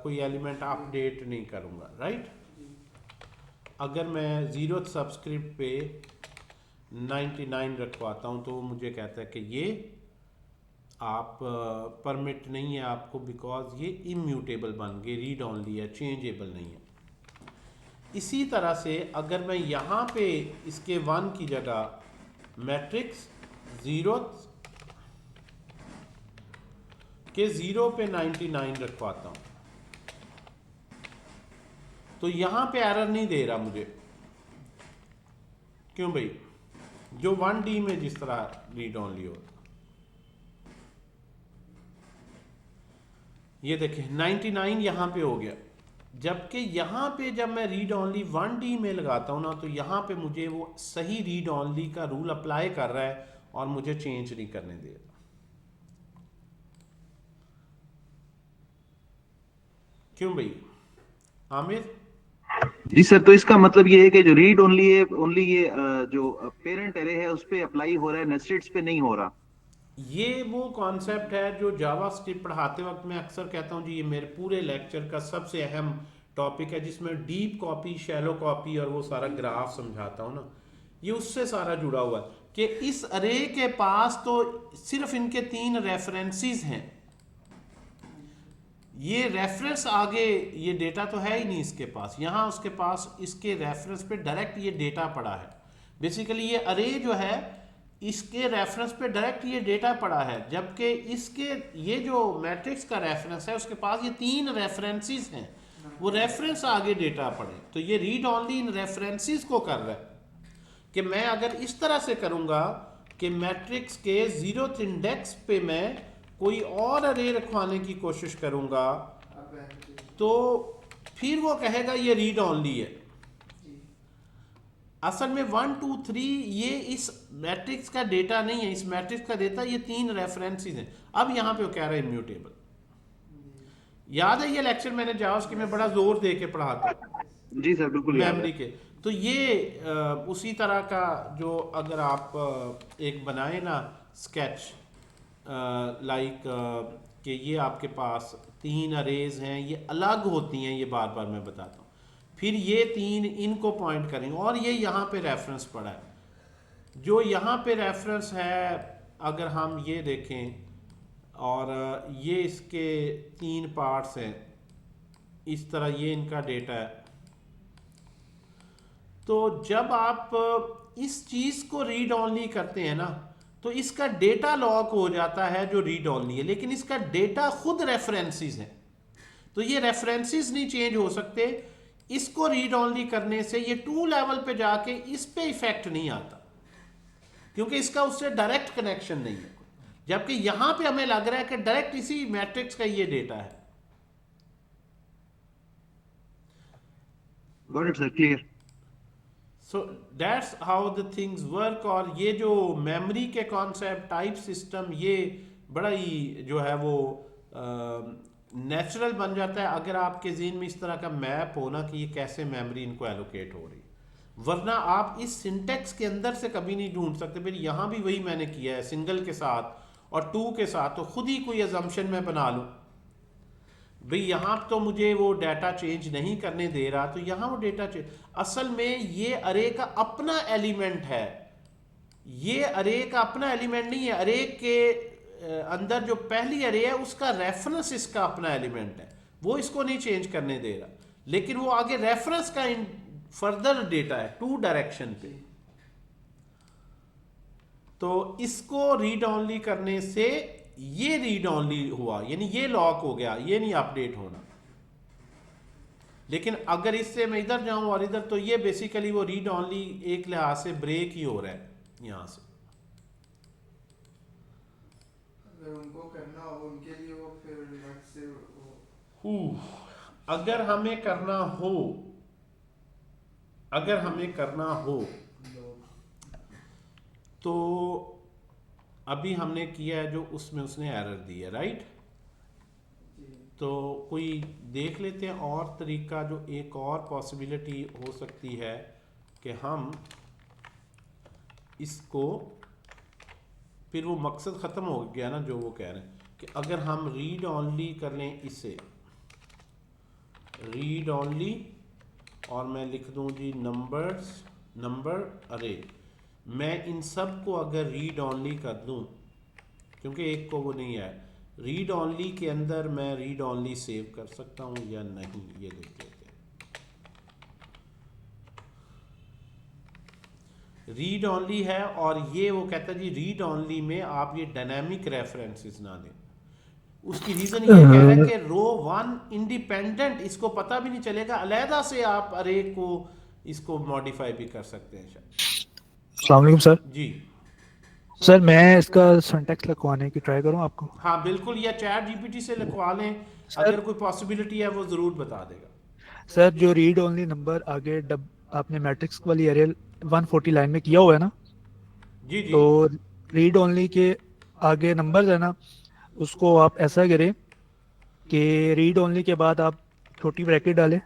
कोई एलिमेंट अपडेट नहीं करूँगा, राइट। अगर मैं 0th सबस्क्रिप्ट पे 99 रखवाता हूँ तो मुझे कहता है कि ये आप परमिट नहीं है आपको, बिकॉज ये इम्यूटेबल बन गए, रीड ओनली है, चेंजेबल नहीं है। इसी तरह से अगर मैं यहाँ पे इसके 1 की जगह मैट्रिक्स 0th के 0 पे 99 रखवाता हूँ तो यहां पे एरर नहीं दे रहा मुझे। क्यों भाई? जो 1D में जिस तरह रीड ओनली होता, ये देखें 99 यहां पे हो गया, जबकि यहां पे जब मैं रीड ओनली 1D में लगाता हूं ना, तो यहां पे मुझे वो सही रीड ओनली का रूल अप्लाई कर रहा है और मुझे चेंज नहीं करने दे रहा। क्यों भाई आमिर? जी सर, तो इसका मतलब ये है कि जो रीड ओनली है, ओनली ये जो पेरेंट एरे है उस पे अप्लाई हो रहा है, नेस्टेड्स पे नहीं हो रहा। ये वो कॉन्सेप्ट है जो जावा स्क्रिप्ट पढ़ाते वक्त मैं अक्सर कहता हूँ जी, ये मेरे पूरे लेक्चर का सबसे अहम टॉपिक है, जिसमें डीप कॉपी, शैलो कॉपी और वो सारा ग्राफ समझाता हूँ ना, ये उससे सारा जुड़ा हुआ है कि इस अरे के पास तो सिर्फ इनके 3 रेफरेंसेस हैं। ये रेफरेंस आगे ये डेटा तो है ही नहीं इसके पास, यहाँ उसके पास इसके रेफरेंस पे डायरेक्ट ये डेटा पड़ा है। बेसिकली ये अरे जो है इसके रेफरेंस पे डायरेक्ट ये डेटा पड़ा है, जबकि इसके ये जो मैट्रिक्स का रेफरेंस है उसके पास ये 3 रेफरेंसेस हैं, वो रेफरेंस आगे डेटा पड़े। तो ये रीड ओनली इन रेफरेंसेस को कर रहा है कि मैं अगर इस तरह से करूँगा कि मैट्रिक्स के 0th इंडेक्स पे मैं कोई और अरे रखवाने की कोशिश करूंगा तो फिर वो कहेगा ये रीड ओनली है। असल में 1 2 3 ये इस मैट्रिक्स का डेटा नहीं है, इस मैट्रिक्स का डेटा ये 3 रेफरेंसेस हैं। अब यहाँ पे वो कह रहा है इम्यूटेबल। याद है ये लेक्चर मैंने जावास्क्रिप्ट में बड़ा जोर दे के पढ़ा था? जी सर, बिल्कुल मेमोरी के। तो ये उसी तरह का जो अगर आप एक बनाए ना स्केच लाइक कि ये आपके पास 3 अरेज हैं, ये अलग होती हैं, ये बार बार मैं बताता हूँ, फिर ये 3 इनको पॉइंट करेंगे और ये यहाँ पे रेफरेंस पड़ा है। जो यहाँ पे रेफरेंस है अगर हम ये देखें और ये इसके 3 पार्ट्स हैं, इस तरह ये इनका डेटा है। तो जब आप इस चीज़ को रीड ऑनली करते हैं ना, तो इसका डेटा लॉक हो जाता है जो रीड ऑनली है, लेकिन इसका डेटा खुद रेफरेंसेस है, तो ये रेफरेंसेस नहीं चेंज हो सकते। इसको रीड ऑनली करने से ये टू लेवल पे जाके इस पे इफेक्ट नहीं आता, क्योंकि इसका उससे डायरेक्ट कनेक्शन नहीं है। जबकि यहां पे हमें लग रहा है कि डायरेक्ट इसी मैट्रिक्स का ये डेटा है। Got it sir, clear. So that's how the things work. और ये जो मेमोरी के कॉन्सेप्ट, टाइप सिस्टम, ये बड़ा ही जो है वो नेचुरल बन जाता है अगर आपके ज़हन में इस तरह का मैप हो ना कि ये कैसे मेमोरी इनको एलोकेट हो रही है। वरना आप इस सिंटेक्स के अंदर से कभी नहीं ढूंढ सकते। फिर यहाँ भी वही मैंने किया है, सिंगल के साथ और टू के साथ, तो खुद ही कोई अजम्पशन मैं बना लूँ भाई यहाँ तो मुझे वो डाटा चेंज नहीं करने दे रहा, तो यहाँ वो डाटा चेंज, असल में ये अरे का अपना एलिमेंट है, ये अरे का अपना एलिमेंट नहीं है। अरे के अंदर जो पहली अरे है उसका रेफरेंस इसका अपना एलिमेंट है, वो इसको नहीं चेंज करने दे रहा, लेकिन वो आगे रेफरेंस का फर्दर डेटा है टू डायरेक्शन पे। तो इसको रीड ऑनली करने से ये रीड ऑनली हुआ, यानी ये लॉक हो गया, ये नहीं अपडेट होना। लेकिन अगर इससे मैं इधर जाऊं और इधर, तो ये बेसिकली वो रीड ऑनली एक लिहाज से ब्रेक ही हो रहा है यहां से। अगर उनको करना हो उनके लिए वो फिर अलग से वो अगर हमें करना हो, अगर हमें करना हो तो अभी हमने किया है जो उसमें उसने एरर दी है, राइट। तो कोई देख लेते हैं और तरीका, जो एक और पॉसिबिलिटी हो सकती है कि हम इसको, फिर वो मकसद ख़त्म हो गया ना जो वो कह रहे हैं कि अगर हम रीड ऑनली कर लें इसे, रीड ऑनली, और मैं लिख दूं जी नंबर अरे, मैं इन सब को अगर रीड ऑनली कर दूं, क्योंकि एक को वो नहीं है, रीड ऑनली के अंदर मैं रीड ऑनली सेव कर सकता हूं या नहीं, ये देख लेते हैं। रीड ऑनली है और ये वो कहता है जी रीड ऑनली में आप ये डायनामिक रेफरेंसेस ना दें। उसकी रीजन ये कह रहा है कि रो वन इंडिपेंडेंट, इसको पता भी नहीं चलेगा, अलहदा से आप अरे को इसको मॉडिफाई भी कर सकते हैं शायद। अस्सलाम वालेकुम सर। जी सर मैं इसका सिंटैक्स लिखवाने की ट्राई करूं आपको? हाँ बिल्कुल, या चैट जीपीटी से लिखवा लें, अगर कोई पॉसिबिलिटी है वो ज़रूर बता देगा। सर जो रीड ओनली नंबर आगे आपने मैट्रिक्स वाली एरे 140 लाइन में किया हुआ है ना, जी जी, तो रीड ओनली के आगे नंबर्स है ना, उसको आप ऐसा करें कि रीड ओनली के बाद आप छोटी ब्रैकेट डालें,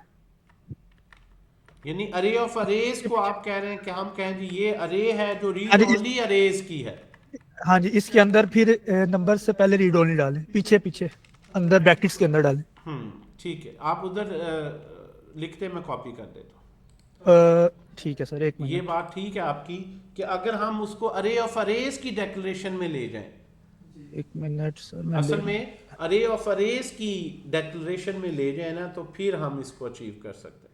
यानी अरे ऑफ अरेज को आप कह रहे हैं कि हम कहें जी ये अरे है जो रीड अरे ओनली अरेज की है। हाँ जी, इसके अंदर फिर नंबर से पहले रीड ओनली डालें, पीछे पीछे अंदर ब्रैकेट्स के अंदर डालें। ठीक है, आप उधर लिखते, मैं कॉपी कर देता हूँ। ठीक है सर, एक ये मिनट। बात ठीक है आपकी कि अगर हम उसको अरे ऑफ अरेज की डेक्लेरेशन में ले जाएं, एक मिनट सर, मैं असल में अरे ऑफ अरेज की डेक्लेरेशन में ले जाए ना, तो फिर हम इसको अचीव कर सकते हैं।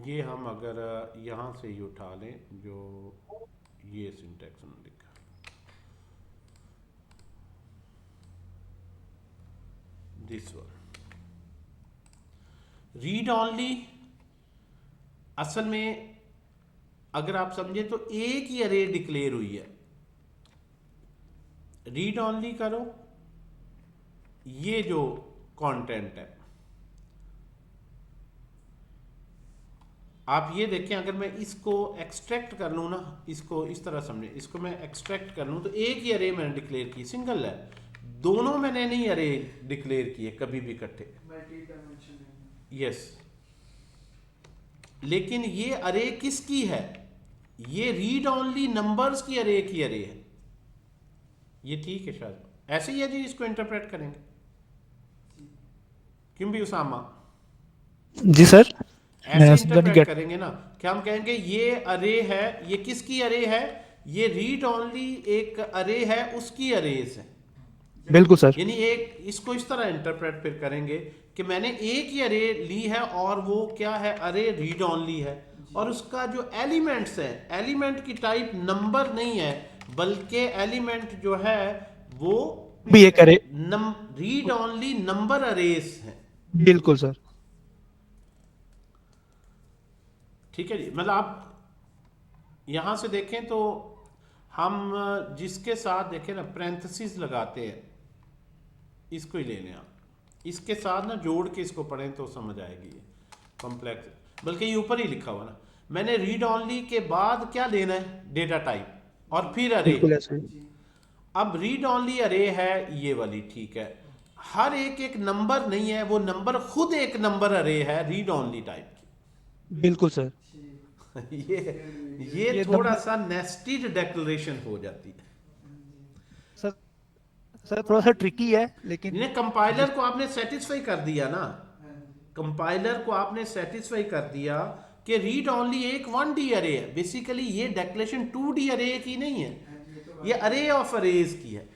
ये हम अगर यहाँ से ही उठा लें जो ये सिंटैक्स में लिखा, दिस वन रीड ऑनली, असल में अगर आप समझे तो एक ही अरे डिक्लेयर हुई है, रीड ऑनली करो, ये जो कंटेंट है आप ये देखें, अगर मैं इसको एक्सट्रैक्ट कर लूँ ना, इसको इस तरह समझे, इसको मैं एक्सट्रैक्ट कर लूँ तो एक ही अरे मैंने डिक्लेयर की, सिंगल है, दोनों मैंने नहीं अरे डिक्लेयर किए कभी भी इकट्ठे, यस। लेकिन ये अरे किसकी है, ये रीड ऑनली नंबर्स की अरे की अरे है। ये ठीक है, शायद ऐसे ही है जी, इसको इंटरप्रेट करेंगे क्यों भी उसामा जी सर, ऐसे इंटरप्रेट करेंगे ना कि हम कहेंगे ये अरे है, ये किसकी अरे है, ये रीड ऑनली एक अरे है उसकी अरेज है, बिल्कुल सर। यानी एक इसको इस तरह इंटरप्रेट फिर करेंगे कि मैंने एक ही अरे ली है और वो क्या है, अरे रीड ऑनली है, और उसका जो एलिमेंट्स है, एलिमेंट की टाइप नंबर नहीं है, बल्कि एलिमेंट जो है वो भी एक अरे। रीड ऑनली नंबर अरेज है। बिल्कुल सर। ठीक है जी, मतलब आप यहां से देखें तो हम जिसके साथ देखें ना पैरेंथेसिस लगाते हैं, इसको ही ले लें आप, इसके साथ ना जोड़ के इसको पढ़ें तो समझ आएगी ये कॉम्प्लेक्स, बल्कि ये ऊपर ही लिखा हुआ ना, मैंने रीड ऑनली के बाद क्या लेना है, डेटा टाइप और फिर अरे। बिल्कुल ऐसे ही। अब रीड ऑनली अरे है ये वाली, ठीक है, हर एक नंबर नहीं है, वो नंबर खुद एक नंबर अरे है रीड ऑनली टाइप बिल्कुल सर। की। ये ये थोड़ा नंबर सा नेस्टेड डेक्लेरेशन हो जाती है। सर, सर थोड़ा सा ट्रिकी है लेकिन इन्हें कंपाइलर को आपने सेटिस्फाई कर दिया ना, कंपाइलर को आपने सेटिस्फाई कर दिया कि रीड ऑनली एक 1D अरे है, बेसिकली ये डेक्लेरेशन 2D अरे की नहीं है, ये अरे ऑफ अरेज की है,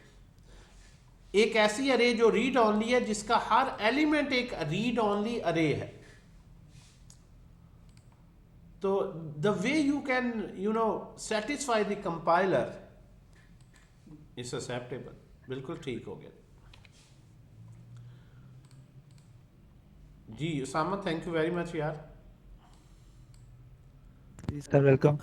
एक ऐसी अरे जो रीड ऑनली है जिसका हर एलिमेंट एक रीड ऑनली अरे है। तो the way you can satisfy the compiler is acceptable. बिल्कुल ठीक हो गया जी Usama, thank you very much यार। Sir welcome.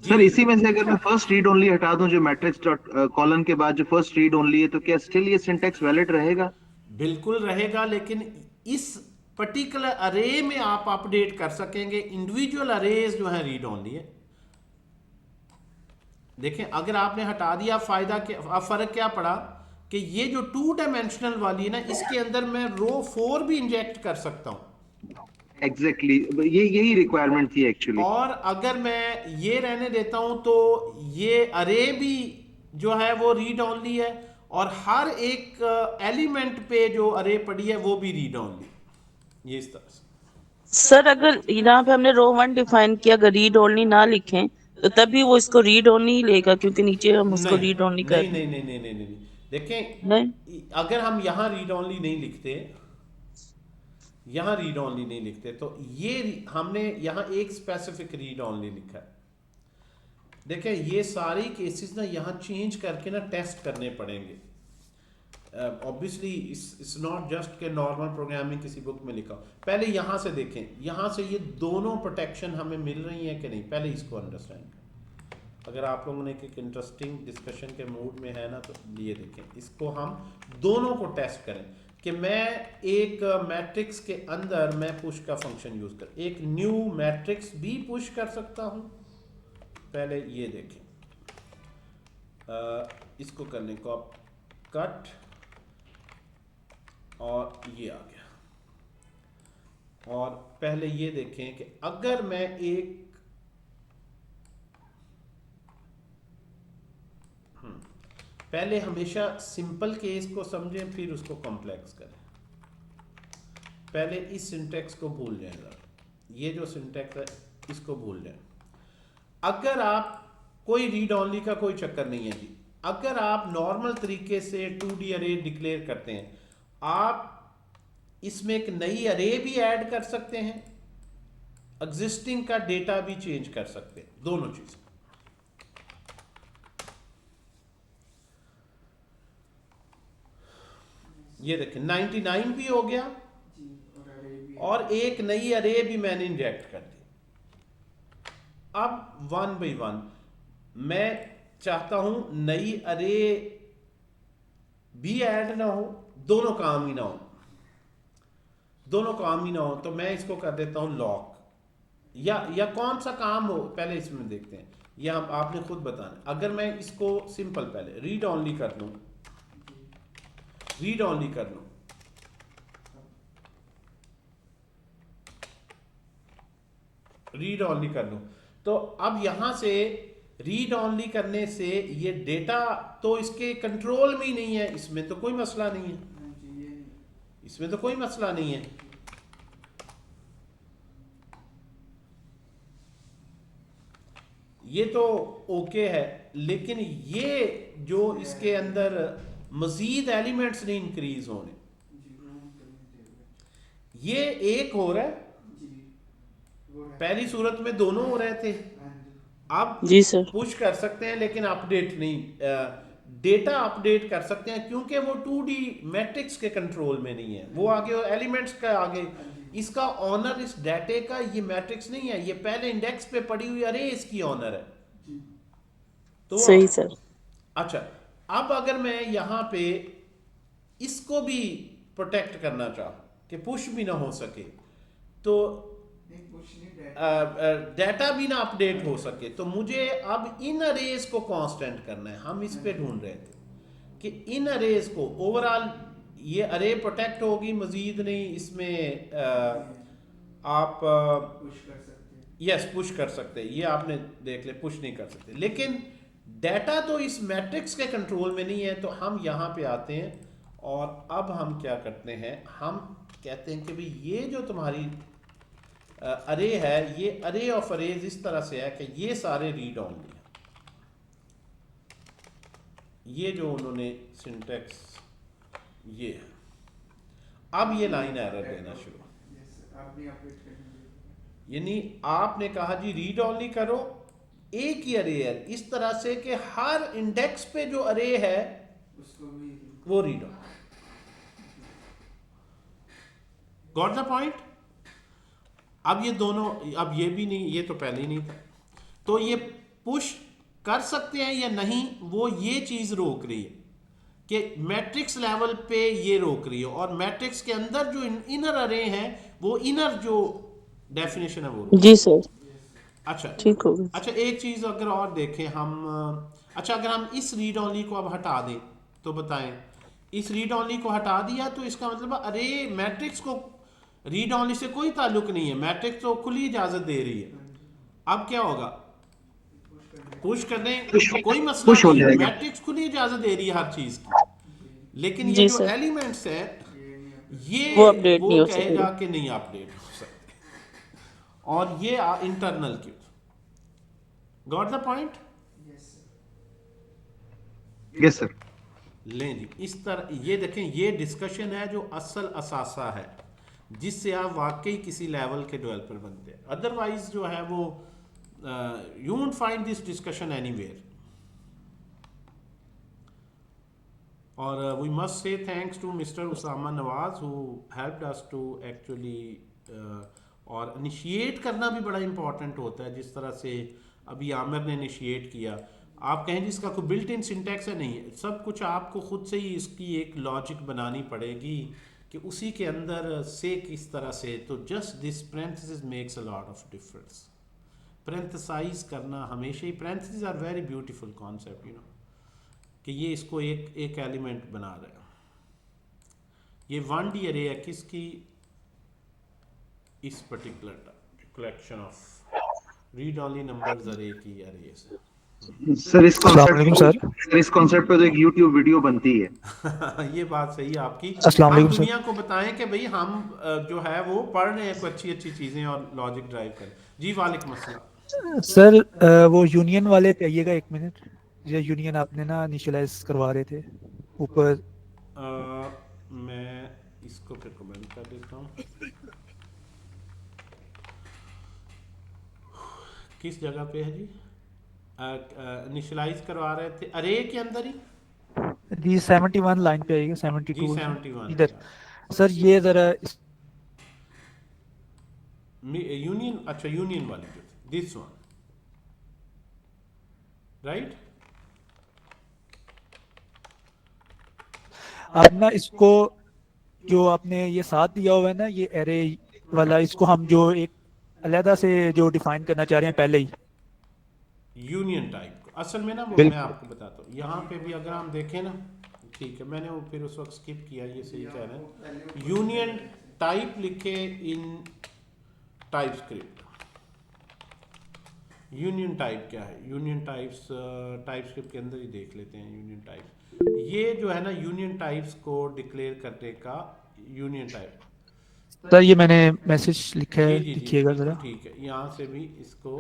सर इसी में से अगर मैं फर्स्ट रीड ओनली हटा दूं, जो मैट्रिक्स डॉट कॉलन के बाद जो फर्स्ट रीड ओनली है, तो क्या स्टिल ये सिंटैक्स वैलिड रहेगा? बिल्कुल रहेगा, लेकिन इस पर्टिकुलर अरे में आप अपडेट कर सकेंगे, इंडिविजुअल अरेज जो है रीड ओनली है। देखें अगर आपने हटा दिया, फायदा क्या, अब फर्क क्या पड़ा कि ये जो 2 डायमेंशनल वाली है ना, इसके अंदर मैं रो 4 भी इंजेक्ट कर सकता हूं। एग्जैक्टली यही रिक्वायरमेंट थी एक्चुअली। और अगर मैं ये रहने देता हूं तो ये अरे भी जो है वो रीड ऑनली है, और हर एक एलिमेंट पे जो अरे पड़ी है वो भी रीड ऑनली, ये इस तरह से। सर अगर यहाँ पे हमने रो 1 डिफाइन किया, अगर रीड ओनली ना लिखें तो तभी वो इसको रीड ओनली ही लेगा, क्योंकि नीचे हम उसको नहीं रीड ओनली कर नहीं नहीं नहीं नहीं नहीं नहीं नहीं। देखें नहीं। अगर हम यहाँ रीड ऑनली नहीं लिखते, यहाँ रीड ऑनली नहीं लिखते, तो ये हमने यहाँ एक स्पेसिफिक रीड ऑनली लिखा है। देखें ये सारी केसेस ना यहाँ चेंज करके ना टेस्ट करने पड़ेंगे। ऑब्वियसली इट्स नॉट जस्ट के नॉर्मल प्रोग्रामिंग किसी बुक में लिखा हो। पहले यहाँ से देखें, यहाँ से ये दोनों प्रोटेक्शन हमें मिल रही हैं कि नहीं, पहले इसको अंडरस्टैंड करें। अगर आप लोगों ने एक इंटरेस्टिंग डिस्कशन के मूड में है ना, तो ये देखें, इसको हम दोनों को टेस्ट करें कि मैं एक मैट्रिक्स के अंदर मैं पुश का फंक्शन यूज कर एक न्यू मैट्रिक्स भी पुश कर सकता हूं। पहले ये देखें, इसको करने को आप कट, और ये आ गया। और पहले ये देखें कि अगर मैं एक पहले हमेशा सिंपल केस को समझें फिर उसको कॉम्प्लेक्स करें। पहले इस सिंटैक्स को भूल जाएं जरा, ये जो सिंटैक्स है इसको भूल जाएं। अगर आप कोई रीड ऑनली का कोई चक्कर नहीं है जी, अगर आप नॉर्मल तरीके से 2D अरे डिक्लेयर करते हैं, आप इसमें एक नई अरे भी ऐड कर सकते हैं, एग्जिस्टिंग का डेटा भी चेंज कर सकते हैं, दोनों चीजें। ये देखें 99 भी हो गया और एक नई अरे भी मैंने इंजेक्ट कर दी। अब 1 by 1 मैं चाहता हूं नई अरे भी ऐड ना हो, दोनों काम ही ना हो, दोनों काम ही ना हो, तो मैं इसको कर देता हूं लॉक, या कौन सा काम हो पहले इसमें देखते हैं, या आपने खुद बताना। अगर मैं इसको सिंपल पहले रीड ऑनली कर लूं, रीड ऑनली कर लूं, रीड ऑनली कर लूं, तो अब यहां से रीड ऑनली करने से ये डेटा तो इसके कंट्रोल में ही नहीं है, इसमें तो कोई मसला नहीं है, इसमें तो कोई मसला नहीं है। ये तो ओके है, लेकिन ये जो इसके अंदर मजीद एलिमेंट्स नहीं इंक्रीज होने, ये एक हो रहा है, पहली सूरत में दोनों हो रहे थे, अब जी सर। पुश कर सकते हैं लेकिन अपडेट नहीं, डेटा अपडेट कर सकते हैं क्योंकि वो 2D मैट्रिक्स के कंट्रोल में नहीं है, वो आगे एलिमेंट्स का आगे, इसका ऑनर इस डाटे का ये मैट्रिक्स नहीं है, ये पहले इंडेक्स पे पड़ी हुई अरे इसकी ऑनर है। तो सही सर। अच्छा, अब अगर मैं यहाँ पे इसको भी प्रोटेक्ट करना चाहूँ कि पुश भी ना हो सके, तो डाटा भी ना अपडेट हो सके, तो मुझे अब इन अरेज को कांस्टेंट करना है। हम इस पे ढूंढ रहे थे कि इन अरेज को ओवरऑल ये अरे प्रोटेक्ट होगी, मजीद नहीं इसमें आप पुश कर सकते हैं। यस पुश कर सकते हैं, ये आपने देख ले, पुश नहीं कर सकते, लेकिन डाटा तो इस मैट्रिक्स के कंट्रोल में नहीं है। तो हम यहाँ पे आते हैं और अब हम क्या करते हैं, हम कहते हैं कि भाई ये जो तुम्हारी अरे है, ये अरे ऑफ अरेज इस तरह से है कि ये सारे रीड ऑनली है। ये जो उन्होंने सिंटेक्स ये है, अब ये लाइन एरर देना शुरू, यानी आपने कहा जी रीड ऑनली करो, एक ही अरे है इस तरह से कि हर इंडेक्स पे जो अरे है वो read on. Got the point? अब ये दोनों, अब ये भी नहीं, ये तो पहले ही नहीं था, तो ये पुश कर सकते हैं या नहीं, वो ये चीज रोक रही है कि मैट्रिक्स लेवल पे ये रोक रही है, और मैट्रिक्स के अंदर जो इनर अरे हैं वो इनर जो डेफिनेशन है वो। जी सर। अच्छा ठीक हो गया। अच्छा, एक चीज अगर और देखें हम, अच्छा अगर हम इस रीड ऑनली को अब हटा दें तो बताएं, इस रीड ऑनली को हटा दिया तो इसका मतलब अरे मैट्रिक्स को रीड ऑनली से कोई ताल्लुक नहीं है, मैट्रिक्स तो खुली इजाजत दे रही है। अब क्या होगा, पुश करने कोई मसला push हो नहीं है, जाएगा। मैट्रिक्स खुली इजाजत दे रही है हर चीज की, लेकिन ये जी जो सर। एलिमेंट्स है ये वो अपडेट नहीं हो कहेगा सकेगा। कि नहीं अपडेट हो सकते, और ये internal Q. Got the point? Yes sir. लें जी, इस तरह ये देखें, ये डिस्कशन है जो असल असासा है जिससे आप वाकई किसी लेवल के डेवलपर बनते हैं, अदरवाइज जो है वो you won't find this discussion anywhere. और we must say thanks to mister Usama Nawaz who helped us to actually, और इनिशिएट करना भी बड़ा इंपॉर्टेंट होता है, जिस तरह से अभी आमिर ने इनिशिएट किया। आप कहें जिसका कोई बिल्ट इन सिंटैक्स है, नहीं है, सब कुछ आपको खुद से ही इसकी एक लॉजिक बनानी पड़ेगी कि उसी के अंदर से किस तरह से, तो just this parenthesis makes a lot of difference. Parenthesize करना हमेशा ही, parenthesis are very beautiful concept, you know, कि ये इसको एक एलिमेंट बना रहे हैं। ये 1D अरे है किसकी, इस particular collection of read only numbers अरे की अरे से। सर अस्सलाम वालेकुम सर। इस कॉन्सेप्ट पे तो एक YouTube वीडियो बनती है। ये बात सही है आपकी। अस्सलाम आप वालेकुम सर। दुनिया को बताएं कि भाई हम जो है वो पढ़ रहे हैं, कोई अच्छी अच्छी चीजें और लॉजिक ड्राइव करें। जी वालेकुम अस्सलाम। सर वो यूनियन वाले पे आइएगा एक मिनट, ये यूनियन आपने ना इनिशियलाइज करवा रहे थे ऊपर। मैं इसको फिर कमेंट कर देता हूँ, किस जगह पे है जी, इनिशियलाइज करवा रहे थे अरे के अंदर ही जी 71 लाइन पे आइएगा, जी 72 71 इधर। सर ये जरा यूनियन, अच्छा यूनियन वाली जो थी, दिस वन राइट। आप ना इसको जो आपने ये साथ दिया हुआ है ना, ये एरे वाला, इसको हम जो एक अलहदा से जो डिफाइन करना चाह रहे हैं पहले ही, यूनियन टाइप को असल में ना वो बिल्कुल। मैं आपको बताता हूँ, यहाँ पे भी अगर हम देखें ना, ठीक है, मैंने वो फिर उस वक्त स्किप किया, ये सही कह रहे हैं। यूनियन टाइप लिखे इन टाइप स्क्रिप्ट, यूनियन टाइप क्या है, यूनियन टाइप्स टाइप स्क्रिप्ट के अंदर ही देख लेते हैं। यूनियन टाइप्स, ये जो है ना यूनियन टाइप्स को डिक्लेयर करने का यूनियन टाइप। सर ये मैंने मैसेज लिखा है, जी जी जी लिखिएगा बिल्कुल जरा। ठीक है, यहाँ से भी इसको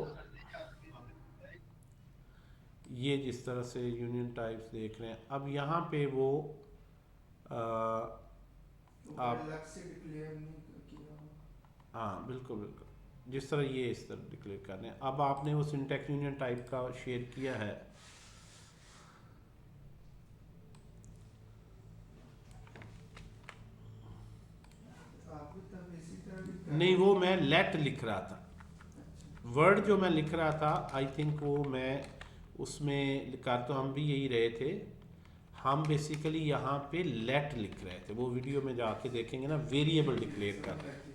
ये जिस तरह से यूनियन टाइप्स देख रहे हैं, अब यहाँ पे वो आप अलग से डिक्लेयर नहीं किया। हाँ बिल्कुल बिल्कुल, जिस तरह ये इस तरह डिक्लेयर कर रहे हैं। अब आपने वो सिंटैक्स यूनियन टाइप का शेयर किया है, आप भी तब इसी तरह भी कर नहीं वो मैं लेट लिख रहा था, वर्ड जो मैं लिख रहा था आई थिंक वो मैं उसमें कर तो हम भी यही रहे थे, हम बेसिकली यहाँ पे लेट लिख रहे थे, वो वीडियो में जाके देखेंगे ना, वेरिएबल डिक्लेयर कर रहे थे,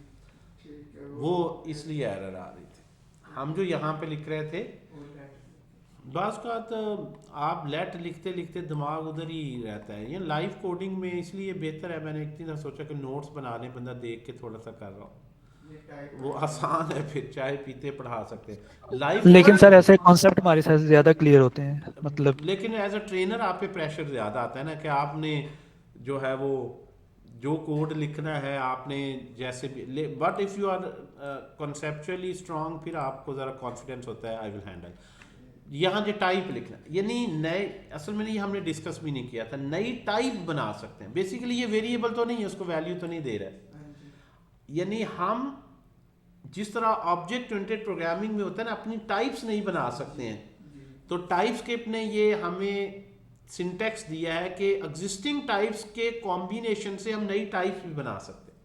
ठीक है वो इसलिए एरर आ रही थी। हम जो यहाँ पे लिख रहे थे वो let बस का तो आप लेट लिखते लिखते दिमाग उधर ही रहता है। ये लाइव कोडिंग में इसलिए बेहतर है, मैंने एक दिन सोचा कि नोट्स बना लें, बंदा देख के थोड़ा सा कर रहा हूँ, ये टाइप वो आसान है, फिर चाय पीते पढ़ा सकते हैं लाइव। लेकिन सर ऐसे कॉन्सेप्ट हमारे साथ ज्यादा क्लियर होते हैं, मतलब लेकिन एज अ ट्रेनर आप पे प्रेशर ज़्यादा आता है ना, कि आपने जो है वो जो कोड लिखना है आपने जैसे भी, but if you are conceptually strong फिर आपको ज़रा कॉन्फिडेंस होता है आई विल हैंडल। यहाँ जो टाइप लिखना यानी नए, असल में ये हमने डिस्कस भी नहीं किया था, नई टाइप बना सकते हैं। बेसिकली ये वेरिएबल तो नहीं है, उसको वैल्यू तो नहीं दे रहा है, हाँ जी यानी हम जिस तरह ऑब्जेक्ट ओरिएंटेड प्रोग्रामिंग में होता है ना, अपनी टाइप्स नहीं बना सकते हैं, जी तो टाइपस्क्रिप्ट ने ये हमें सिंटेक्स दिया है कि एग्जिस्टिंग टाइप्स के कॉम्बिनेशन से हम नई टाइप्स भी बना सकते हैं।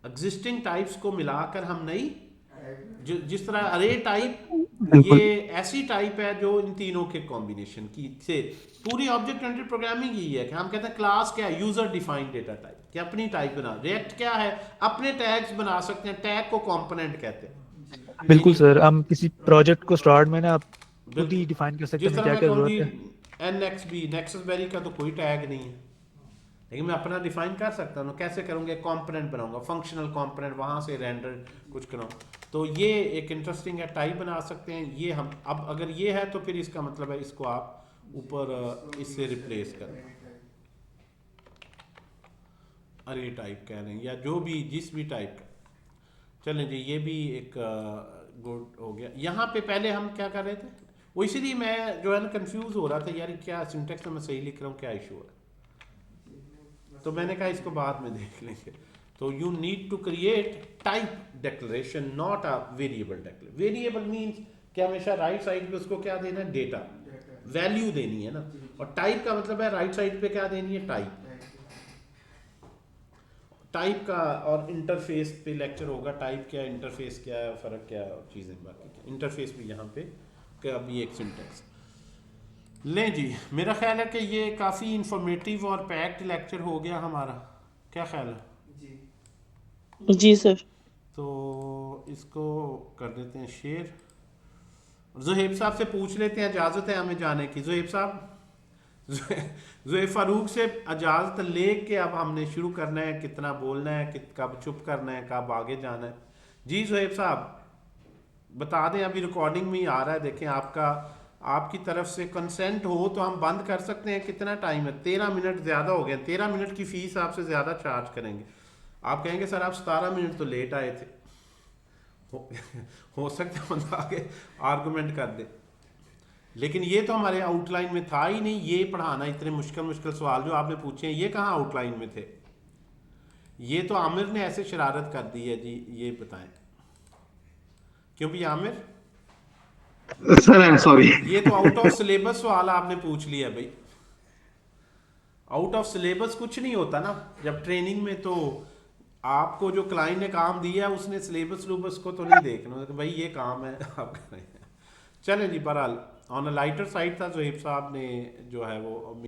एग्जिस्टिंग टाइप्स को मिलाकर हम नई, टाइप जिस तरह अरे टाइप बिल्कुल। ये ऐसी टाइप है जो इन तीनों के कॉम्बिनेशन की से, पूरी ऑब्जेक्ट ओरिएंटेड प्रोग्रामिंग यही है कि हम कहते हैं क्लास क्या है, यूजर डिफाइंड डेटा टाइप, कि अपनी टाइप बना। रिएक्ट क्या है, अपने टैग्स बना सकते हैं, टैग को कंपोनेंट कहते हैं। बिल्कुल सर, हम किसी प्रोजेक्ट को स्टार्ट में ना आप खुद ही बिल्कुल। डिफाइन कर सकते जिस हैं तरह क्या मैं क्या कहूँ जरूरत जी है। NXB नेक्सस बेरी का तो कोई टैग नहीं है, लेकिन मैं अपना डिफाइन कर सकता हूँ। कैसे करूँगा, कंपोनेंट बनाऊंगा, फंक्शनल कंपोनेंट, वहाँ से रेंडर कुछ कराऊँ, तो ये एक इंटरेस्टिंग है, टाइप बना सकते हैं। ये हम अब अगर ये है तो फिर इसका मतलब है इसको आप ऊपर इससे रिप्लेस करें, अरे टाइप कह रहे हैं या जो भी जिस भी टाइप का। चलें जी, ये भी एक गुड हो गया। यहाँ पे पहले हम क्या कर रहे थे, वो इसीलिए मैं जो है ना कंफ्यूज हो रहा था यार, क्या सिंटेक्स तो मैं सही लिख रहा हूँ, क्या इशू है, तो मैंने कहा इसको बाद में देख लेंगे। तो you need to create type declaration, not a variable declaration. Variable means कि हमेशा राइट साइड पे उसको क्या देना है, डेटा वैल्यू देनी है ना, और टाइप का मतलब है राइट साइड पे क्या देनी है, टाइप। टाइप का और इंटरफेस पे लेक्चर होगा, टाइप क्या इंटरफेस क्या है, फ़र्क क्या है और चीज़ें बाकी क्या। इंटरफेस भी यहाँ पे क्या अभी एक सिंटेक्स लें जी। मेरा ख्याल है कि ये काफ़ी इंफॉर्मेटिव और पैक्ड लेक्चर हो गया हमारा, क्या ख्याल है जी जी सर। तो इसको कर देते हैं शेयर। ज़ुहैब साहब से पूछ लेते हैं, इजाज़त है हमें जाने की। ज़ुहैब साहब, ज़ुहैब फारूक से इजाज़त ले के अब हमने शुरू करना है, कितना बोलना है, कब चुप करना है, कब आगे जाना है। जी ज़ुहैब साहब बता दें, अभी रिकॉर्डिंग में ही आ रहा है, देखें आपका, आपकी तरफ से कंसेंट हो तो हम बंद कर सकते हैं। कितना टाइम है, 13 मिनट ज़्यादा हो गया, 13 मिनट की फ़ीस आपसे ज़्यादा चार्ज करेंगे। आप कहेंगे सर आप 17 मिनट तो लेट आए थे, हो सकता है बंदा आगे आर्गूमेंट कर दे, लेकिन ये तो हमारे आउटलाइन में था ही नहीं। ये पढ़ाना, इतने मुश्किल मुश्किल सवाल जो आपने पूछे हैं, ये कहाँ आउटलाइन में थे, ये तो आमिर ने ऐसे शरारत कर दी है जी। ये बताएं क्यों भी आमिर, सर सॉरी। ये तो आउट ऑफ सिलेबस सवाल आपने पूछ लिया भाई। आउट ऑफ सिलेबस कुछ नहीं होता ना जब ट्रेनिंग में, तो आपको जो क्लाइंट ने काम दिया है उसने सिलेबस को तो नहीं देखना कि भाई ये काम है आप करें। चलें जी, बहरहाल ऑन अ लाइटर साइड था ज़ुहैब साहब ने जो है वो